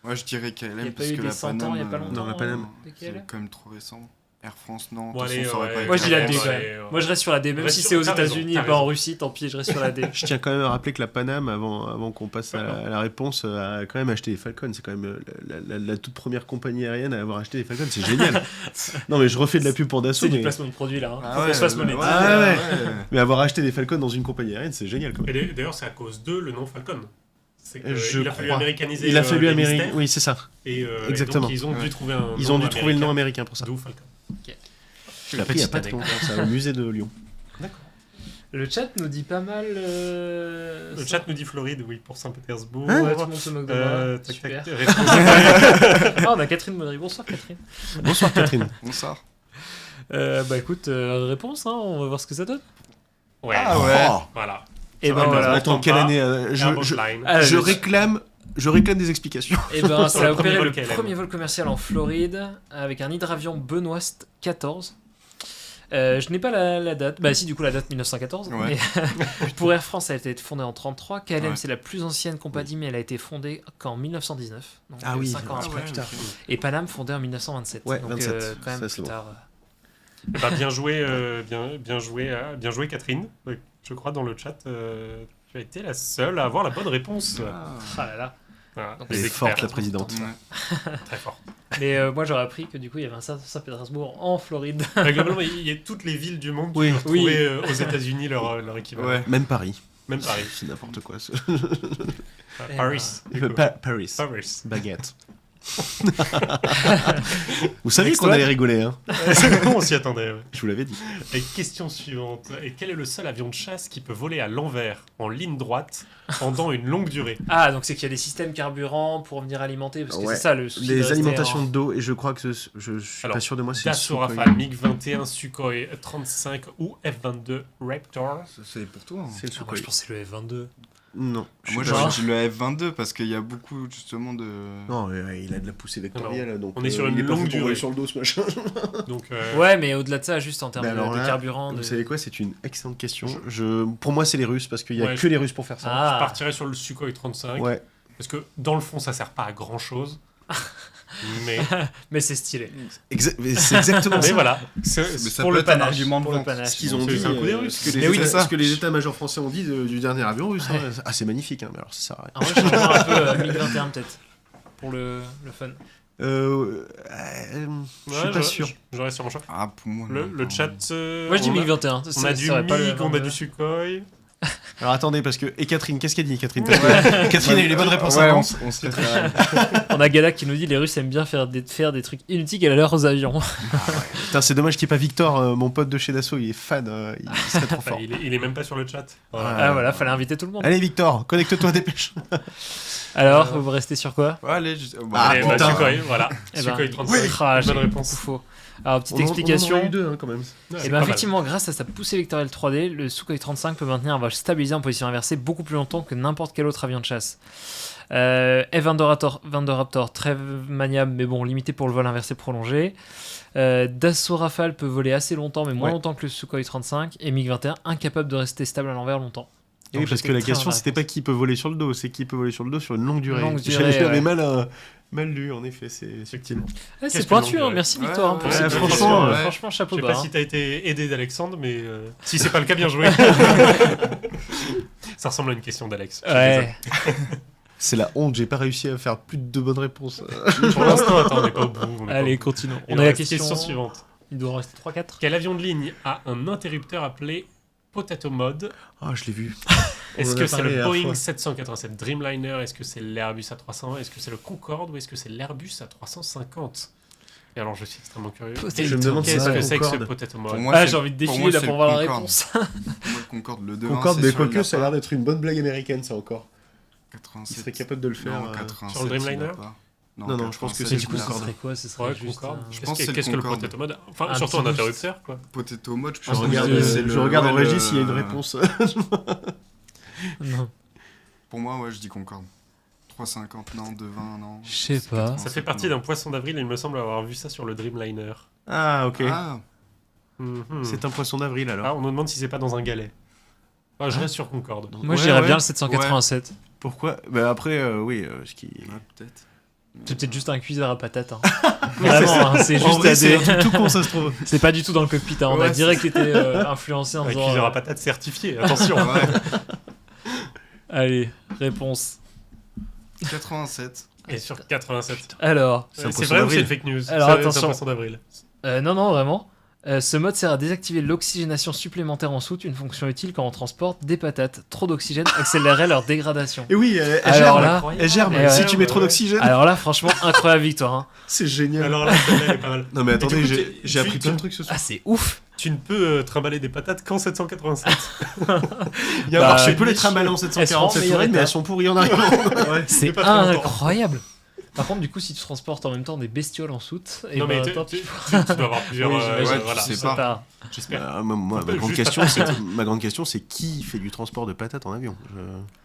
Ouais, je dirais Il n'y a KLM pas parce eu que des la 100 ans, il n'y a pas Paname, longtemps. Non, la Paname. Des c'est KLM. quand même trop récent. Air France, non. Bon, De toute allez, façon, ça aurait ouais. pas été Moi je dis la D Ouais, quand même. ouais. Moi je reste sur la D, même Reste si sur- c'est aux t'as raison, États-Unis et t'as pas en raison. Russie, tant pis, je reste sur la D. Je tiens quand même à rappeler que la Paname, avant qu'on passe à la réponse, a quand même acheté des Falcons. C'est quand même la toute première compagnie aérienne à avoir acheté des Falcons. C'est génial. Non, mais je refais de la pub pour Dassault. C'est du Mais, placement de produit là. Hein. Ah Faut ouais, qu'on se fasse ouais, monétiser. Ah ouais. ouais. mais avoir acheté des Falcons dans une compagnie aérienne, c'est génial quand même. Et d'ailleurs, c'est à cause d'eux le nom Falcon. C'est que Je il a fallu crois. américaniser. Il a fallu les américain. mystères, Oui, c'est ça. Et Exactement. donc, ils ont dû Ouais. trouver un. Ils ont dû trouver le nom américain pour ça. D'où Falcon. Je l'ai appris il y a pas très longtemps, ça, au musée de Lyon. D'accord. Le chat nous dit pas mal. Le chat nous dit Floride, oui, pour Saint-Pétersbourg. Ouais, tout le monde se moque de moi. Tac, Super. tac, réponse. Ah, on a Catherine Baudry. Bonsoir Catherine. Bonsoir Catherine. Bonsoir. Bah écoute, réponse, hein, on va voir ce que ça donne. Ouais. Ah ouais. Oh. Voilà. Et Ça ben va, voilà. mais Attends, quelle pas. année Airbus Line. Ah, je le- réclame des explications. Et ben, Sur ça a le premier opéré vol le KLM. premier vol commercial en Floride avec un hydravion Benoist 14. Je n'ai pas la date. Bah si, du coup la date 1914. Ouais. Mais pour Air France, elle a été fondée en 33. KLM, Ouais. c'est la plus ancienne compagnie, mais elle a été fondée qu'en 1919. Donc, Ah oui, 5 ans c'est après. plus tard. Et Paname fondée en 1927. Ouais, donc 27. quand même Ça, c'est plus bon. tard. Bah, bien joué, bien joué, Catherine. Je crois dans le chat, tu as été la seule à avoir la bonne réponse. Ah là là. Voilà, Donc, Elle les est forte experts, la présidente. Ouais. très fort. Mais moi j'aurais appris que du coup il y avait un Saint-Pétersbourg en Floride. Globalement, il y a toutes les villes du monde qui Oui. ont retrouvé aux États-Unis leur équivalent. Ouais. Même Paris. Même Paris. C'est n'importe quoi. Eh Paris. Paris. Paris. Baguette. Vous saviez Next qu'on one. allait rigoler, hein. On s'y attendait. Ouais. Je vous l'avais dit. Et question suivante. Et quel est le seul avion de chasse qui peut voler à l'envers, en ligne droite, pendant une longue durée? Ah, donc c'est qu'il y a des systèmes carburants pour venir alimenter, parce que Ouais. c'est ça le souci de Les rester alimentations en- d'eau, et je crois que je suis Alors, pas sûr de moi, c'est le Dassault Sukhoi. Rafale, MiG-21, Sukhoi 35 ou F-22 Raptor. C'est pour toi. hein. C'est le Ah, moi Sukhoi. je pensais le F-22. Non. je Moi suis pas j'aurais sûr. dit le F22 parce qu'il y a beaucoup justement de. Non, il a de la poussée vectorielle, donc on est sur une il est pas longue fait pour durée. rouler sur le dos, ce machin. Donc, Ouais, mais au-delà de ça, juste en termes Mais alors de là, carburant. Vous de- savez quoi, c'est une excellente question. Pour moi, c'est les Russes, parce qu'il y a Ouais, que les Russes pour faire ça. je Ah, partirais sur le Sukhoi 35. Ouais. Parce que dans le fond, ça sert pas à grand chose. Mais, mais c'est stylé. Mais c'est exactement mais ça. voilà. Mais ça pour peut le être un panache, argument de pour le vente. panache. Ce qu'ils ont C'est dit, un coup des euh, Russes. ce que les Mais oui, États- c'est ça. ce que les états-majors français ont dit du dernier avion russe. hein. Ah, c'est magnifique, hein, mais alors ça sert à rien. Ah, moi, je vais voir un peu MiG-21 peut-être. Pour le fun. Je suis pas sûr. J'aurais sûrement choix. Ah, pour moi. Le non. chat. Moi je dis on a- MiG-21. On a du MiG, on a du Sukhoi. Alors attendez, parce que. Et Catherine, qu'est-ce qu'elle dit, Catherine Catherine a eu les bonnes réponses Ouais, avant. on se préfère. On a Gala qui nous dit les Russes aiment bien faire des trucs inutiles à leurs avions. Putain, c'est dommage qu'il n'y ait pas Victor, mon pote de chez Dassault, il est fan, il serait trop fort. Il est même pas sur le chat. Ah voilà, fallait inviter tout le monde. Allez Victor, connecte-toi, dépêche. Alors, vous restez sur quoi? Ouais, allez. Ah, Allez, bah, putain. Sukhoi, voilà. Eh ben, Sukhoi 35. Ah, j'ai bonne réponse. beaucoup faux. Alors, petite On en explication. a eu deux, hein, quand même. Ouais, Et c'est bien pas effectivement, grâce à sa poussée vectorielle 3D, le Sukhoi 35 peut maintenir un vol stabilisé en position inversée beaucoup plus longtemps que n'importe quel autre avion de chasse. F-22 Raptor, très maniable, mais bon, limité pour le vol inversé prolongé. Dassault Rafale peut voler assez longtemps, mais moins Ouais. longtemps que le Sukhoi 35. Et MiG-21, incapable de rester stable à l'envers longtemps. Et oui, Donc, parce j'étais que la très question, dans la c'était pas réponse. qui peut voler sur le dos, c'est qui peut voler sur le dos sur une longue durée. Longue durée, J'avais ouais. mal lu, en effet, c'est subtil. Ouais, Qu'est-ce c'est que pointu, longue hein. durée. Merci Ouais, Victor hein, pour ouais, cette franchement, question. ouais. Franchement, Je chapeau sais bas. pas hein. si t'as été aidé d'Alexandre, mais si c'est pas le cas, bien joué. Ça ressemble à une question d'Alex. Je suis Ouais. C'est la honte, j'ai pas réussi à faire plus de 2 bonnes réponses. désolé. Pour l'instant, attends, on n'est pas au bout. on est pas Allez, au bout. continuons. Il On en a la reste question suivante. Il doit en rester 3-4. Quel avion de ligne a un interrupteur appelé Potato Mode? Ah, je l'ai vu. Est-ce en a que c'est parlé le la dernière Boeing fois. 787 Dreamliner? Est-ce que c'est l'Airbus A320? Est-ce que c'est le Concorde? Ou est-ce que c'est l'Airbus A350? Et alors, je suis extrêmement curieux. Potato Je me demande Qu'est-ce ça, que c'est que ce Concorde. Potato Mode? Pour moi, Ah, c'est- j'ai envie de pour défiler moi, là c'est pour le voir la Concorde. réponse. Moi, le Concorde, le 2 Concorde, mais quoique, ça a l'air d'être une bonne blague américaine, ça encore. Il 87. serait capable de le faire. Non, 87, Sur le Dreamliner ça va pas. Non, je pense que 87, c'est Mais du coup, ça Concorde. serait quoi? Ce serait Ouais, juste Concorde. Je pense que c'est Qu'est-ce le que le Concorde. potato mode Enfin, Un surtout un petit boost. interrupteur, quoi. Potato mode, je Je pense que regarde, c'est je regarde en ouais, régie s'il y a une réponse. Non. Pour moi, ouais, je dis Concorde. 3,50, non, 2,20, non. Je sais pas. Ça fait partie d'un poisson d'avril et il me semble avoir vu ça sur le Dreamliner. Ah, ok. Ah, Mhm. C'est un poisson d'avril alors. Ah, on nous demande si c'est pas dans un galet. Ah, je reste sur Concorde. Moi, je Ouais, dirais ouais. bien le 787. Pourquoi Bah après, oui, ce qui. ouais, peut-être. C'est peut-être juste un cuiseur à patates. Hein. Vraiment, hein, c'est En juste vrai, à c'est des- un truc tout con, ça se trouve. C'est pas du tout dans le cockpit. Hein. On a Ouais, direct été influencé en Un disant. cuiseur à patates certifié, attention. Ouais, Allez, réponse. 87. Et sur 87. Alors, C'est un C'est poisson vrai ou c'est d'avril. une fake news Alors, C'est attention. un poisson d'avril. non, vraiment. Ce mode sert à désactiver l'oxygénation supplémentaire en soute, une fonction utile quand on transporte des patates. Trop d'oxygène accélérerait leur dégradation. Et oui, elle Alors germe. là- Elle germe. Eh Si ouais, tu mets ouais, trop ouais. d'oxygène, Alors là, franchement, incroyable victoire. Hein. c'est génial. Alors là, celle-là, elle est pas mal. Non mais Et attendez, du coup, j'ai appris tu- plein de trucs ce soir. Ah, c'est ouf. Tu ne peux trimballer des patates qu'en 787. Il y a Bah, un Je marché peux les niche. trimballer en elles seront 747 meilleures mais état. elles sont pourries en arrière. C'est pas très longtemps. incroyable. Par contre, du coup, si tu transportes en même temps des bestioles en soute, et Non, mais attends, tu dois avoir plusieurs. Oui, j'imagine. ouais, tu voilà, sais ça pas. part. j'espère. Moi, On peut juste ma grande question, c'est qui fait du transport de patates en avion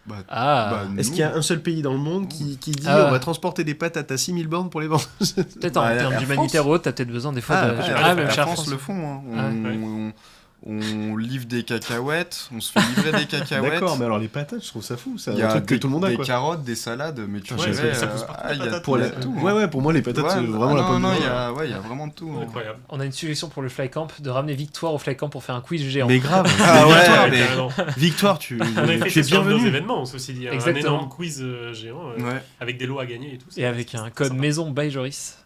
Bah, Ah, bah, Est-ce nous. qu'il y a un seul pays dans le monde qui dit Ah. on va transporter des patates à 6000 bornes pour les vendre peut-être en Bah, termes Air d'humanitaire ou autre, t'as peut-être besoin des fois Ah, de. ouais, Ah, même la chez Air France France. le font. Hein. Ah, On livre des cacahuètes, on se fait livrer des cacahuètes. D'accord, mais alors les patates, je trouve ça fou. C'est Il y un a truc que des, tout le monde a des quoi. carottes, des salades, mais tu Ouais, dirais, ça pousse partout, les il y a patates. Pour il y la- a tout. Ouais, ouais, pour moi les patates, Ouais, c'est vraiment ah la non, pomme non, du il y jour. a, ouais, il y a vraiment tout. hein. Incroyable. On a une suggestion pour le Flycamp de ramener Victoire au Flycamp pour faire un quiz géant. Mais grave. Ah Mais ouais, Victoire, mais- carrément. Victoire, tu On avait fait es ça sur nos bienvenu. événements, ceci dit. Un Exactement. énorme quiz géant Ouais. avec des lots à gagner et tout. Et avec un code Sympa. maison by Joris.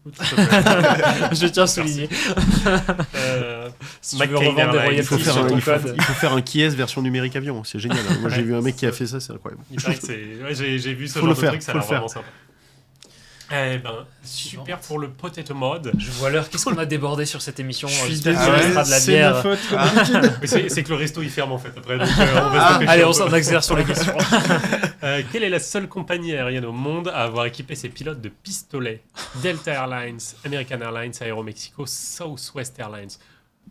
Tout à fait. Je tiens à souligner. Si tu veux McCain revendre des Airlines, Il faut, royalties faire sur un, ton il, faut, code. il faut faire un qui est version numérique avion, c'est génial. Moi j'ai Ouais, vu un mec qui a ça- fait ça, c'est incroyable. Il paraît que c'est. Ouais, j'ai vu ce Faut genre le de faire, truc, ça a faut l'air le faire. vraiment sympa. Eh ben, super pour le potato mode. Je vois l'heure, qu'est-ce qu'on a débordé sur cette émission. Je suis J'espère désolé, qu'il restera de la c'est bière. ma faute, comme d'habitude. Mais c'est que le resto il ferme en fait après. Donc, on va se dépêcher Allez, un on peu. s'en accélère sur les questions. Quelle est la seule compagnie aérienne au monde à avoir équipé ses pilotes de pistolets? Delta Airlines, American Airlines, Aeromexico, Southwest Airlines.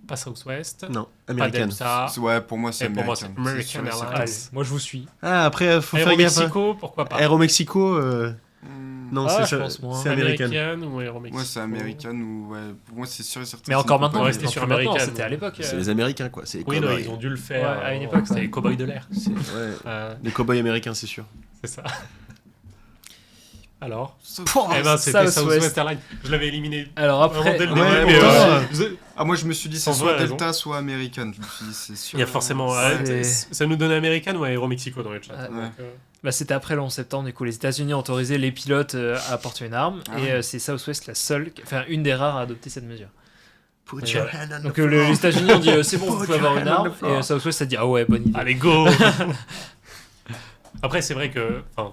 Pas Southwest, Non, pas américaine. Delta. Ouais, pour moi, c'est Et pour moi, c'est américain. American sûr et certain. Airlines. Allez, moi je vous suis. Ah, après, faut faire gaffe. Hein. Aeromexico, pourquoi pas? Aeromexico, non, Ah, c'est je pense, moi. c'est américaine. Américaine ou Aeromexico? Moi, c'est américain ou. Ouais, pour moi, c'est sûr et certain. Mais c'est encore une maintenant, on compagnie. restait sur plus maintenant, American. c'était à l'époque. C'est les Américains, quoi. C'est les Oui, non, cow-boys. ils ont dû le faire. Ouais, à une époque, C'était ouais. les cow-boys de l'air. Ouais, les cow-boys américains, c'est sûr. C'est ça. Alors Pouah, Eh ben, c'était Southwest. Southwest Airlines. Je l'avais éliminé Alors vraiment après, dès le ouais, début. mais mais, pourtant, Ah, moi, je me suis dit, c'est Sans soit vraie raison. Delta, soit américaine. Je me suis dit, c'est sûr. il y a forcément. C'est- Ça nous donne American ou Aeromexico dans le chat. Ouais. donc, bah, c'était après le 11 septembre, du coup les États-Unis ont autorisé les pilotes à porter une arme, Ah et ouais. c'est Southwest la seule, enfin une des rares à adopter cette mesure. Put Ouais. your hand on Donc the les floor. États-unis ont dit c'est bon, vous Put pouvez avoir your une hand on arme, the floor. et Southwest a dit ah ouais, bonne idée. Allez, go Après, c'est vrai que. Enfin,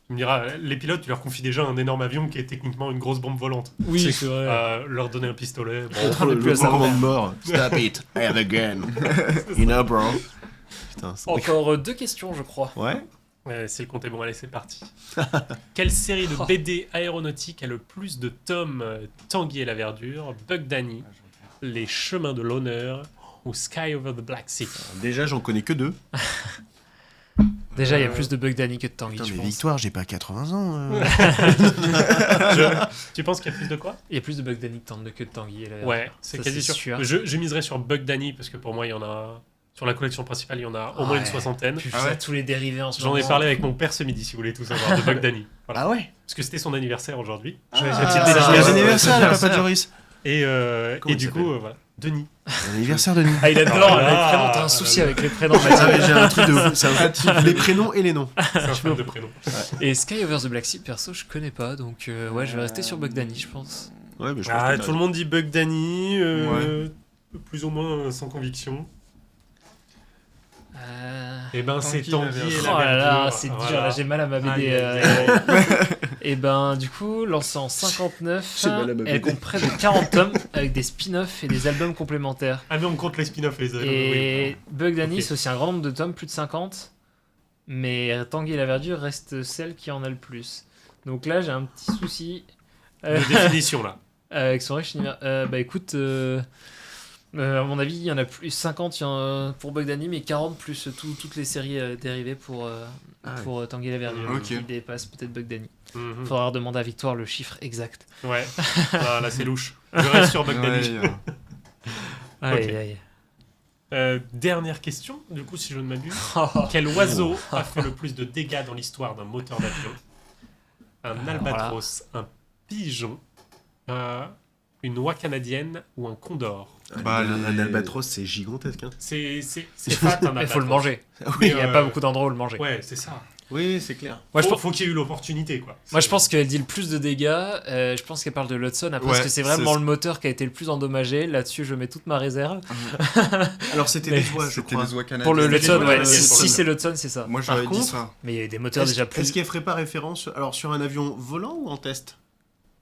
tu me diras, les pilotes, tu leur confies déjà un énorme avion qui est techniquement une grosse bombe volante. Oui, c'est vrai. Leur donner un pistolet. Bon, L'autre n'est plus à Le sa commande mère. mort. Stop it. And again. You know, bro. Putain, c'est... Encore deux questions, je crois. Ouais. ouais, c'est le compte est bon, allez, c'est parti. Quelle série de BD aéronautique a le plus de tomes Tanguy et la Verdure, Bug Danny, Les Chemins de l'Honneur ou Sky Over the Black Sea? Déjà, j'en connais que deux. Déjà, il y a plus de Bug Danny que de Tanguy, Putain, je mais pense. Victoire, j'ai pas 80 ans. Tu penses qu'il y a plus de quoi? Il y a plus de Bug Danny que de Tanguy. et la- Ouais, c'est Ça, quasi c'est sûr. sûr. Je miserais sur Bug Danny parce que pour moi, il y en a. Sur la collection principale, il y en a au moins Ouais. une soixantaine. Puis Ah ouais. tous les dérivés en ce J'en moment. ai parlé avec mon père ce midi, si vous voulez tout savoir, de Bug Danny. Voilà. Ah ouais. Parce que c'était son anniversaire aujourd'hui. Je vais Ah, petite c'est dédicace. l'anniversaire, le papa de Joris. Et Comment il du s'appelle coup, voilà. Denis. L'anniversaire de nous. Ah, il adore Ah, les prénoms. T'as un ah, souci ah, avec les prénoms. Ah, mais j'ai un truc de fou. C'est un- les prénoms et les noms. C'est un fan de prénom. Et Sky Over the Black Sea, perso, je connais pas. Donc, ouais, je vais rester sur Bug Danny, je pense. Ouais, mais je Ah, pense que tout le monde dit Bug Danny, plus ou moins sans conviction. Et ben c'est Tanguy et la Tanguy et Oh la là là, Verdure. c'est dur, Voilà. là, j'ai mal à ma BD. Aïe, aïe, aïe. Et ben, du coup, lancée en 59, J'ai mal à ma elle BD. compte près de 40 tomes avec des spin-offs et des albums complémentaires. Ah mais on compte les spin-offs les Et Bug Danny, Ok. c'est aussi un grand nombre de tomes, plus de 50. Mais Tanguy et la Verdure reste celle qui en a le plus. Donc là, j'ai un petit souci De définition, là. avec son riche univers. Bah écoute, à mon avis, il y en a plus 50 pour Bugdani, mais 40 plus toutes les séries dérivées pour Tanguy la Verdure. Ok. Qui dépasse peut-être Bugdani. Mhm. Faudra demander à Victoire le chiffre exact. Ouais. Ah, là, c'est louche. Je reste sur Bugdani. Ouais, Aïe, aïe. Dernière question, du coup, si je ne m'abuse. Quel oiseau a fait le plus de dégâts dans l'histoire d'un moteur d'avion? Un albatros, un pigeon, une oie canadienne ou un condor? Bah, Un les- albatros, c'est gigantesque. Hein. C'est fat, un Il faut le albatros. manger. Mais, Il n'y a pas beaucoup d'endroits où le manger. Ouais, c'est ça. Oui, c'est clair. Moi, je Faut, pense- faut qu'il y ait eu l'opportunité, quoi. Moi, je pense qu'elle dit le plus de dégâts. Je pense qu'elle parle de l'Hudson. Après, parce Ouais, que c'est vraiment c'est- le moteur qui a été le plus endommagé. Là-dessus, je mets toute ma réserve. Alors, c'était Mais des oies, je C'était crois. les oies canadiennes. Pour le les Hudson, oies ouais. canadiennes, pour Si le c'est l'Hudson, c'est ça. Moi, j'aurais Par dit contre, ça. Mais il y a des moteurs déjà plus. Est-ce qu'elle ferait pas référence alors sur un avion volant ou en test?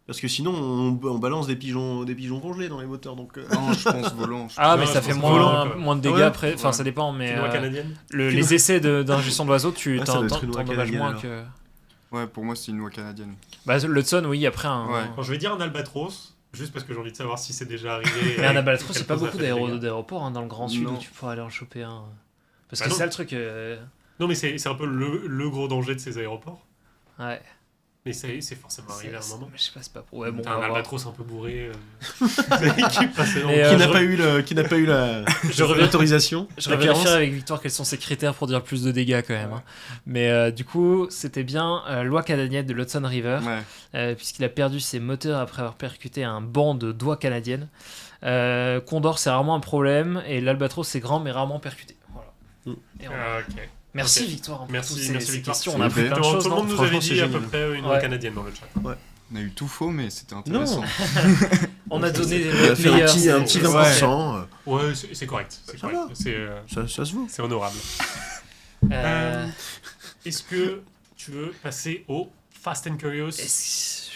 Parce que sinon, on balance des pigeons congelés dans les moteurs. Donc, Non, je pense volant. Ah, Non, mais je ça pense fait que moins, volant, moins de Ah dégâts ouais après. Enfin, Ouais. ça dépend, mais Une oie canadienne? les essais d'ingestion d'oiseaux, tu Ah, ça doit être une oie t'endommages canadienne, moins alors. que. Ouais, pour moi, c'est une oie canadienne. Bah, l'Hudson, oui, après un. Ouais. Quand je vais dire un albatros, juste parce que j'ai envie de savoir si c'est déjà arrivé. Mais un et albatros, quelle c'est pas cause a beaucoup fait des dégâts. d'aéroports dans le Grand Sud Non. où tu pourrais aller en choper un. Parce Bah que non. c'est ça le truc. Non, mais c'est un peu le gros danger de ces aéroports. Ouais. Mais c'est forcément arrivé à un moment. Mais je sais pas, c'est pas pour. Ouais, bon, T'as on un va voir. albatros un peu bourré qui passait dans Mais, le- qui je n'a re- pas eu qui n'a pas eu la Je reviens- l'autorisation. Je la vais vérifier clearance. avec Victoire quels sont ses critères pour dire plus de dégâts quand même. Hein. Mais du coup, c'était bien l'oie canadienne de l'Hudson River, Ouais. puisqu'il a perdu ses moteurs après avoir percuté un banc d'oies canadiennes. Condor, c'est rarement un problème, et l'albatros, c'est grand mais rarement percuté. Voilà. Et on- Ah, ok. Merci Ok. Victoire pour Merci, toutes merci, ces Victoire. questions. C'est On a appris épais. plein de Tout choses. le non monde nous Franchement, avait c'est dit à peu génial. près une Ouais. oie canadienne dans le chat. On a eu tout faux, mais c'était intéressant. On a donné On a les fait meilleurs. un petit c'est- 20%. Ouais, c'est correct. C'est Ça correct. va. C'est Ça se vaut. c'est honorable. Est-ce que tu veux passer au Fast and Curious?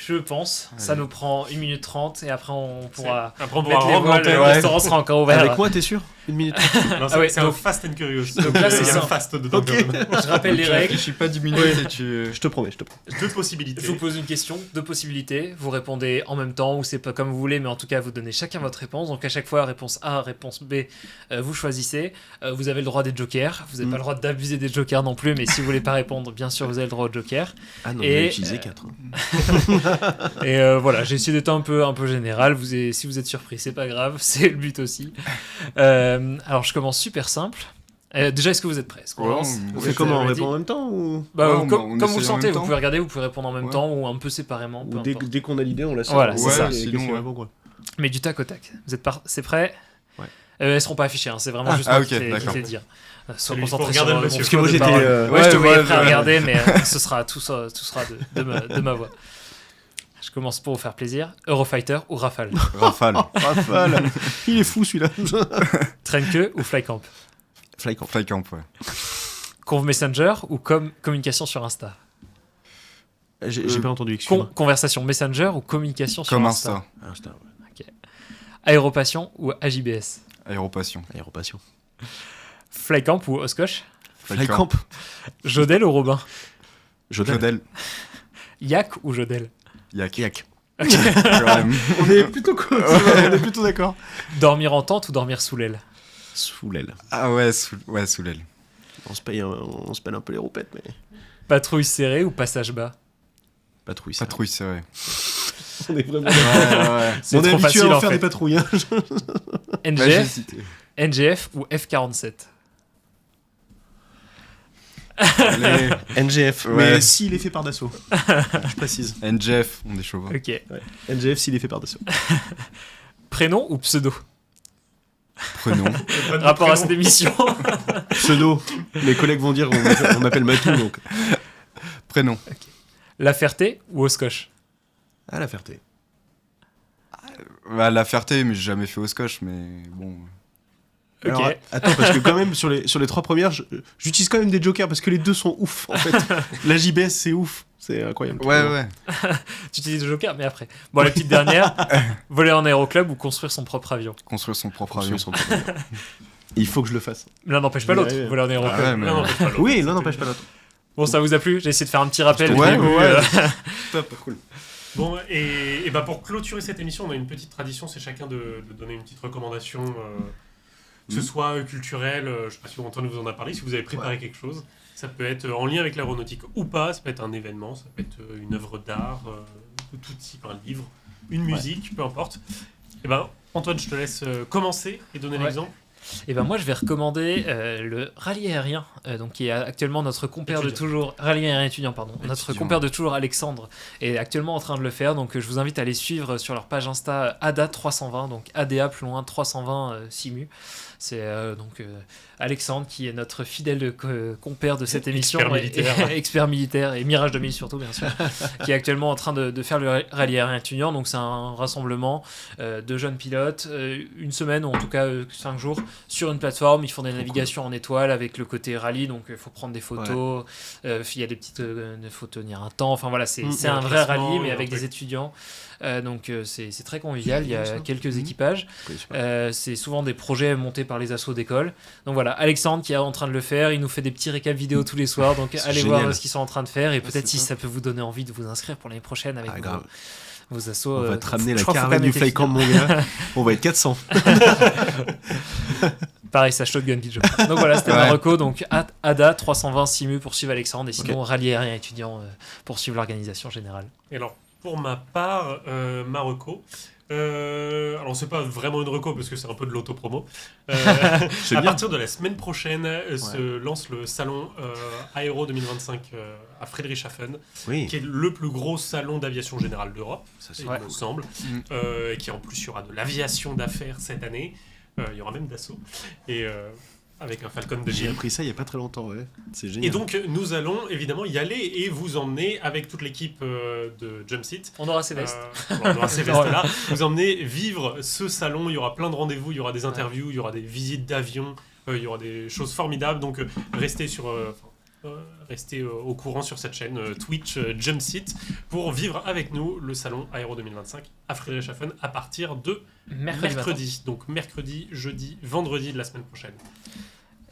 Je pense. Ça Allez. nous prend 1 minute 30 et après on pourra Après, on mettre pourra les voiles. remonter. Le restaurant sera encore ouvert. Avec moi, t'es sûr? Une minute. Non, Ah ouais, c'est un donc- Fast and Curious. donc là, c'est Il y a ça. le Fast dedans. Ok. quand même. Je rappelle les Tu règles. réfléchis pas 10 minutes et tu. Je te promets. Deux possibilités. Je vous pose une question, deux possibilités. Vous répondez en même temps ou c'est pas comme vous voulez, mais en tout cas, vous donnez chacun votre réponse. Donc à chaque fois, réponse A, réponse B, vous choisissez. Vous avez le droit des jokers. Vous n'avez pas le droit d'abuser des jokers non plus, mais si vous voulez pas répondre, bien sûr, vous avez le droit au joker. Ah non, Et, on a utilisé 4. Et voilà, j'ai essayé d'être un peu général. Si vous êtes surpris, c'est pas grave, c'est le but aussi. Alors je commence super simple. Déjà, est-ce que vous êtes prêts? Est-ce qu'on Ouais, lance On Vous fait êtes comment? On ready? répond en même temps ou, Bah, Ouais, ou on comme vous le essaye en sentez, même vous temps. pouvez regarder, vous pouvez répondre en même Ouais. temps ou un peu séparément. Peu ou dès, importe. dès qu'on a l'idée, on la sort. Voilà, c'est Ouais, ça. Et sinon, qu'est-ce qu'on ouais. répond, quoi. Mais du tac au tac. Vous êtes c'est prêt? Ouais. Elles seront pas affichées, hein, c'est vraiment juste ah, moi ok, qui te d'accord. les dire. Sois Il faut concentré regarder sur le mon monsieur. Parce que choix moi, de j'étais. parole. Ouais, je te je voyais vois, prêt à ouais. regarder, mais tout sera de ma voix. Je commence pour vous faire plaisir. Eurofighter ou Rafale? Rafale. Rafale. Il est fou celui-là. Trainke ou Flycamp? Flycamp. Flycamp, ouais. Conv Messenger ou communication sur Insta? J'ai pas entendu, excuse-moi. Conversation Messenger ou communication sur Comme Insta? Insta. Insta, ouais. Aéropassion ou AJBS? Aéropassion. Aéropassion. Flycamp ou Oscoche? Flycamp. Jodel ou Robin? Jodel. Jodel. Yak ou Jodel? Yak. Yak. Quand même. On est plutôt cool. On est plutôt d'accord. Dormir en tente ou dormir sous l'aile? Sous l'aile. Ah ouais, sous l'aile. On se pèle un peu les roupettes, mais. Patrouille serrée ou passage bas? Patrouille, ça. Patrouille serrée. On est vraiment. Ouais. C'est On est trop habitué facile à en faire fait. des patrouilles. Hein. J'ai NGF, hésité. NGF ou F-47? Les NGF. Ouais. Mais s'il est fait par Dassault. Je précise. NGF, on est chaud. Ok. NGF s'il est fait par Dassault. Prénom ou pseudo? Prénom. Rapport à cette émission. Pseudo. Mes collègues vont dire on m'appelle Matou, donc. Prénom. La Ferté ou Oscoche? Ah, la Ferté. Bah, la Ferté, mais j'ai jamais fait au scotch, mais bon. Ok. Alors, attends, parce que quand même, sur les 3 premières, j'utilise quand même des jokers parce que les 2 sont ouf, en fait. La JBS, c'est ouf. C'est incroyable. Ouais. Tu utilises le Joker, mais après. Bon, la petite dernière. Voler en aéroclub ou construire son propre avion? Construire son propre Construire avion. son propre avion. Il faut que je le fasse. L'un n'empêche pas l'autre. Ouais. Voler en aéroclub. Ah ouais, mais- Non, n'empêche pas l'autre. Oui, l'un n'empêche pas l'autre. Bon, ça vous a plu? J'ai essayé de faire un petit rappel. Ouais, du début, ouais. Top, cool. Bon, et bah pour clôturer cette émission, on a une petite tradition, c'est chacun de donner une petite recommandation, que ce soit culturelle, je sais pas si Antoine vous en a parlé, si vous avez préparé quelque chose. Ça peut être en lien avec l'aéronautique ou pas, ça peut être un événement, ça peut être une œuvre d'art, tout type, un livre, une musique, peu importe. Et ben Antoine, je te laisse commencer et donner l'exemple. Et ben moi je vais recommander le rallye aérien, donc qui est actuellement notre compère Étudiant. de toujours, rallye aérien étudiant pardon, notre Étudiant. compère de toujours Alexandre est actuellement en train de le faire, donc je vous invite à les suivre sur leur page Insta ADA 320, donc ADA plus loin 320 Simu. C'est donc Alexandre qui est notre fidèle compère de cette émission, Expert militaire. expert militaire et Mirage 2000 surtout bien sûr, qui est actuellement en train de faire le rallye aérien étudiant. Donc c'est un rassemblement de jeunes pilotes, une semaine ou en tout cas 5 jours sur une plateforme. Ils font des navigations en étoile avec le côté rallye, donc il faut prendre des photos. Il y a des petites photos tenir un temps. Enfin voilà, c'est Il y a un un vrai classement, rallye il y mais a avec un des truc. étudiants. Donc c'est très convivial. Il y a quelques équipages. C'est souvent des projets montés par les assos d'école. Donc voilà, Alexandre qui est en train de le faire, il nous fait des petits récaps vidéo tous les soirs, donc C'est allez génial. voir ce qu'ils sont en train de faire et peut-être c'est si top. ça peut vous donner envie de vous inscrire pour l'année prochaine avec grave. vos assos. On va te ramener la je crois qu'il faut caravane quand du même être Flycamp, étudiant. mon gars. On va être 400. Pareil, ça shotgun vite, je crois. Donc voilà, c'était ma Ouais. reco, donc ADA 320 Simu pour suivre Alexandre et sinon rallye aérien étudiant pour suivre l'organisation générale. Et alors, pour ma part, ma reco, alors c'est pas vraiment une reco parce que c'est un peu de l'autopromo. À partir de la semaine prochaine se lance le salon Aéro 2025 à Friedrichshafen, Oui, qui est le plus gros salon d'aviation générale d'Europe, ça c'est il Ouais. me semble, et qui en plus il y aura de l'aviation d'affaires cette année. Il y aura même d'assaut et avec un Falcon J'ai 2000. appris ça il y a pas très longtemps, ouais. C'est génial. Et donc nous allons évidemment y aller et vous emmener avec toute l'équipe de Jumpseat. On aura Céleste. On aura ces vestes-là. Vous emmenez vivre ce salon. Il y aura plein de rendez-vous, il y aura des interviews, il y aura des visites d'avions, il y aura des choses formidables. Donc restez restez au courant sur cette chaîne Twitch Jumpseat pour vivre avec nous le salon Aéro 2025 à Friedrichshafen à partir de Mercredi matin. donc mercredi, jeudi, vendredi de la semaine prochaine.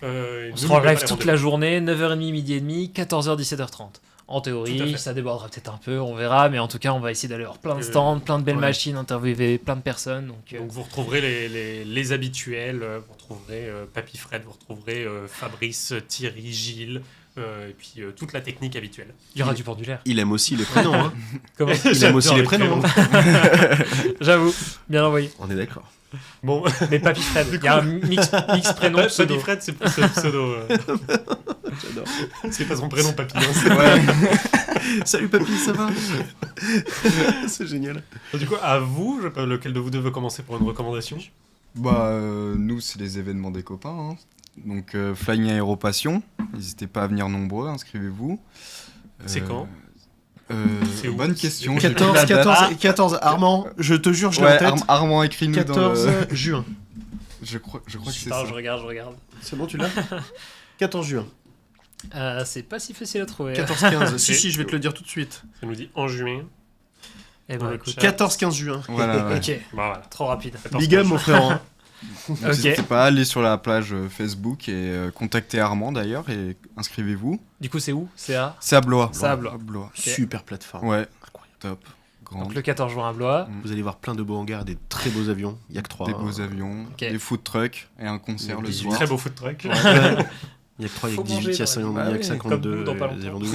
On sera en live toute la journée, 9h30, midi et demi, 14h, 17h30. En Tout à théorie, fait. ça débordera peut-être un peu, on verra, mais en tout cas, on va essayer d'aller voir plein de stands, plein de belles machines, interviewer plein de personnes. Donc vous retrouverez les habituels, vous retrouverez Papy Fred, vous retrouverez Fabrice, Thierry, Gilles, et puis toute la technique habituelle. il y aura du pendulaire. Il aime aussi les prénoms, hein. Comment Il aime aussi les prénoms. J'avoue, bien envoyé. On est d'accord. Bon, Mais Papy Fred, il y a un mix prénom pseudo. Papy Fred, c'est plus un pseudo. J'adore. C'est pas son prénom, Papy. Hein, Salut papy, ça va? C'est génial. Du coup, à vous, je sais pas lequel de vous deux veut commencer pour une recommandation. Bah, nous, c'est les événements des copains. Hein. Donc, Flying Aéropassion. N'hésitez pas à venir nombreux, inscrivez-vous. C'est quand C'est où Bonne question. j'ai plus 14, la date. 14, Armand, je te jure, je l'ai Ouais, en tête. Armand, écris-nous 14 dans le... juin. Je crois que c'est Putain, ça. je regarde. C'est bon, tu l'as? 14 juin. C'est pas si facile à trouver. 14-15. Si, je vais te le dire tout de suite. Ça nous dit en juin. Eh ben Ouais, écoute, 14-15 juin. Voilà, ouais. ok, Bah voilà. trop rapide. Big up, mon frère. Hein. Donc, Ok. N'hésitez pas à aller sur la page Facebook et contacter Armand d'ailleurs et inscrivez-vous. Du coup, c'est où? C'est à C'est à Blois. C'est à Blois. Blois. Super plateforme. Ouais, top. Grand. donc le 14 juin à Blois. Vous allez voir plein de beaux hangars, des très beaux avions. Il y a que 3. Des beaux avions, Ok. des food trucks et un concert Il y a le 18. soir. Très beau food truck. Il y a que 3, il y a Faut que 18, manger, il y a dans la vie. 52 comme nous, dans pas longtemps. avions de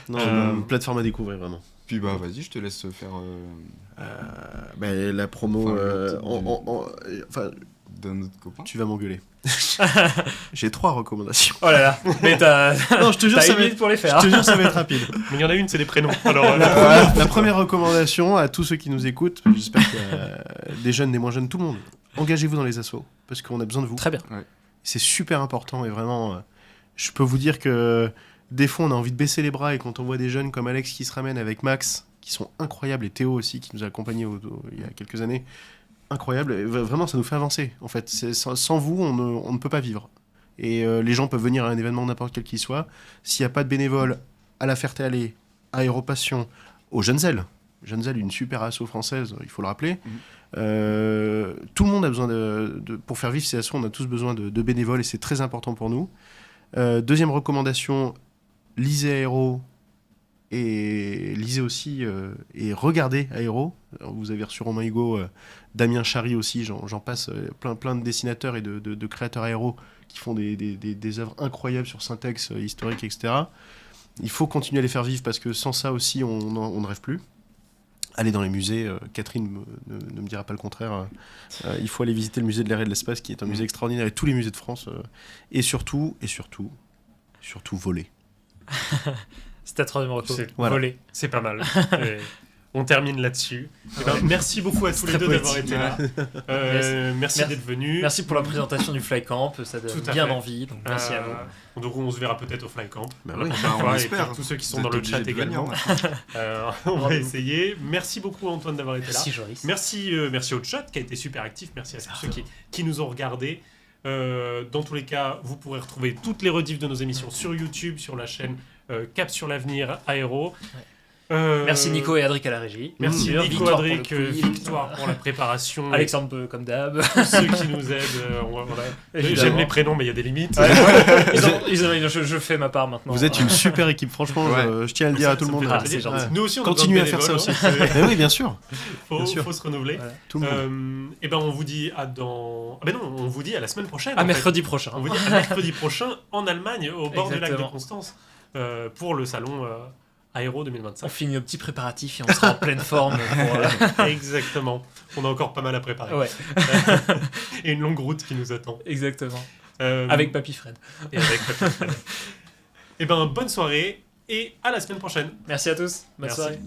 Non, une plateforme à découvrir vraiment. Puis bah vas-y, je te laisse faire La promo, Enfin, enfin, de notre copain. tu vas m'engueuler. J'ai 3 recommandations. Oh là là, mais t'as Non, je te jure, t'as ça une va minute être, pour les je faire. te jure, ça va être rapide. Mais il y en a une, c'est les prénoms. Alors, La première recommandation à tous ceux qui nous écoutent, j'espère qu'il y a des jeunes, des moins jeunes, tout le monde, engagez-vous dans les assos, parce qu'on a besoin de vous. Très bien. C'est super important et vraiment, je peux vous dire que des fois on a envie de baisser les bras et quand on voit des jeunes comme Alex qui se ramènent avec Max, qui sont incroyables, et Théo aussi qui nous a accompagnés il y a quelques années, incroyable, et vraiment ça nous fait avancer en fait. Sans vous on ne peut pas vivre. Et les gens peuvent venir à un événement n'importe quel qu'il soit. S'il n'y a pas de bénévoles à la Ferté-Allée, à Aéropassion, au Jeunes-Ailes, Jeunes-Ailes, une super asso française, il faut le rappeler. Tout le monde a besoin pour faire vivre ces assos, on a tous besoin de bénévoles et c'est très important pour nous. Deuxième recommandation, lisez Aéro et lisez aussi et regardez Aéro. Alors, vous avez reçu Romain Hugo, Damien Chary aussi, j'en passe, plein de dessinateurs et de créateurs Aéro qui font des œuvres incroyables sur syntaxe historique, etc. Il faut continuer à les faire vivre parce que sans ça aussi, on ne rêve plus. Allez dans les musées, Catherine ne me dira pas le contraire. Il faut aller visiter le musée de l'air et de l'espace, qui est un musée extraordinaire, et tous les musées de France. Et surtout, voler. C'est ta troisième reco. Voilà. Voler. C'est pas mal. Et on termine là-dessus. Eh ben, merci beaucoup à tous les très deux d'avoir poétique. été là. Merci d'être venus. Merci pour la présentation du Flycamp, ça donne Tout à bien fait. envie, donc merci à vous. Donc on se verra peut-être au Flycamp. Bah La oui. prochaine on fois, et l'espère. puis tous ceux qui sont Vous dans êtes le obligés chat de venir également. maintenant. On va Rendez-vous. essayer. Merci beaucoup Antoine d'avoir été là. Merci Joris. Merci au chat qui a été super actif. Merci à tous ceux qui nous ont regardés. Dans tous les cas, vous pourrez retrouver toutes les rediffs de nos émissions sur YouTube, sur la chaîne Cap sur l'avenir Aéro. Merci Nico et Adric à la régie. Merci Victoire Nico, pour Adric, le quiz. victoire pour la préparation. Alexandre comme d'hab. Tous ceux qui nous aident. Évidemment. J'aime les prénoms, mais il y a des limites. Je fais ma part maintenant. Vous êtes une super équipe, franchement, Ouais. je tiens à le dire à tout le Ça me monde. fait Ah, très c'est plaisir. gentil. Nous aussi, on a Continuez à besoin de faire ça bénévoles, aussi. hein. Oui, bien sûr. Faut sûr. se renouveler. Voilà. Tout le monde. Et ben on vous dit à dans. Ah ben non, on vous dit à la semaine prochaine. À en fait. mercredi prochain. On vous dit à mercredi prochain en Allemagne, au bord du lac de Exactement. Constance, pour le salon Aéro On 2025. finit nos petits préparatifs et on sera en pleine forme pour... Exactement. On a encore pas mal à préparer. Ouais, Et une longue route qui nous attend. exactement. Euh, Avec Papy Fred. Et avec Patrick Fred. Eh ben bonne soirée et à la semaine prochaine. Merci à tous. Bonne Merci. soirée.